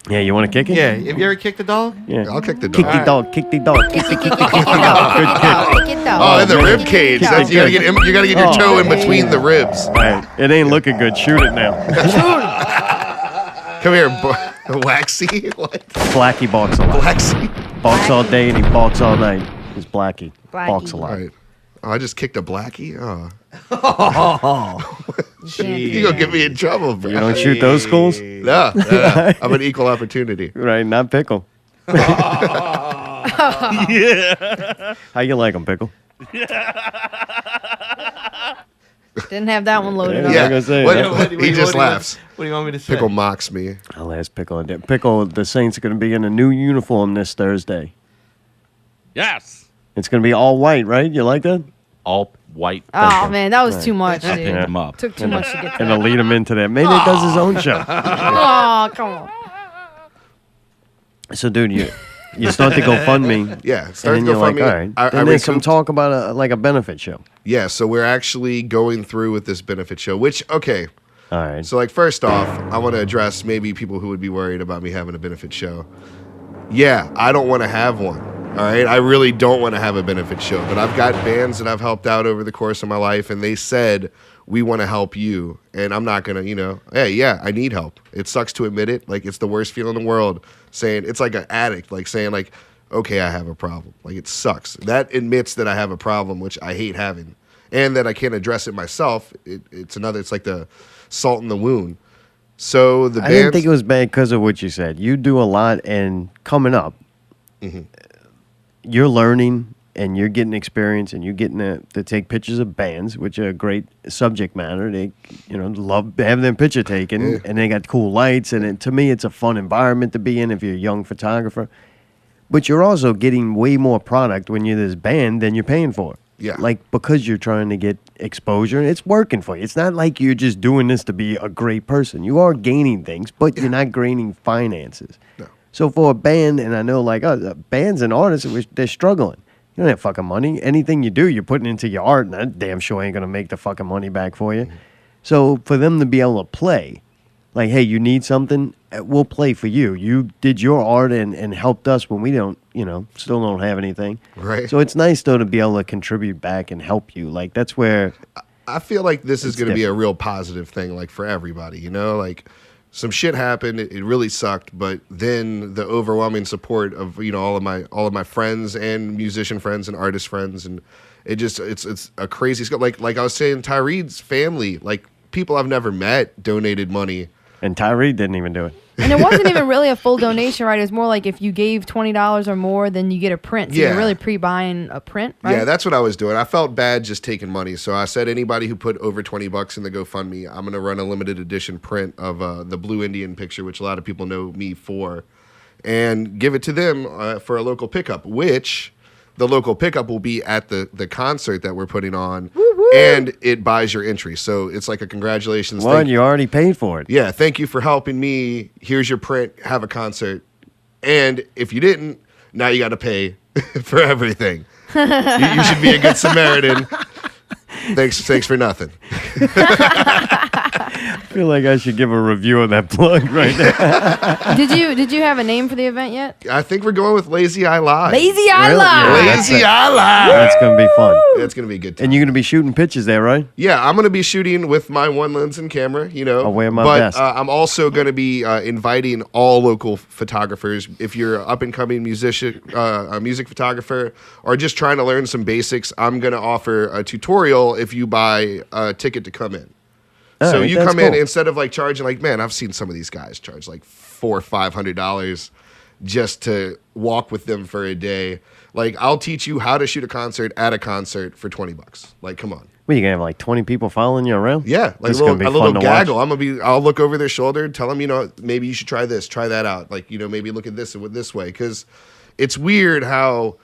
Yeah, you want to kick it?
Yeah. Have you ever kicked a dog?
Yeah.
I'll kick the dog.
Kick the dog. Kick the dog. Kick the dog. Good kick.
Oh, in the rib cage. That's, you gotta get your toe in between the ribs.
Right. It ain't looking good. Shoot it now.
Come here, Waxy. What?
Blackie balks a lot.
Waxy.
Balks all day and he balks all night. He's Blackie.
Blackie.
Balks a lot.
All right. Oh, I just kicked a Blackie? Oh.
Jeez.
You gonna get me in trouble, bro.
You don't shoot those schools?
No. I'm an equal opportunity.
Right, not Pickle.
Yeah.
How you like them, Pickle?
Didn't have that one loaded up.
Yeah, I'm gonna say,
He just laughs.
What do you want me to say?
Pickle mocks me.
I'll ask Pickle. Pickle, the Saints are going to be in a new uniform this Thursday.
Yes.
It's going to be all white, right? You like that?
All white.
Oh, man, that was
Right.
too much,
I
dude.
picked them up.
Took too much to get
And
there.
to lead him into that. Maybe it does his own show.
Oh, come on.
So, dude, you start the GoFundMe.
Yeah,
And
start
then
the
you're like,
GoFundMe.
all right.
I
Then there's some
recouped-
talk about a benefit show.
Yeah, so we're actually going through with this benefit show, which, okay.
All right.
So, like, first off, I want to address maybe people who would be worried about me having a benefit show. Yeah, I don't want to have one. All right. I really don't want to have a benefit show, but I've got bands that I've helped out over the course of my life, and they said, we want to help you. And I'm not going to, hey, yeah, I need help. It sucks to admit it. Like, it's the worst feeling in the world saying, it's like an addict, like saying, like, okay, I have a problem. Like, it sucks. That admits that I have a problem, which I hate having, and that I can't address it myself. It's like the salt in the wound. So the
I didn't
bands,
think it was bad because of what you said. You do a lot, and coming up, you're learning and you're getting experience, and you're getting to take pictures of bands, which are a great subject matter. They, love having their picture taken, and they got cool lights, and to me, it's a fun environment to be in if you're a young photographer. But you're also getting way more product when you're this band than you're paying for.
Yeah.
Like, because you're trying to get exposure, and it's working for you. It's not like you're just doing this to be a great person. You are gaining things, but you're not gaining finances.
No.
So for a band, and I know like bands and artists, they're struggling. You don't have fucking money. Anything you do, you're putting into your art, and that damn sure ain't going to make the fucking money back for you. So for them to be able to play, like, hey, you need something, we'll play for you. You did your art and helped us when we don't, still don't have anything.
Right.
So it's nice, though, to be able to contribute back and help you. Like, that's where...
I feel like this is going to be a real positive thing, like, for everybody, Like, some shit happened. It really sucked, but then the overwhelming support of, all of my friends and musician friends and artist friends, and it's a crazy scope. Like I was saying, Tyride's family, like, people I've never met donated money.
And Tyride didn't even do it.
And it wasn't even really a full donation, right? It was more like if you gave $20 or more, then you get a print. So you're really pre-buying a print, right?
Yeah, that's what I was doing. I felt bad just taking money. So I said, anybody who put over $20 in the GoFundMe, I'm going to run a limited edition print of the Blue Indian picture, which a lot of people know me for, and give it to them for a local pickup, which the local pickup will be at the concert that we're putting on. And it buys your entry. So it's like a congratulations.
Well, you already paid for it.
Yeah, thank you for helping me. Here's your print. Have a concert. And if you didn't, now you got to pay for everything. You should be a good Samaritan. Thanks for nothing.
I feel like I should give a review of that plug right now.
Did you have a name for the event yet?
I think we're going with LazyEye Live.
LazyEye Live.
LazyEye Live.
That's going to be fun.
That's going to be a good time.
And you're going to be shooting pictures there, right?
Yeah, I'm going to be shooting with my one lens and camera,
I'll wear my
best.
best.
I'm also going to be inviting all local photographers. If you're an up-and-coming musician, a music photographer, or just trying to learn some basics, I'm going to offer a tutorial if you buy a ticket to come in. So you come in, instead of like charging, like, man, I've seen some of these guys charge like $400 or $500 just to walk with them for a day. Like, I'll teach you how to shoot a concert at a concert for $20. Like, come on.
Well, you gonna have like 20 people following you around?
Yeah, like a little gaggle. I'll look over their shoulder, tell them, maybe you should try this, try that out. Like, maybe look at this way, because it's weird how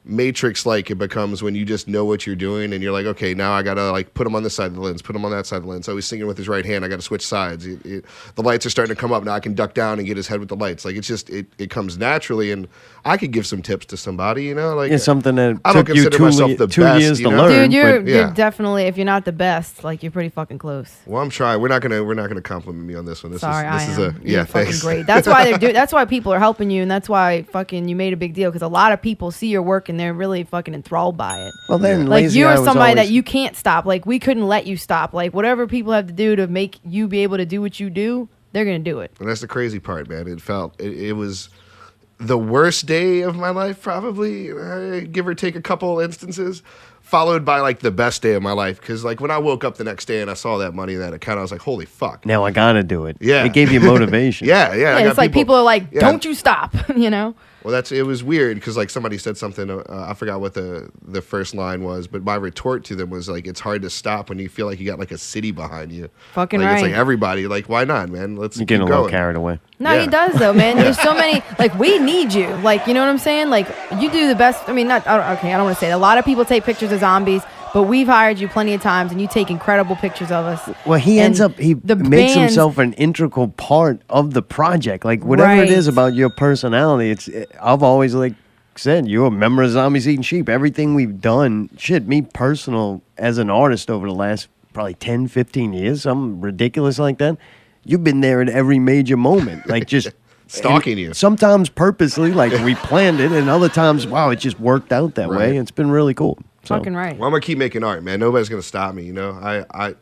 Matrix-like it becomes when you just know what you're doing and you're like, okay, now I gotta like put him on this side of the lens, put him on that side of the lens. So he's singing with his right hand, I gotta switch sides. The lights are starting to come up, now I can duck down and get his head with the lights. Like, it's just it comes naturally, and I could give some tips to somebody, like
it's something that
I don't
took you
consider myself the
two
best,
years to learn.
Dude, you're definitely, if you're not the best, like, you're pretty fucking close.
Well, I'm trying. We're not gonna compliment me on this one.
Sorry, I am.
Yeah,
thanks. Great. That's why that's why people are helping you, and that's why fucking you made a big deal, because a lot of people see your work and they're really fucking enthralled by it.
Well, then,
like, you're somebody that you can't stop. Like, we couldn't let you stop. Like, whatever people have to do to make you be able to do what you do, they're gonna do it.
And that's the crazy part, man. It was the worst day of my life, probably, give or take a couple instances, followed by like the best day of my life. Because like when I woke up the next day and I saw that money in that account, I was like, holy fuck.
Now I gotta do it.
Yeah.
It gave you motivation.
Yeah.
It's like people are like, don't you stop,
Well, it was weird because like somebody said something, I forgot what the first line was, but my retort to them was like, it's hard to stop when you feel like you got like a city behind you.
Fucking
like,
right.
It's like everybody, like, why not, man? Let's
You're
keep
getting a
going.
little carried away.
No, he does though, man. There's so many, like, we need you. Like, you know what I'm saying? Like, you do the best. I mean, I don't want to say that. A lot of people take pictures of zombies, but we've hired you plenty of times, and you take incredible pictures of us.
Well, he makes himself an integral part of the project. Like, whatever it is about your personality, I've always like said, you're a member of Zombies Eating Sheep. Everything we've done, me personal as an artist over the last probably 10, 15 years, something ridiculous like that. You've been there at every major moment, like just
stalking you. Sometimes
purposely, like we planned it, and other times, wow, it just worked out that way. It's been really cool.
Fucking right.
Well, I'm gonna keep making art, man. Nobody's gonna stop me. I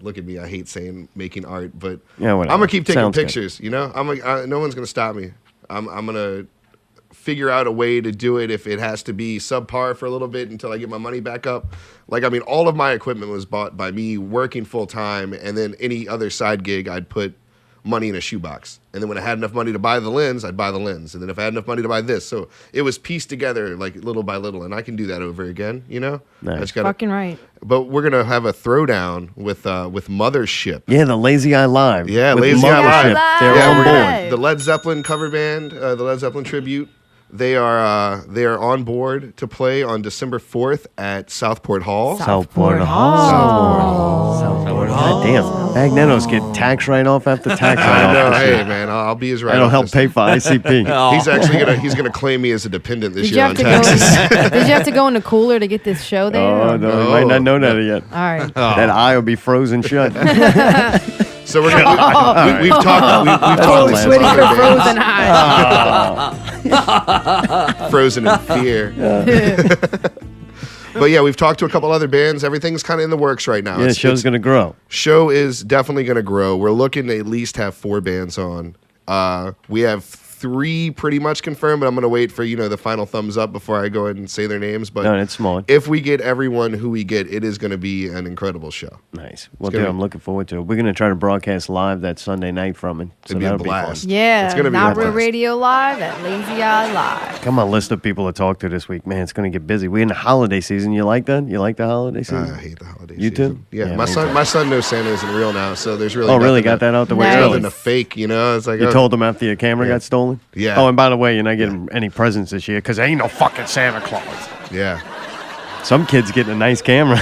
look at me. I hate saying making art, but
yeah,
I'm gonna keep taking
Sounds
pictures. Good. No one's gonna stop me. I'm gonna figure out a way to do it if it has to be subpar for a little bit until I get my money back up. Like, I mean, all of my equipment was bought by me working full time, and then any other side gig, I'd put money in a shoebox. And then when I had enough money to buy the lens, I'd buy the lens. And then if I had enough money to buy this, so it was pieced together like little by little, and I can do that over again.
Nice.
Fucking right.
But we're gonna have a throwdown with Mothership.
Yeah, the LazyEye Live.
Yeah,
with
LazyEye Live.
They're on board.
The Led Zeppelin cover band, the Led Zeppelin tribute. They are on board to play on December 4th at Southport Hall.
Southport Hall. God damn. Magneto's get tax write-off after tax write-off.
I know.
this
Hey,
year.
man, I'll be his right.
That'll help pay for ICP.
He's actually gonna claim me as a dependent this
Did you
year
have
on
to
taxes.
Did you have to go in the cooler to get this show there?
Oh, no, you might not know that yet.
All right.
That eye will be frozen shut.
So we've talked. We've talked.
Totally sweating for frozen
eye. Frozen in fear. But yeah, we've talked to a couple other bands. Everything's kind of in the works right now.
Yeah, the show's going to grow.
Show is definitely going to grow. We're looking to at least have 4 bands on. We have 3 pretty much confirmed, but I'm going to wait for, the final thumbs up before I go ahead and say their names. But
No, it's smart.
if we get everyone who we get, it is going to be an incredible show.
Nice. Well, dude, I'm looking forward to it. We're going to try to broadcast live that Sunday night from it. So
It'd be a
that'll
blast.
fun.
Yeah,
It's gonna be
Not
a
Real
blast.
Radio Live at LazyEye Live.
Come on, list of people to talk to this week. Man, it's going to get busy. We're in the holiday season. You like that? You like the holiday season?
I hate the holiday
You
season.
too?
Yeah,
me too.
my son knows Santa isn't real now, so there's really
Oh, really?
nothing
Got that out the way
Nice.
early?
nothing to fake, It's like
You told him after your camera got stolen?
Yeah.
Oh, and by the way, you're not getting any presents this year because there ain't no fucking Santa Claus.
Yeah.
Some kid's getting a nice camera.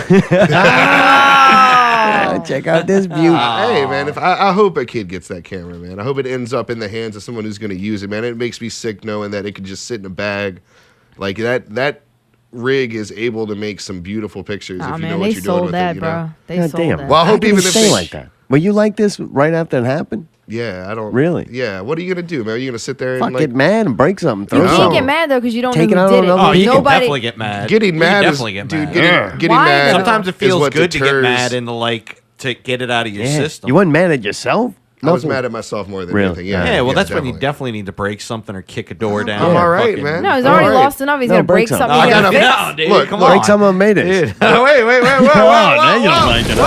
Check out this view.
Hey, man, if I hope a kid gets that camera, man. I hope it ends up in the hands of someone who's going to use it, man. It makes me sick knowing that it could just sit in a bag. Like, that rig is able to make some beautiful pictures
Oh,
if you
man,
know what
they
you're doing
sold
with
that,
it,
bro. They
God
sold
damn.
that.
Well, I
How
hope
can
even
you
if
stay
they
like that. Well, you like this right after it happened?
Yeah, I don't.
Really?
Yeah. What are you going to do, man? Are you going to sit there and
Fuck,
like.
get mad and break something.
You
Throw
can't
something.
get mad though because you don't
Take it
know
out
who
on
did it.
another
Oh, you can
Nobody.
definitely get mad.
Getting
You
mad
can
is.
definitely get
Dude,
mad.
getting
Why,
mad.
though?
Sometimes it
is
feels
what
good to get
deters-
mad and to get it out of your
Yeah.
system.
You wasn't mad at yourself?
I was
Nothing.
mad at myself more than
Really?
anything. Yeah.
Yeah, well, that's when
definitely.
you definitely need to break something or kick a door down.
I'm
or
all right,
fucking-
man.
No, he's
I'm
already
all right.
lost enough. He's
No,
gonna break
break
something.
something.
He's
I
gonna
gotta-
fix.
dude,
Look,
come
Break
on.
some on Maydays.
Dude. wait, whoa.
Oh, now you don't like it.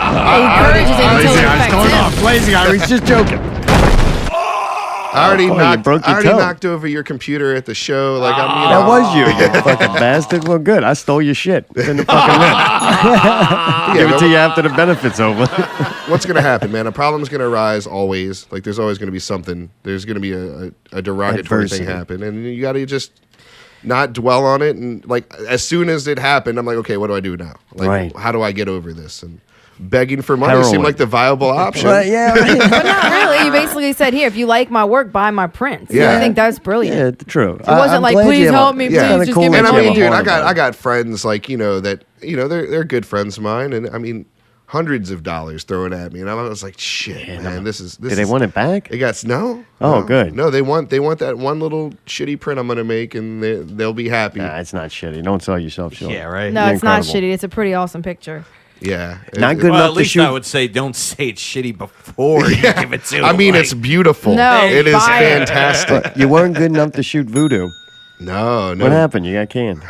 He encourages it until it affects him.
Lazy guy. He's just joking.
I already
you
knocked.
broke
I
your
already
toe.
knocked over your computer at the show. Like
That was you, you fucking bastard. Well, good. I stole your shit. It's in the fucking list. Give it to you after the benefit's over.
What's gonna happen, man? A problem's gonna arise always. Like there's always gonna be something. There's gonna be a derogatory
Adversity.
thing happen, and you gotta just not dwell on it. And like as soon as it happened, I'm like, okay, what do I do now? Like,
Right.
how do I get over this? And begging for money
Heroin.
seemed like the viable option.
Right, yeah, right.
But not really. You basically said, "Here, if you like my work, buy my prints."
Yeah.
I think that's brilliant.
Yeah, true.
It wasn't
I'm
like,
glad
"Please
you have
help
a-
me,
Yeah.
please
Kinda
just
cool
give me
that
And
you
I
have
mean,
a
dude,
heart about
I
it.
got friends like that they're good friends of mine, and I mean hundreds of dollars thrown at me, and I was like, shit, man, this is.
Did they want it back?
It got no.
Oh,
no.
good.
No, they want that one little shitty print I'm gonna make, and they'll be happy.
Nah, it's not shitty. Don't sell yourself short.
Yeah, right.
No,
You're
it's not
incredible.
shitty. It's a pretty awesome picture.
Yeah,
Not good
Well,
enough
at
to
least
shoot.
I would say don't say it's shitty before you give it to
I
him.
mean,
like-
it's beautiful.
No,
it is
buy it.
fantastic.
You weren't good enough to shoot voodoo.
No.
What happened? You got canned.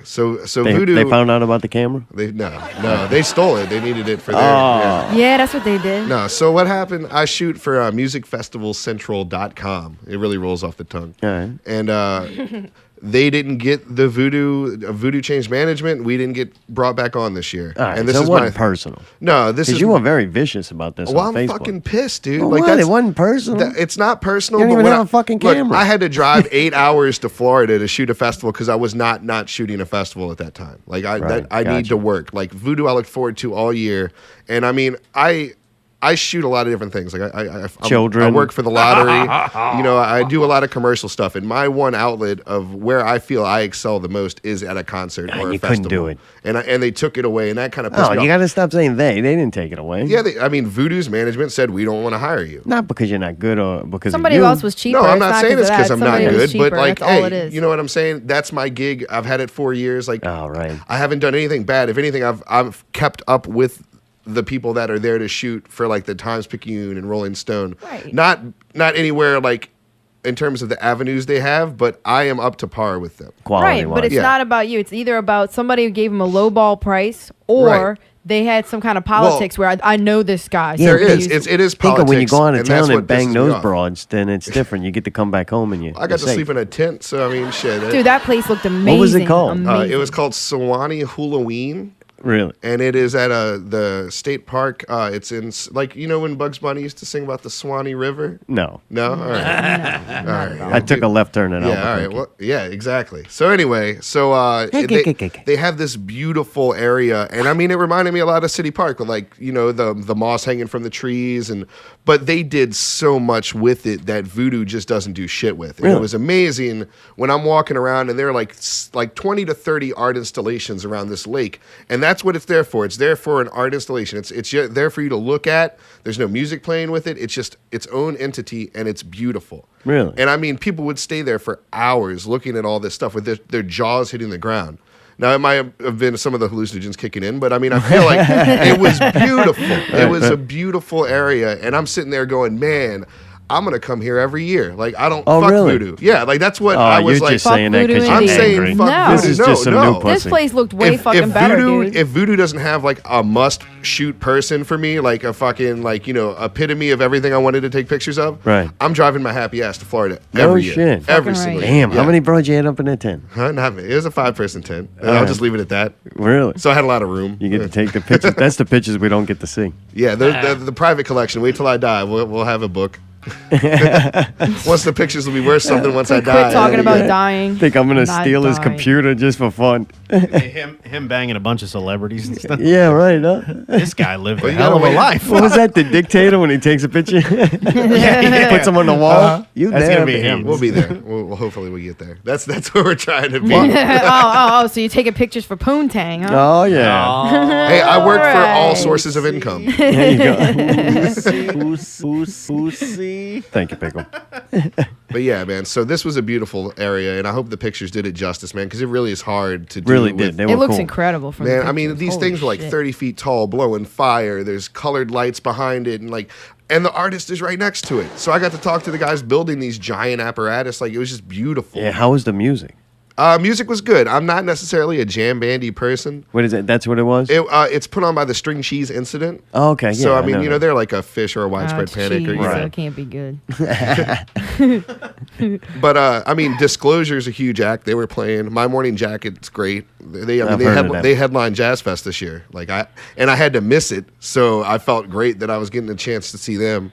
So
They,
Voodoo.
they found out about the camera?
No, they stole it. They needed it for their.
Oh.
Yeah, that's what they did.
No, so what happened? I shoot for musicfestivalcentral.com. It really rolls off the tongue.
All right.
And they didn't get the Voodoo change management. We didn't get brought back on this year.
All right,
and this
so
is
it wasn't personal.
No, this
Because
is
you were very vicious about this
Well,
on
I'm
Facebook.
fucking pissed, dude.
Well,
like
what?
that's,
It wasn't personal?
It's not personal.
You don't
but
even
when
have a fucking
look,
camera.
I had to drive 8 hours to Florida to shoot a festival because I was not shooting a festival at that time. Like I
Right,
need
gotcha.
to work. Like Voodoo, I look forward to all year. And I mean, I shoot a lot of different things. Like
Children.
I work for the lottery. I do a lot of commercial stuff. And my one outlet of where I feel I excel the most is at a concert or a
you
festival.
couldn't do it.
And they took it away, and that kind of pissed
Oh,
me off.
you got to stop saying they. They didn't take it away.
Yeah, Voodoo's management said we don't want to hire you.
Not because you're not good or because
Somebody
of you.
else was cheaper.
No, I'm
It's
not saying it's because I'm not
Somebody was
good, but
cheaper.
like,
That's all it
hey,
is.
you know what I'm saying? That's my gig. I've had it 4 years. Like,
Oh, right.
I haven't done anything bad. If anything, I've kept up with the people that are there to shoot for like the Times-Picayune and Rolling Stone.
Right.
Not anywhere like in terms of the avenues they have, but I am up to par with them.
Right, but it's not about you. It's either about somebody who gave him a low ball price or
Right.
they had some kind of politics where I know this guy. so
There
I'm gonna
is.
use-
It is
Think of when you
politics,
go out of
and that's
town and
what pisses
bang
me
those
off.
broads, then it's different. You get to come back home and you.
I got to sleep in a tent, so I mean, shit.
Dude, that place looked amazing.
What was it called?
Amazing.
It was called Sewanee Halloween.
Really?
And it is at the state park. It's in, like, you know when Bugs Bunny used to sing about the Swanee River?
No.
No? All right. All right.
I took a left turn in
Yeah, all
Albuquerque.
right. Well, yeah, exactly. So anyway, they have this beautiful area, and I mean, it reminded me a lot of City Park, with, like, you know, the moss hanging from the trees, but they did so much with it that Voodoo just doesn't do shit with. And
Really?
it was amazing when I'm walking around, and there are like 20 to 30 art installations around this lake, and that's what it's there for. It's there for an art installation. It's just there for you to look at. There's no music playing with it. It's just its own entity, and it's beautiful.
Really?
And I mean, people would stay there for hours looking at all this stuff with their jaws hitting the ground. Now, it might have been some of the hallucinogens kicking in, but I mean, I feel like it was beautiful. It was a beautiful area, and I'm sitting there going, man, I'm gonna come here every year. Like, I don't fuck
really?
Voodoo. Yeah, like that's what I was
you're
like.
just saying that 'cause you're
I'm saying
angry.
fuck
No.
Voodoo.
This is
no,
just some
no.
new pussy.
This place looked way fucking better, dude.
If Voodoo doesn't have like a must shoot person for me, like a fucking, like, you know, epitome of everything I wanted to take pictures of,
Right.
I'm driving my happy ass to Florida
No
every year.
shit.
Every
Fucking
single
right.
year.
Damn, how many broads you had up in that tent?
Huh? Not many. It was a 5-person tent. And
All
I'll
right.
just leave it at that.
Really?
So I had a lot of room.
You get to take the pictures. That's the pictures we don't get to see.
Yeah, the private collection. Wait till I die. We'll have a book. Once the pictures will be worth something once I die.
Quit talking about dying.
Think I'm gonna
Not
steal his
dying.
computer just for fun?
him banging a bunch of celebrities and stuff.
Yeah, right. Huh?
This guy lived
Well,
a
you
hell of
gotta
a
wait.
life.
What was that? The dictator when he takes a picture? Puts him on the wall. You
That's
there,
gonna be
babe.
him.
We'll be there. We'll hopefully we'll get there. That's where we're trying to be.
oh, so you're taking pictures for Poontang, huh?
Oh yeah.
Hey, I work for all
Alright.
sources of income.
There you go.
Pussy.
Thank you, Pickle.
But yeah, man. So this was a beautiful area, and I hope the pictures did it justice, man, because it really is hard to do.
Really
with-
did. They were
It looks
cool.
incredible from the
Man, I mean,
pictures.
these
Holy
things were like
shit.
30 feet tall, blowing fire. There's colored lights behind it, and the artist is right next to it. So I got to talk to the guys building these giant apparatus. Like, it was just beautiful.
Yeah. How was the music?
Music was good. I'm not necessarily a jam bandy person.
What is it? That's what it was.
It's put on by the String Cheese Incident.
Oh, okay.
So
yeah,
I mean,
know
you know,
that.
they're like a Fish or a
Oh,
Widespread
it's
Panic, or
cheese,
you
so
know.
it can't be good.
But I mean, Disclosure's a huge act. They were playing My Morning Jacket's great. They
I've heard of them.
they headlined Jazz Fest this year. I had to miss it, so I felt great that I was getting a chance to see them.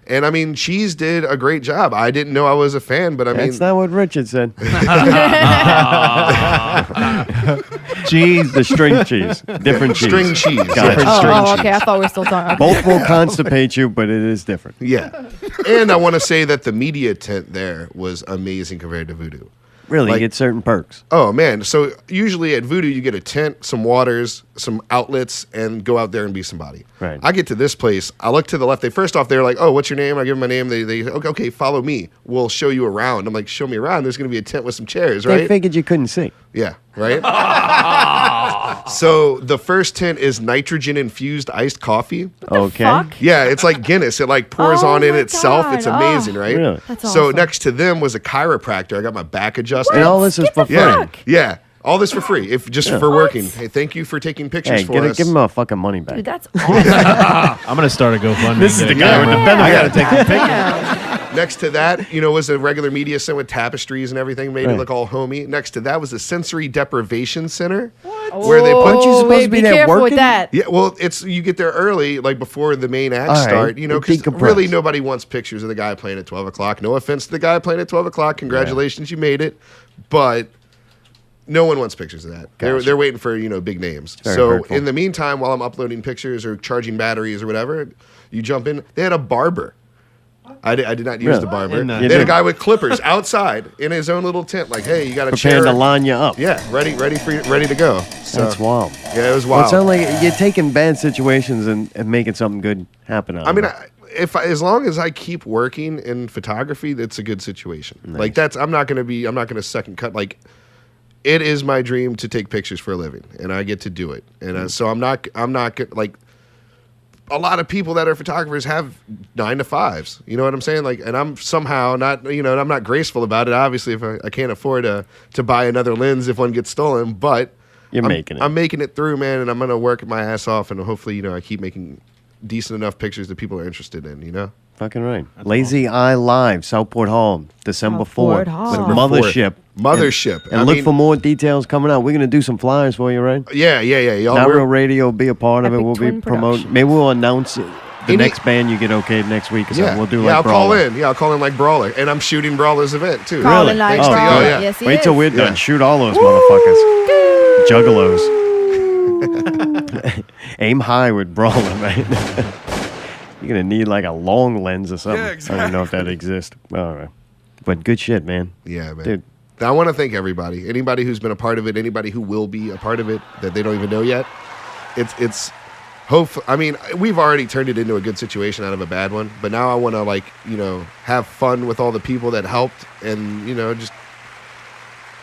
And I mean, Cheese did a great job. I didn't know I was a fan, but I mean,
That's not what Richard said. Cheese, the string cheese, different cheese.
String cheese.
Gotcha.
Different string
Oh,
cheese.
okay. I thought we were still talking. Okay.
Both will constipate you, but it is different.
Yeah. And I want to say that the media tent there was amazing compared to Voodoo.
Really,
Like-
you get certain perks.
Oh man! So usually at Voodoo, you get a tent, some waters, some outlets, and go out there and be somebody.
Right.
I get to this place. I look to the left. They're like, "Oh, what's your name?" I give them my name. They okay, follow me. We'll show you around. I'm like, "Show me around." There's going to be a tent with some chairs,
They
right?
figured you couldn't see.
Yeah, right. So the first tent is nitrogen infused iced coffee.
Okay.
Fuck.
Yeah, it's like Guinness. It like pours
Oh
on in
my
itself.
God.
It's amazing,
Oh.
right?
Really?
That's
So
awesome.
next to them was a chiropractor. I got my back adjusted.
And all this is for free.
Yeah, yeah. All this for free, if just for working. Hey, thank you for taking pictures
Hey,
for us.
give him a fucking money back.
Dude, that's awesome.
I'm gonna start a GoFundMe.
This is the guy with the benefit. I gotta take the picture.
Next to that, was a regular media center with tapestries and everything, made it
Right.
look all homey. Next to that was a sensory deprivation center, where they put
Aren't you supposed
wait,
to be
be
there
careful
working?
with that.
Yeah, well, it's you get there early, like before the main act
All right.
start, because
Decompress.
really nobody wants pictures of the guy playing at 12 o'clock. No offense to the guy playing at 12 o'clock. Congratulations, you made it. But no one wants pictures of that.
Gotcha.
They're waiting for, big names.
Very
So
hurtful.
in the meantime, while I'm uploading pictures or charging batteries or whatever, you jump in. They had a barber. I did not use
Really?
the barber.
And,
They had a
didn't?
guy with clippers outside in his own little tent, like, hey, you got a
Prepared
chair.
to line you up.
Yeah, ready to go. So,
That's wild.
Yeah, it was
Well,
wild.
it sounds like you're taking bad situations and making something good happen out
I
of
mean,
it.
as long as I keep working in photography, that's a good situation. Like I'm not gonna second cut. Like, it is my dream to take pictures for a living, and I get to do it. And so I'm not like a lot of people that are photographers have 9 to 5s. You know what I'm saying? Like, and I'm somehow not, I'm not graceful about it. Obviously, if I can't afford to buy another lens if one gets stolen, but
You're making it.
I'm making it through, man, and I'm gonna work my ass off, and hopefully, I keep making decent enough pictures that people are interested in.
Fucking right. LazyEye Live, Southport Hall, December 4th. With Mothership.
Mothership.
And look for more details coming out. We're going to do some flyers for you, right?
Yeah. Y'all
Not Real Radio will be a part of it. We'll be promoting. Maybe we'll announce the next band you get okayed next week or something. We'll do like
I'll
Brawler.
call in. Yeah, I'll call in like Brawler. And I'm shooting Brawler's event, too.
Really?
Like
Oh,
Brawler.
good.
Yes, he
Wait till
is.
we're done. Shoot all those motherfuckers. Juggalos. Aim high with Brawler, man. You're going to need like a long lens or something.
Yeah, exactly.
I don't know if that exists. All right. But good shit, man.
Yeah, man.
Dude.
I want to thank everybody. Anybody who's been a part of it, anybody who will be a part of it that they don't even know yet. It's hope. I mean, we've already turned it into a good situation out of a bad one, but now I want to have fun with all the people that helped and, just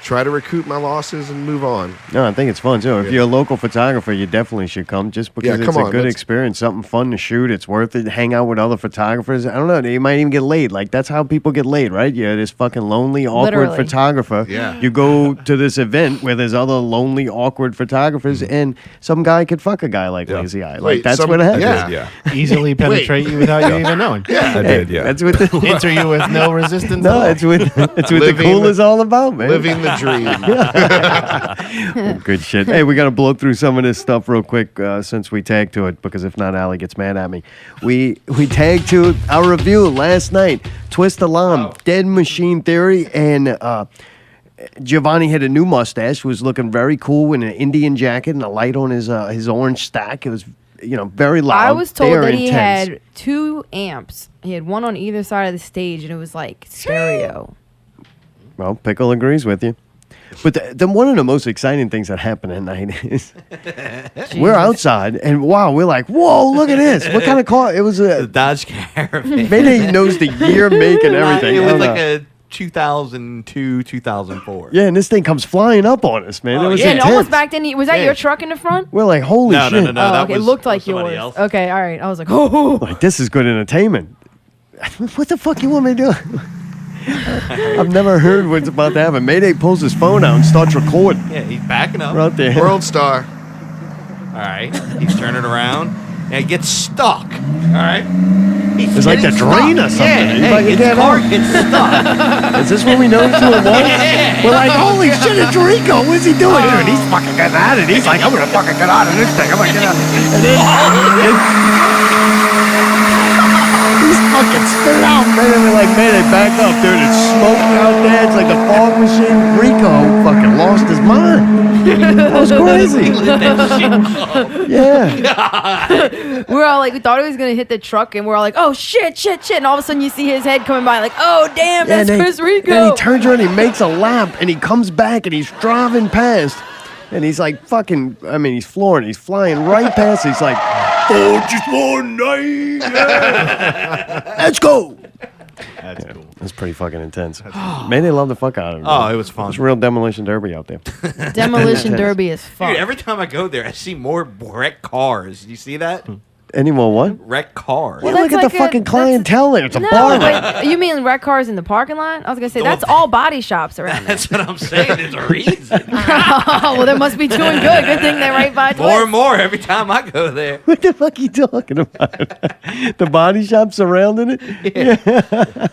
try to recoup my losses and move on.
No, I think it's fun too. If you're a local photographer, you definitely should come just because it's a good experience, something fun to shoot. It's worth it. Hang out with other photographers. I don't know. You might even get laid. Like, that's how people get laid, right? You're this fucking lonely, awkward photographer.
Yeah.
You go to this event where there's other lonely, awkward photographers, and some guy could fuck a guy like LazyEye. Like, that's what happens.
Yeah. Easily penetrate you without you even knowing.
Yeah.
I did, yeah.
That's what
Enter you with no resistance.
No, it's what the cool is all about, man.
Living the dream.
Good shit. Hey, we got to blow through some of this stuff real quick since we tagged to it, because if not, Allie gets mad at me. We tagged to our review last night. Twist Alarm, Dead Machine Theory, and Giovanni had a new mustache. Was looking very cool in an Indian jacket and a light on his orange stack. It was very loud.
I was told
very
that he
intense.
had 2 amps. He had one on either side of the stage, and it was like stereo.
Well, Pickle agrees with you. But then one of the most exciting things that happened at night is we're outside and we're like, whoa, look at this. What kind of car? It was a
Dodge Caravan.
Maybe he knows the year, make, and everything.
It
I
was
don't
like
know.
a 2002, 2004.
Yeah, and this thing comes flying up on us, man. It was
Yeah, and
intense.
almost backed in. Was that your truck in the front?
We're like, holy
No,
shit.
no, that
okay, it
was
looked like
somebody
yours.
else.
Okay, all right. I was like, oh.
Like, this is good entertainment. What the fuck you want me to do? I've never heard what's about to happen. Mayday pulls his phone out and starts recording.
Yeah, he's backing up.
We're out there.
World star.
All right. He's turning around and it gets stuck. All right.
It's like the drain or something.
Yeah,
He's like,
his
"Get
car
out."
gets stuck.
Is this when we noticed who it was? We're like, holy shit, it's Rico. What's he doing? Dude, he's fucking getting out of it. He's like, I'm going to fucking get out of this thing. I'm going to get out. And then he's fucking spit out, man. And we're like, man, they back up, dude. It's smoking out there. It's like a fog machine. Rico fucking lost his mind. That was crazy. Yeah.
We were all like, we thought he was gonna hit the truck, and we're all like, oh shit, and all of a sudden you see his head coming by, like, oh damn, that's Chris Rico.
Then he turns around, he makes a lap, and he comes back, and he's driving past, and he's like fucking. I mean, he's flooring. He's flying right past. He's like, oh, just one night. Yeah. Let's go.
That's cool.
That's pretty fucking intense. Man, they love the fuck out of it.
Oh, it was fun.
It's real demolition derby out there.
Demolition derby is fun.
Dude, every time I go there, I see more wrecked cars. You see that?
Any more what?
Wrecked cars.
Yeah, look at the fucking clientele there. It's a bar.
But you mean wreck cars in the parking lot? I was gonna say that's all body shops around there.
That's what I'm saying. There's a reason.
Well, they must be doing good. Good thing they're right by
More and more every time I go there.
What the fuck are you talking about? The body shop surrounding it? Yeah.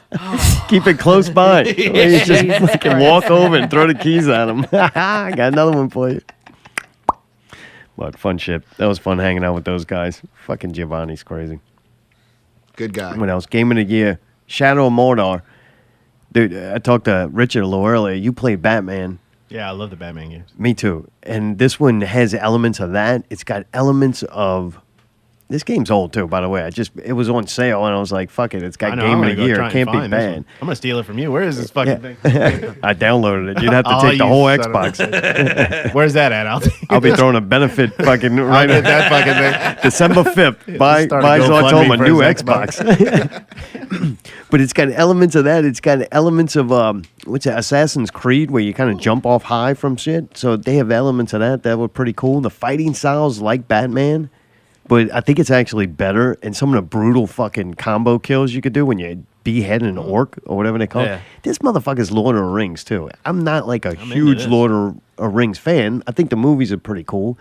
Keep it close by. You just fucking walk over and throw the keys at them. I got another one for you. But fun shit. That was fun hanging out with those guys. Fucking Giovanni's crazy.
Good guy.
What else? Game of the year. Shadow of Mordor. Dude, I talked to Richard a little earlier. You played Batman.
Yeah, I love the Batman games.
Me too. And this one has elements of that. It's got elements of... This game's old too, by the way. It was on sale, and I was like, "Fuck it, it's got Game of the Year. It can't be bad."
I'm gonna steal it from you. Where is this fucking thing?
I downloaded it. You'd have to take the whole Xbox.
Where's that at?
I'll be throwing a benefit fucking right
get that fucking thing.
December 5th. Buy Zartoma a new Xbox. But it's got elements of that. It's got elements of what's it, Assassin's Creed, where you kind of jump off high from shit. So they have elements of that were pretty cool. The fighting styles like Batman. But I think it's actually better, and some of the brutal fucking combo kills you could do when you behead an orc or whatever they call it. This motherfucker's Lord of the Rings too. I'm not like a huge Lord of Rings fan. I think the movies are pretty cool.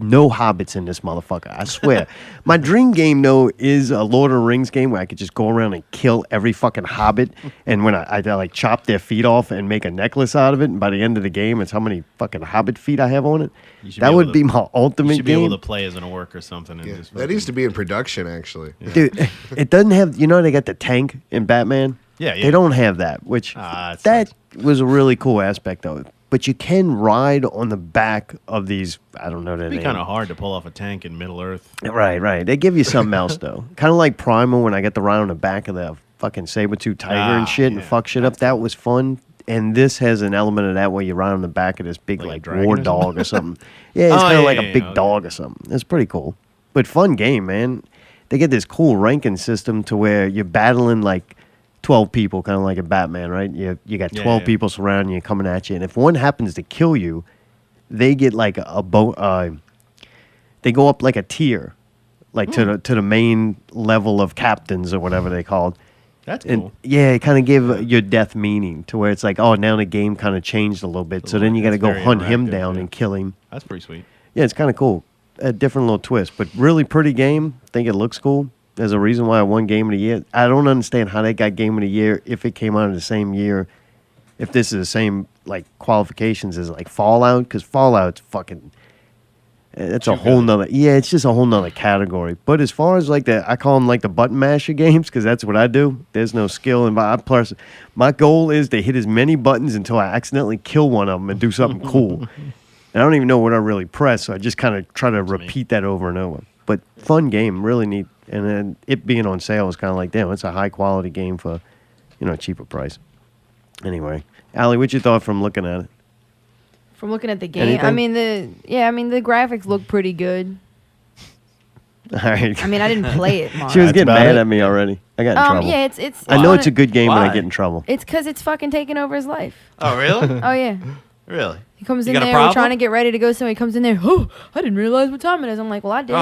no hobbits in this motherfucker. I swear. My dream game, though, is a Lord of the Rings game where I could just go around and kill every fucking hobbit. And when I like chop their feet off and make a necklace out of it, and by the end of the game, it's how many fucking hobbit feet I have on it. That would be my ultimate
You should be
game.
able to play as an orc or something. And just
That needs to be in production, actually.
Dude, it doesn't have, they got the tank in Batman?
Yeah.
They don't have that, which that was a really cool aspect of it. But you can ride on the back of these, I don't know their
It'd be
name.
kind of hard to pull off a tank in Middle Earth.
Right. They give you something else, though. Kind of like Primal when I got to ride on the back of the fucking saber-tooth tiger and shit and fuck shit up. That was fun. And this has an element of that where you ride on the back of this big like war dog or something. Yeah, it's kind of like a big dog or something. It's pretty cool. But fun game, man. They get this cool ranking system to where you're battling like 12 people, kind of like a Batman, right? You got 12 people surrounding you, coming at you, and if one happens to kill you, they get like they go up like a tier, like to the main level of captains or whatever they called.
That's
and
cool.
Yeah, it kind of gave your death meaning to where it's like, oh, now the game kind of changed a little bit. So then you got to go hunt him down and kill him.
That's pretty sweet.
Yeah, it's kind of cool. A different little twist, but really pretty game. Think it looks cool. There's a reason why I won Game of the Year. I don't understand how they got Game of the Year if it came out in the same year. If this is the same like qualifications as like Fallout, because Fallout's fucking. It's a whole nother. Yeah, it's just a whole nother category. But as far as like I call them like the button masher games because that's what I do. There's no skill involved. Plus, my goal is to hit as many buttons until I accidentally kill one of them and do something cool. And I don't even know what I really press, so I just kind of try to repeat that over and over. But fun game, really neat. And then it being on sale is kind of like, damn, it's a high quality game for, a cheaper price. Anyway, Allie, what you thought from looking at it?
From looking at the game,
Anything?
the graphics look pretty good.
All right.
I mean, I didn't play it, Mark.
She was getting mad at me already. I got in trouble.
Yeah, it's.
I know it's a good game, but I get in trouble.
It's because it's fucking taking over his life.
Oh, really?
Oh, yeah.
Really?
He comes
You
in
got a
there, we're
problem?
trying to get ready to go somewhere. He comes in there, I didn't realize what time it is. I'm like, well, I did.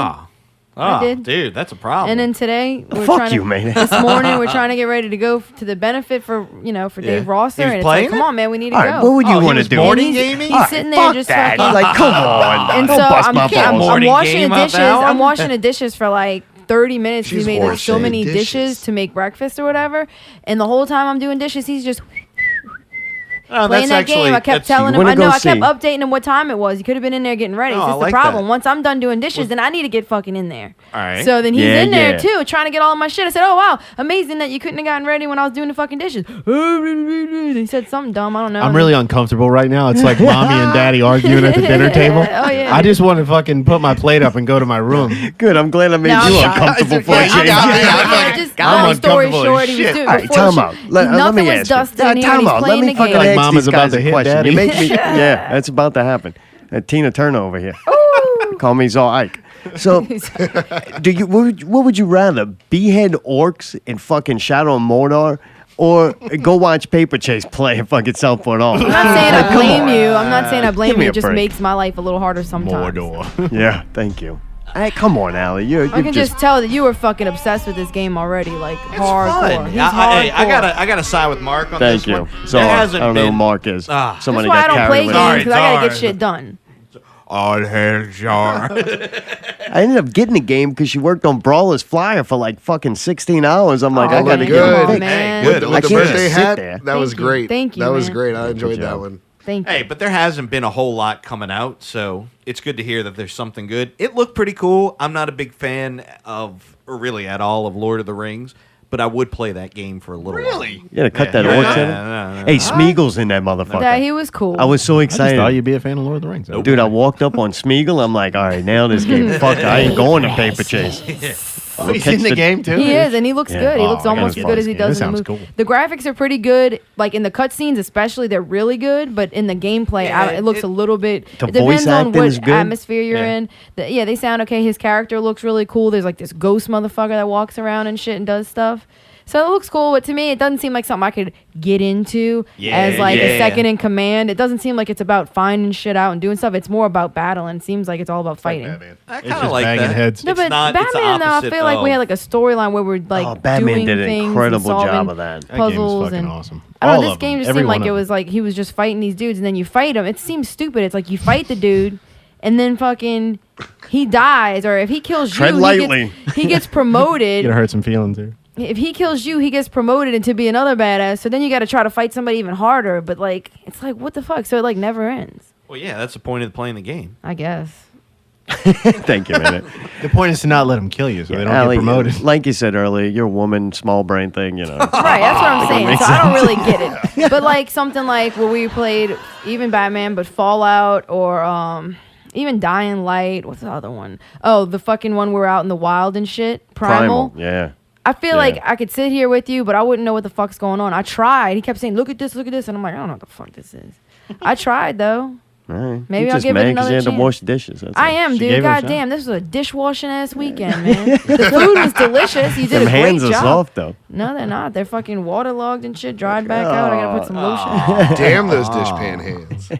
I did.
Dude, that's a problem.
And then today, we're
Fuck
trying
you,
to,
man.
this morning, we're trying to get ready to go to the benefit for Dave Rosser.
He was
And it's
playing
like, come
it?
on, man, we need to
All
go.
right, what would you want to do?
morning
And
gaming?
He's sitting there
fuck
just
that.
fucking.
Like, come on.
And
Don't
so
bust my balls.
I'm
Morning
washing the
game up
dishes.
that
I'm
one?
washing the dishes for like 30 minutes.
She's
He made like, so
washing
many dishes
dishes.
to make breakfast or whatever. And the whole time I'm doing dishes, he's just
Oh,
playing
that's
that game. I kept
that's-
telling
you
him.
wanna
I know.
go
I kept
see.
updating him what time it was. He could have been in there getting ready.
Oh,
So
I
that's
like
the problem.
that.
Once I'm done doing dishes, then I need to get fucking in there.
All right.
So then he's
Yeah,
in there
yeah.
too, trying to get all of my shit. I said, "Oh wow, amazing that you couldn't have gotten ready when I was doing the fucking dishes." He said something dumb. I don't know.
I'm really uncomfortable right now. It's like mommy and daddy arguing at the dinner table.
Oh, yeah.
I just want to fucking put my plate up and go to my room.
Good. I'm glad I made
No,
you
I'm
uncomfortable for
Yeah,
a change.
just long story
uncomfortable as
short, he was
shit.
doing
All right,
before
time out. Let
nothing
me
was
ask you.
dusted in here.
Time
He's
out. Let
playing
me
the
fucking
game.
Like
ask
mama's
these
about
guys
to
a
hit
question.
daddy.
You make me. Yeah, that's about to happen. Tina Turner over here. Call me Zol Ike. So, what would you rather? Behead orcs in fucking Shadow of Mordor, or go watch Paper Chase play and fucking Southport All?
I'm not saying I blame you. I'm not saying I blame
Give me
you.
a
It just
break.
makes my life a little harder sometimes.
Mordor.
Yeah, thank you. Hey, come on, Allie. You're
I can just tell that you were fucking obsessed with this game already, like hardcore.
Fun.
He's
Hey, I
hardcore.
gotta side with Mark on
Thank
this
you.
one.
So
There
I
hasn't
don't know who
been-
Mark is.
That's
Somebody
why I
got
don't play
carried
games
away.
because I gotta get
Sorry.
shit done.
All hands jar.
I ended up getting the game because she worked on Brawler's Flyer for like fucking 16 hours. I'm like,
Oh,
I gotta
man.
get
Come
it.
on,
fixed.
man.
Good.
I
With the
can't
birthday
just sit
hat,
there.
that was great.
Thank you,
That was
man.
great. I enjoyed
Good
that
job.
one.
Thank you.
Hey, but there hasn't been a whole lot coming out, so it's good to hear that there's something good. It looked pretty cool. I'm not a big fan of, or really at all, of Lord of the Rings, but I would play that game for a little while.
You gotta cut that
Yeah.
orc
Yeah,
in
no.
Hey, Smeagol's in that motherfucker.
Yeah, he was cool.
I was so
I just
excited.
thought you'd be a fan of Lord of the Rings.
Dude, I walked up on Smeagol. I'm like, all right, now this game. Fuck, I ain't going to Paper Chase.
Oh, he's in the game too.
He is, and he looks
Yeah.
good. He
Oh,
looks
I
almost
gotta
as
get
good
this
as he
game.
does
This
in the
sounds
movie.
cool.
The graphics are pretty good. Like in the cutscenes, especially, they're really good. But in the gameplay,
Yeah,
it looks a little bit.
The
It depends
voice
on
acting
what
is good?
atmosphere you're
Yeah.
in. Yeah, they sound okay. His character looks really cool. There's like this ghost motherfucker that walks around and shit and does stuff. So it looks cool, but to me, it doesn't seem like something I could get into as like a second in command. It doesn't seem like it's about finding shit out and doing stuff. It's more about battling. It seems like it's all about fighting.
I
It's
kind
just
of like
banging
that.
heads.
No,
It's
but
not- it's the
Batman, though, I
opposite
feel like we
of-
had like a storyline where we're like
Oh, Batman
doing
did an
things
incredible
and
job
solving
of that.
That game was
puzzles
fucking
and
awesome.
I don't
All
know. This
of
game
them.
just
Every
seemed
one
like it
of
was like he was just fighting these dudes, and then you fight him. It seems stupid. It's like you fight the dude, and then fucking he dies, or if he kills
Tread
you,
lightly.
he gets promoted.
You're gonna hurt some feelings here.
If he kills you, he gets promoted into be another badass. So then you got to try to fight somebody even harder. But like, it's like, what the fuck? So it like never ends.
Well, yeah, that's the point of playing the game.
I guess.
Thank you, man.
The point is to not let them kill you, so they don't
Allie,
get promoted.
Like you said earlier, you're a woman, small brain thing, you know.
Right, that's what I'm saying.
makes
So I don't really get it. But like something like where we played even Batman, but Fallout or even Dying Light. What's the other one? Oh, the fucking one where we're out in the wild and shit. Primal.
Yeah.
I feel like I could sit here with you, but I wouldn't know what the fuck's going on. I tried. He kept saying, look at this, and I'm like, I don't know what the fuck this is. I tried, though.
All right.
Maybe
You're
I'll
just
give it
mad 'cause
another
you had to
chance.
wash dishes. That's
I
all.
am,
She
dude.
gave it a
God
shot.
damn, this was a dishwashing ass weekend, man. The food was delicious. You did
Them
a great
hands
job.
are soft, though.
No, they're not. They're fucking waterlogged and shit, dried back out. I gotta put some lotion.
Damn those dishpan hands.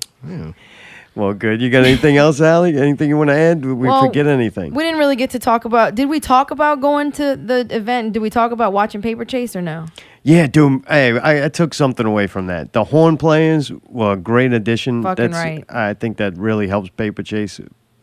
Well, good. You got anything else, Allie? Anything you want to add? Did we
Well,
forget anything?
We didn't really get to talk about. Did we talk about going to the event? Did we talk about watching Paper Chase or no?
Yeah, dude. Hey, I took something away from that. The horn players were a great addition.
Fucking right.
I think that really helps Paper Chase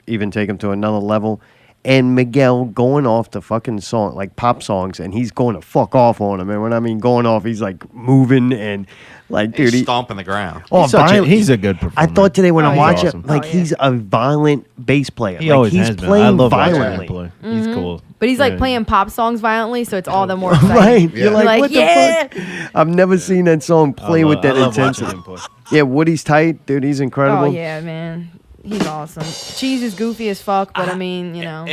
even take him to another level. And Miguel going off the fucking song, like pop songs, and he's going to fuck off on him. And when I mean going off, he's like moving and like, dude,
He's stomping the ground.
Oh,
he's a good performer.
I thought today when I
he's
watch
awesome.
it, like he's a violent bass player.
He
like,
always
he's
has been.
playing
I love watching him
violently.
play. He's cool.
But he's like
Yeah.
playing pop songs violently, so it's all the more exciting.
Right? You're like, what
yeah.
the fuck? I've never seen that song play with that
I love watching
intensity.
him play.
Yeah, Woody's tight, dude. He's incredible.
Oh yeah, man. He's awesome. Cheese is goofy as fuck, but I mean, you know.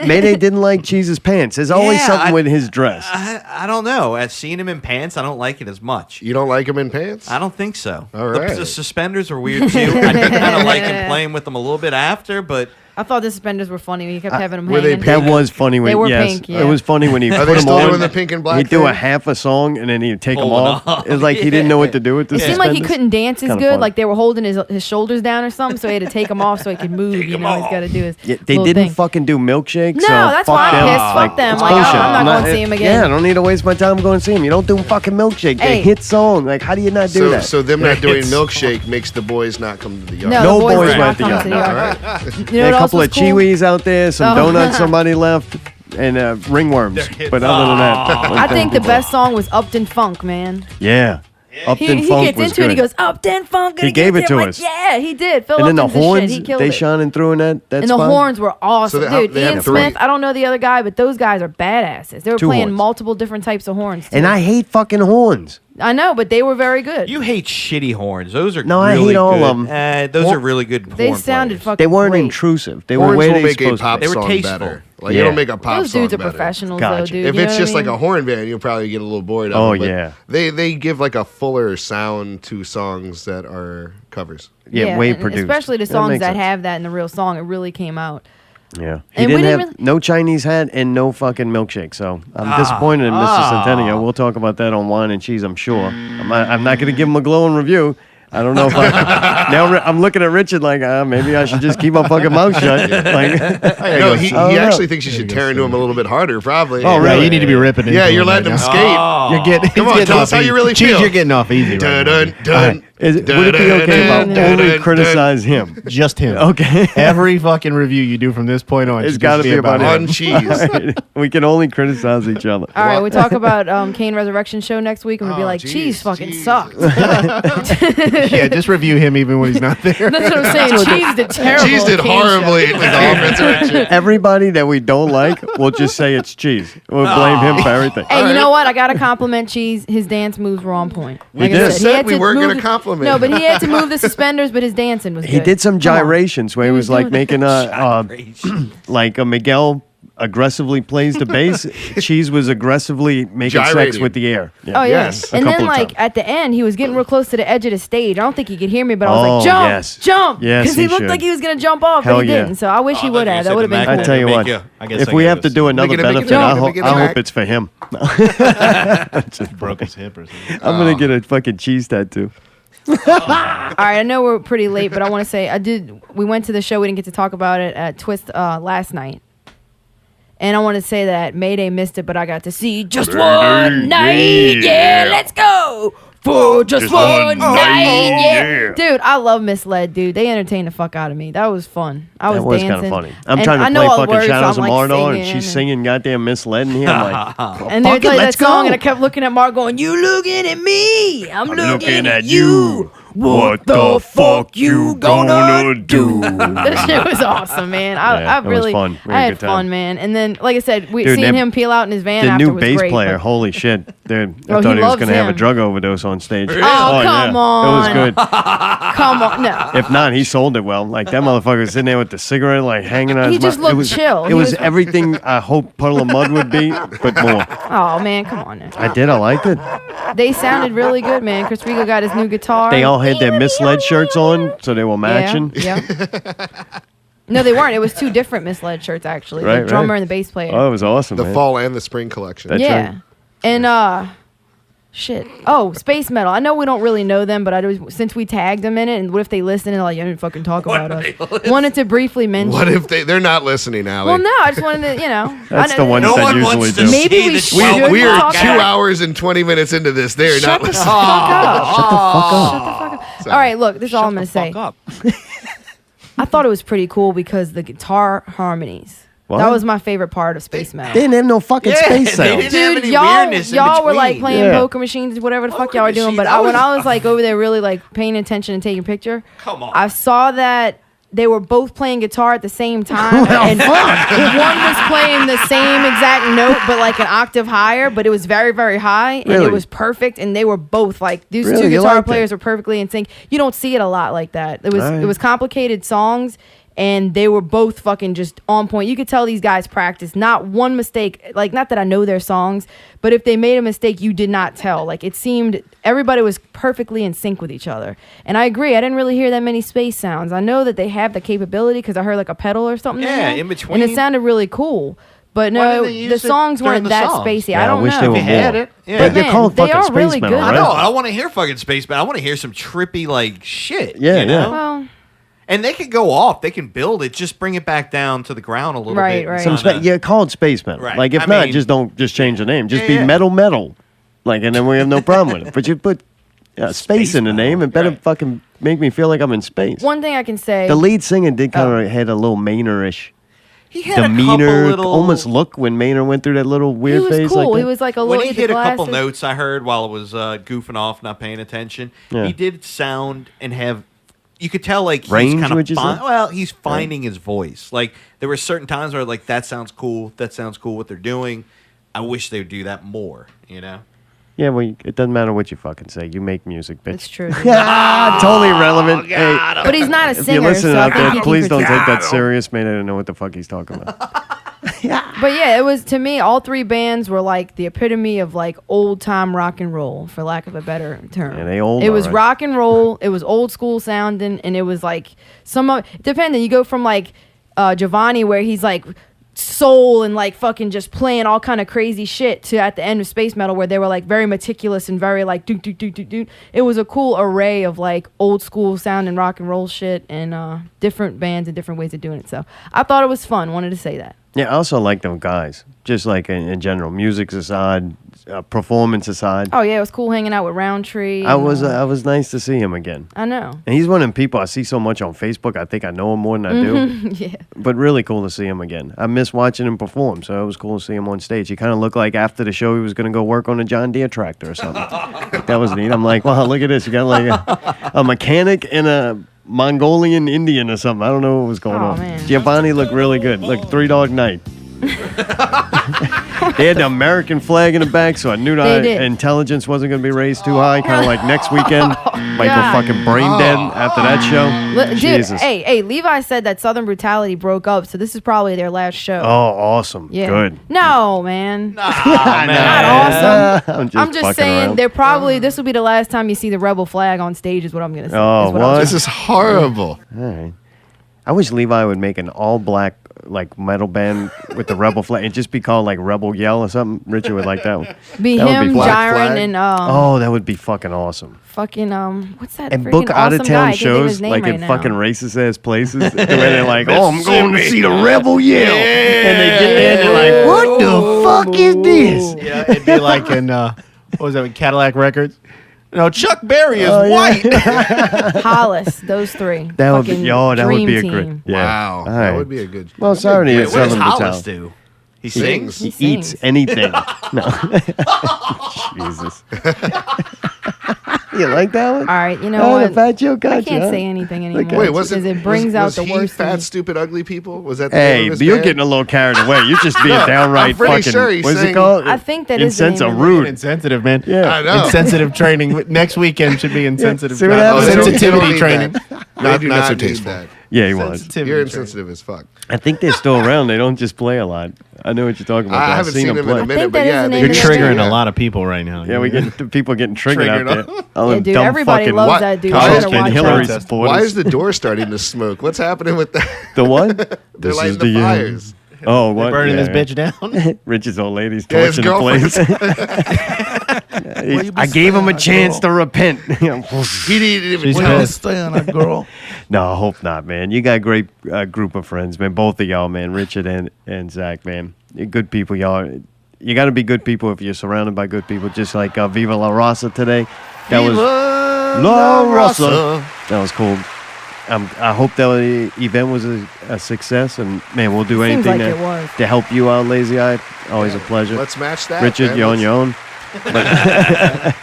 Mayday didn't like Cheese's pants. There's always
Yeah,
something
I-
with his dress.
I don't know. I've seen him in pants. I don't like it as much.
You don't like him in pants?
I don't think so.
All
The-
right.
The suspenders are weird too. I did kind of like him playing with them a little bit after, but
I thought the suspenders were funny. He kept having them
were they
hanging.
That was funny when
They were
yes,
pink, yeah.
it was funny when he
Are
put
they
them
still
on.
doing the pink and black
He'd do
thing?
a half a song and then he'd take them
Pull it
off.
off.
It was like he didn't know what to do with the
It seemed like he
suspenders.
couldn't dance as
Kinda
good.
fun.
Like they were holding his shoulders down or something, so he had to take them off so he could move. You know, he's got to do his
Yeah, they
little
didn't
thing.
fucking do milkshake.
No,
so
that's
fuck
why I'm
them.
pissed. Fuck them.
it's
Like,
bullshit.
I'm not gonna see him again.
Yeah, I don't need to waste my time going to see him. You don't do fucking milkshake. They
Hey.
hit song. Like, how do you not do
So,
that?
so them not doing
It's-
milkshake makes the boys not come to the yard.
No,
No
the boys
boys
did
went
not
to
come
yard.
to the
No.
yard.
All right.
You know
There
what
a
else
couple
was
of
cool?
chiwis out there, some
Oh.
donuts somebody left, and ringworms. But other than that,
I think the best song was Upton Funk, man.
Yeah. Upton
He
Funk
gets
was
into
good.
it. He goes Upton Funk.
He gave it to us.
Yeah, he did. Phil
And then the
Upton's the
horns,
shit. He killed
they
it.
shining through in that
And
spot.
the horns were awesome,
So they-
dude.
they had
Ian
three.
Smith. I don't know the other guy, but those guys are badasses. They were
Two
playing
horns.
multiple different types of horns.
And
too.
I hate fucking horns.
I know, but they were very good.
you hate shitty horns. Those are
No, I
really
hate all
good.
of 'em.
Those are really good.
They
horn
sounded
players.
fucking
They weren't
great.
intrusive. They were
Horns
where
will
they
make a
supposed
pop
to be.
They were
song
tasteful.
better. Like
Yeah.
you don't make a pop
Those
song
dudes are
better.
professionals,
Gotcha.
though, dude.
If
You know
it's
what
just
I
like
mean?
a horn band, you'll probably get a little bored of
Oh,
it. But
yeah.
They give like a fuller sound to songs that are covers.
Yeah, way
and
produced.
especially the
That
songs
makes
that
sense.
have that in the real song. It really came out.
Yeah. He
And we
didn't have
didn't
no Chinese hat and no fucking milkshake. So I'm disappointed in Mr. Centennial. We'll talk about that on Whine and Cheese, I'm sure. I'm not going to give him a glowing review. I don't know if now I'm looking at Richard like maybe I should just keep my fucking mouth shut. Like,
No, he
I don't know.
actually thinks you should tear into him a little bit harder, probably.
Oh, really? You need to be ripping into
Yeah, you're
him
letting
right
him
now.
skate.
You're getting.
Come
he's
on,
getting
tell
off
us how
easy.
you really
Cheese,
feel.
you're getting off easy.
Dun,
Right
dun, dun.
would it be okay if I only criticize him?
Just him.
Okay.
Every fucking review you do from this point on,
It's
should
got to
just
be about
on
him.
cheese.
All right. We can only criticize each other.
All right, we talk about Kane Resurrection show next week, and we'll be like, Cheese fucking sucked.
Yeah, just review him even when he's not there.
That's what I'm saying. Cheese did terrible.
Cheese did
at Kane
horribly
show.
with the offensive direction.
Everybody that we don't like, we'll just say it's Cheese. We'll blame him for everything.
Hey, you know what? I gotta compliment Cheese. His dance moves were on point.
We
I
just
he
said
had
we
to
weren't
move
gonna
the-
compliment
No,
him.
but he had to move the suspenders, but his dancing was good.
He did some
Come on.
gyrations where he was like
doing-
making like a Miguel aggressively plays the bass. Cheese was aggressively making sex
Gyrating.
with the air. Yeah.
Oh yeah,
Yes.
and
A
then
couple of
like
times.
at the end, he was getting real close to the edge of the stage. I don't think he could hear me, but I was
Oh,
like, "Jump,
yes.
jump!"
Yes,
because he
he
looked
should.
like he was gonna jump off,
Hell
but he
yeah.
didn't. So I wish he
I
would
thought you
have.
said
That would have
the
been
Mac
cool.
I tell you
Make
what,
you- I guess
if
I
we
gotta
have to
see.
do another
Make it a
benefit,
jump,
I
make it a
hope
Mac.
it's for him.
Just broke his hip or something.
I'm gonna get a fucking cheese tattoo.
All right, I know we're pretty late, but I want to say we went to the show. We didn't get to talk about it at Twist last night. And I want to say that Mayday missed it, but I got to see just one night. Yeah, let's go. for just one night.
Yeah.
Dude, I love Misled, dude. They entertained the fuck out of me. That was fun. I was dancing.
kind of funny. I'm
And
trying
I
to
know
play
all the
fucking
words, so
Shadows of
I'm, like,
Mordor, and
singing
she's singing goddamn Misled in here. I'm like,
and there's
fuck it,
like that
let's
song,
go.
and I kept looking at Mark going, "You looking at me? I'm looking at you. What the fuck you gonna do?" That shit was awesome, man. I
it was
really,
fun. We
I
had a
had
good time.
fun, man. And then, like I said, we
Dude,
seeing
that-
him peel out in his van
The
after
new
was
bass
great.
player,
but-
holy shit, dude! I
Oh,
thought
he
he was
loves
gonna have a
him.
drug overdose on stage.
Oh,
yeah.
come on.
It was good.
Come on, no.
If not, he sold it well. Like that motherfucker was sitting there with the cigarette, like hanging on.
He
his
just
mouth.
looked chill.
It
He
was
was-
everything I hoped Puddle of Mud would be, but more.
Oh man, come on now.
I did. I liked it.
They sounded really good, man. Chris Rigo got his new guitar.
They all had their Misled shirts on, so they were matching.
Yeah. No, they weren't. It was two different Misled shirts actually.
Right,
the drummer
right.
and the bass player.
Oh, it was awesome.
The
man.
fall and the spring collection.
That's
yeah.
right.
And shit. Oh, Space Metal. I know we don't really know them, but since we tagged them in it, and what if they listen and like, you didn't fucking talk about us? Wanted to briefly mention.
What if they're not listening, Allie?
Well, no, I just wanted to, you know.
That's the ones that usually do.
Maybe we should
We are
talk
2
about-
hours and 20 minutes into this. They're
Shut
not
the
listening.
fuck up.
Shut the fuck up.
All right, look, this is all I'm going to say. I thought it was pretty cool because the guitar harmonies.
What?
That was my favorite part of Space Metal.
They didn't have no fucking space sounds.
Dude, y'all were like playing poker machines, whatever the fuck y'all were doing. But when I was like over there really like paying attention and taking a picture, I saw that they were both playing guitar at the same time. And one was playing the same exact note, but like an octave higher, but it was very, very high. And
Really?
it was perfect. And they were both like, these
Really?
two
You
guitar
liked
players
it?
were perfectly in sync. You don't see it a lot like that. It was,
All right.
it was complicated songs. And they were both fucking just on point. You could tell these guys practice. Not one mistake. Like, not that I know their songs, but if they made a mistake, you did not tell. Like, it seemed everybody was perfectly in sync with each other. And I agree. I didn't really hear that many space sounds. I know that they have the capability because I heard like a pedal or something.
Yeah,
there,
in between.
And it sounded really cool. But
Why
no,
didn't they use
the
it
songs
during
weren't
the
that
songs?
spacey.
Yeah,
I don't
I wish
know.
they were
If you had
more.
it, yeah.
But they're
man,
called
they
fucking
are
space
really
metal,
good.
I
right?
know. I want to hear fucking space, but I want to hear some trippy like shit.
Yeah,
you know?
yeah.
Well,
And they could go off. They can build it. Just bring it back down to the ground a little
Right,
bit.
right.
Some yeah, call it space metal.
Right.
Like if
I
not,
mean-
just don't change the name. Just
Yeah,
be
yeah.
metal. Like, and then we have no problem with it. But you put space in the name, it better fucking make me feel like I'm in space.
one thing I can say.
The lead singer did kind of had a little Maynard-ish
He had a
demeanor,
couple little
almost look when Maynard went through that little
he
weird
was
phase
cool.
like that.
He was like a
When
little.
he hit a couple
glasses.
notes I heard while it was goofing off, not paying attention,
Yeah.
he did sound and have. You could tell like he's
Range,
kind
would you
of
say?
well, he's finding his voice. Like there were certain times where like that sounds cool. That sounds cool. What they're doing. I wish they would do that more. You know.
Yeah, well, it doesn't matter what you fucking say. You make music, bitch.
It's true. dude.
Totally irrelevant. Hey,
But he's not a
if
singer.
you're listening
so I
out
think
there,
he can
please don't take
critique.
that serious. Man, I don't know what the fuck he's talking about.
But yeah, it was to me. All three bands were like the epitome of like old time rock and roll, for lack of a better term.
Yeah, they old,
It was
alright.
rock and roll. It was old school sounding, and it was like some of depending. You go from like Giovanni, where he's like soul and like fucking just playing all kind of crazy shit, to at the end of Space Metal, where they were like very meticulous and very like do do do do do. It was a cool array of like old school sounding rock and roll shit and different bands and different ways of doing it. So I thought it was fun. Wanted to say that.
Yeah, I also like them guys. Just like in general, music aside, performance aside.
Oh yeah, it was cool hanging out with Roundtree.
I
and,
was nice to see him again.
I know.
And he's one of them people I see so much on Facebook. I think I know him more than I do.
Mhm, yeah.
But really cool to see him again. I miss watching him perform, so it was cool to see him on stage. He kind of looked like after the show he was going to go work on a John Deere tractor or something. That was neat. I'm like, wow, look at this. You got like a mechanic and a Mongolian Indian or something. I don't know what was going on.
man.
Giovanni looked really good. Look, 3 Dog Night. They had the American flag in the back, so I knew
They
that
did.
intelligence wasn't going to be raised too high. Kind of like next weekend, might go
God.
fucking brain dead after that show.
Dude,
Jesus.
hey, Levi said that Southern Brutality broke up, so this is probably their last show.
Oh, awesome.
Yeah.
Good.
No, man.
Not
awesome.
I'm just fucking
saying
around.
they're probably this will be the last time you see the rebel flag on stage is what I'm gonna say.
Oh,
is what?
what?
This is horrible.
All right. I wish Levi would make an all-black like metal band with the rebel flag. It'd just be called like Rebel Yell or something. Richard would like that one.
Be
That would
him,
fun.
Jiren, and
oh, that would be fucking awesome.
fucking what's that?
And
freaking
book out
awesome
of
guy?
town
I can't think of his
shows
name
like
right
in
now.
fucking racist ass places. Where they're like, oh, I'm going to see the Rebel Yell. And they get there and they're like, what the fuck is this?
Yeah, it'd be like in what was that? Cadillac Records.
No, Chuck Berry is
Oh, yeah.
white.
Hollis, those three.
That would be,
Fucking
that would be a
dream
great.
team.
Yeah.
Wow,
All
that
right.
would be a good.
Well, Saturday
Wait,
at
what does
7
Hollis do? He
sings.
sings.
He eats anything. No. Jesus. You like that one?
All right, you know
Oh,
what?
the fat joke got
I
you,
can't
huh?
say anything anymore.
Wait, was
because
it?
it brings out
was
the
he
worst. in
Fat,
me.
stupid, ugly people? Was that? The
Hey,
name of his
but you're
band?
getting a little carried away. You're just being
No,
downright
I'm pretty
fucking.
sure he's
What's it
saying-
called?
I think that is the name of it.
rude.
Insensitive, man.
Yeah.
I know.
Insensitive training. Next weekend should be insensitive.
See what
training.
happens?
they don't
Sensitivity
need
training.
that.
They
Not,
do
not
not
so
need
tasteful.
that. Yeah, he was.
You're insensitive as fuck.
I think they're still around. They don't just play a lot. I know what you're talking about.
I
I've
haven't seen
them
them
play.
in a minute,
think
but
that is
yeah,
the
they
name
You're
of the
triggering
band.
a lot of people right now.
Yeah, we get people getting triggered out
Triggered.
there. All them
dude,
dumb
everybody
fucking
loves that dude.
Why
You
is-
better watch
Hillary
out.
supporters.
Why is the door starting to smoke? What's happening with that?
The what?
They're
This
lighting
is
the
the
fires.
Oh, what?
burning
Yeah.
this bitch down.
Richard's old lady's
Yeah, his
torching the
girlfriend's-
place. I gave him a chance to repent.
He didn't even.
She's
well,
pissed.
Stay on that girl.
No, I hope not, man. You got a great group of friends, man. Both of y'all, man. Richard and Zach, man. You're good people, y'all. You got to be good people if you're surrounded by good people, just like Viva La Rosser today. That was La Rosser. That was cool. I hope that event was a success, and man, we'll do
Seems
anything
like it was.
to help you out, LazyEye. Always a pleasure.
Let's match that.
Richard,
man.
you're on your own. But-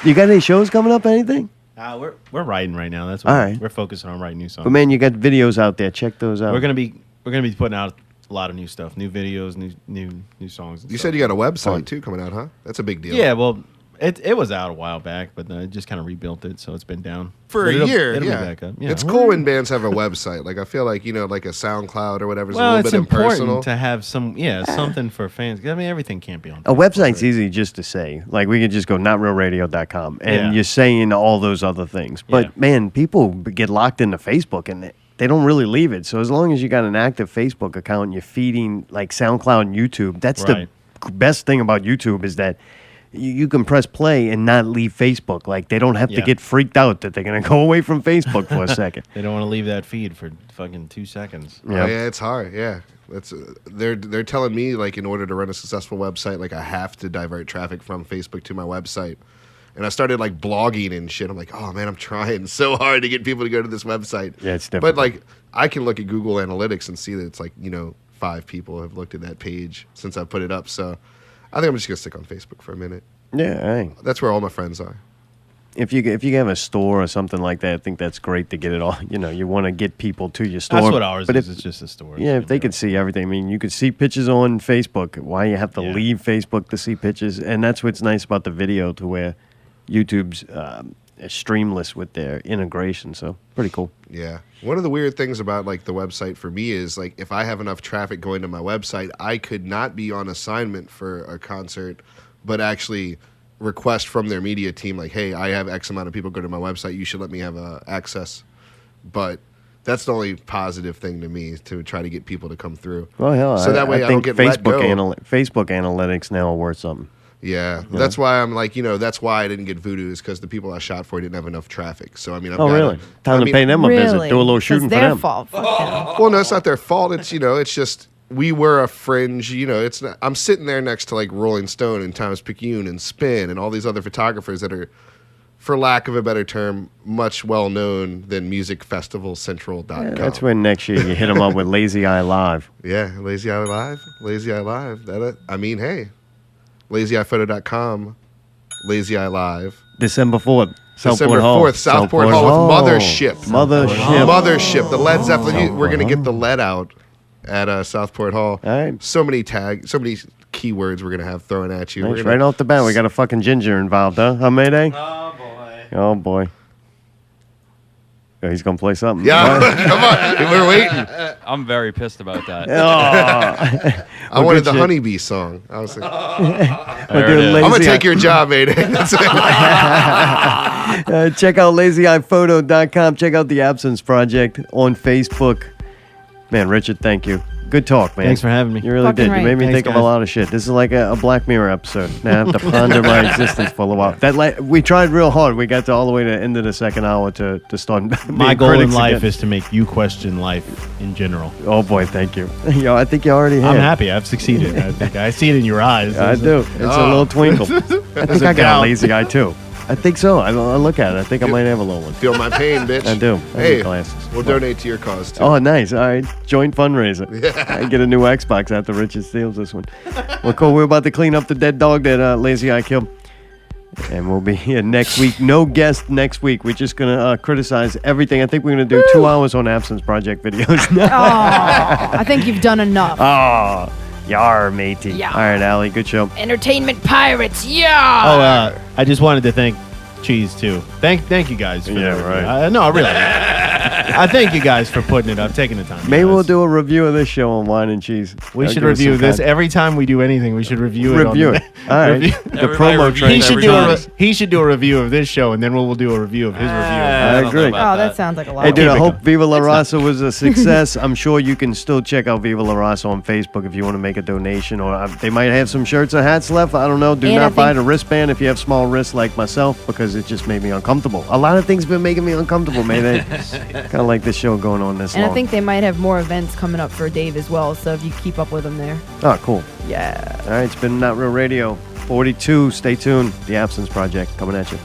you got any shows coming up? Anything?
We're writing right now. That's what
All right.
we're focusing on writing new songs.
But man, you got videos out there. Check those out.
we're gonna be putting out a lot of new stuff, new videos, new songs. and
You
stuff.
said you got a website too coming out, huh? That's a big deal.
Yeah, well, it was out a while back, but I just kind of rebuilt it, so it's been down
For
But
a year,
It'll
yeah.
be back up. Yeah.
It's cool when bands have a website. Like I feel like like a SoundCloud or whatever is
Well,
a
it's
little bit
important
impersonal.
to have something for fans. I mean, everything can't be on.
A website's easy just to say. Like, we could just go notrealradio.com, and
Yeah.
you're saying all those other things. But,
Yeah.
man, people get locked into Facebook, and they don't really leave it. So as long as you got an active Facebook account and you're feeding, like, SoundCloud and YouTube, that's
Right.
the best thing about YouTube is that you can press play and not leave Facebook. Like, they don't have to
Yeah.
get freaked out that they're going to go away from Facebook for a second.
They don't want to leave that feed for fucking 2 seconds.
Oh, yeah, it's hard. Yeah, that's they're telling me like in order to run a successful website, like I have to divert traffic from Facebook to my website. And I started like blogging and shit. I'm like, oh man, I'm trying so hard to get people to go to this website.
Yeah, it's difficult.
But like, I can look at Google Analytics and see that it's like 5 people have looked at that page since I put it up. So I think I'm just gonna stick on Facebook for a minute.
Yeah, hey.
That's where all my friends are.
If you have a store or something like that, I think that's great to get it all. You want to get people to your store.
That's what ours
but
is.
if-
It's just a store.
Yeah, if they could see everything. I mean, you could see pictures on Facebook. Why you have to leave Facebook to see pictures? And that's what's nice about the video, to where YouTube's streamless with their integration. So pretty cool.
Yeah. One of the weird things about like the website for me is like if I have enough traffic going to my website, I could not be on assignment for a concert, but actually request from their media team like, hey, I have X amount of people go to my website. You should let me have access. But that's the only positive thing to me, to try to get people to come through.
Well, hell,
so that way I don't
think
get let go.
Facebook analytics now are worth something.
Yeah,
You
that's
know?
why I'm like, that's why I didn't get Voodoo, is because the people I shot for didn't have enough traffic. So I mean, I've
Oh,
gotta-
really? Time to pay them a visit. Do a little shooting for them.
Well, no, it's not their fault. It's it's just we were a fringe. It's not, I'm sitting there next to like Rolling Stone and Times Picayune and Spin and all these other photographers that are, for lack of a better term, much well known than musicfestivalcentral.com.
Yeah, that's when next year you hit them up with LazyEye Live.
Yeah, LazyEye Live, LazyEye Live. Hey, LazyEyePhoto.com, LazyEye Live.
December 4th.
December 4th, Southport Hall with Mothership. Mothership. The Led Zeppelin. We're going to get the lead out at Southport Hall.
All right.
So many keywords we're going to have thrown at you.
Nice. Right off the bat, we got a fucking ginger involved, huh, Mayday? Oh, boy. Oh, he's going to play something.
Yeah, come on. We're waiting.
I'm very pissed about that.
Oh.
I wanted the Honeybee song. I was like,
We'll do
I'm going to take your job, Mayday. That's it.
Check out LazyEyePhoto.com. Check out the Absence Project on Facebook. Man, Richard, thank you. Good talk, man.
Thanks for having me.
You really
Fucking
did.
right.
You made me
Thanks,
think of
guys.
a lot of shit. This is like a Black Mirror episode. Now I have to ponder my existence for a while. We tried real hard. We got to all the way to the end of the second hour to start.
My
being
goal in
critics
life
again.
is to make you question life in general.
Oh boy, thank you. Yo, I think you already have.
I'm happy. I've succeeded. I think I see it in your eyes.
I do. It's a little twinkle. I think I got a lazy eye too. I think so. I'll look at it. I think I might have a little one.
Feel my pain, bitch.
I do. I
Hey,
need glasses.
we'll donate to your cause, too.
Oh, nice. All right. Joint fundraiser. I get a new Xbox after Richard steals this one. Well, cool. We're about to clean up the dead dog that LazyEye killed. And we'll be here next week. No guest next week. We're just going to criticize everything. I think we're going to do 2 hours on Absence Project videos.
I think you've done enough.
Oh, yar, matey.
Yar.
All right, Allie. Good show.
Entertainment pirates, yeah.
Oh, I just wanted to thank Cheese too. Thank you guys for
Yeah,
that.
right.
No, really. I thank you guys for putting it up, taking the time.
Maybe we'll do a review of this show on Whine and Cheese.
We
That'll
should
give us
review
some
this
content.
every time we do anything. We should review it.
Review it. All right. The promo train.
He should do a review of this show, and then we'll do a review of his review.
I agree.
Oh, that sounds like a lot.
Hey, dude, I hope
going.
Viva La Rosser was a success. I'm sure you can still check out Viva La Rosser on Facebook if you want to make a donation, or they might have some shirts or hats left. I don't know. Do
And I
not buy
think-
the wristband if you have small wrists like myself, because it just made me uncomfortable. A lot of things been making me uncomfortable, man. Kind of like this show going on this
And
long.
I think they might have more events coming up for Dave as well, so if you keep up with him there.
Oh, cool.
Yeah.
All right, it's been Not Real Radio 42. Stay tuned. The Absence Project coming at you.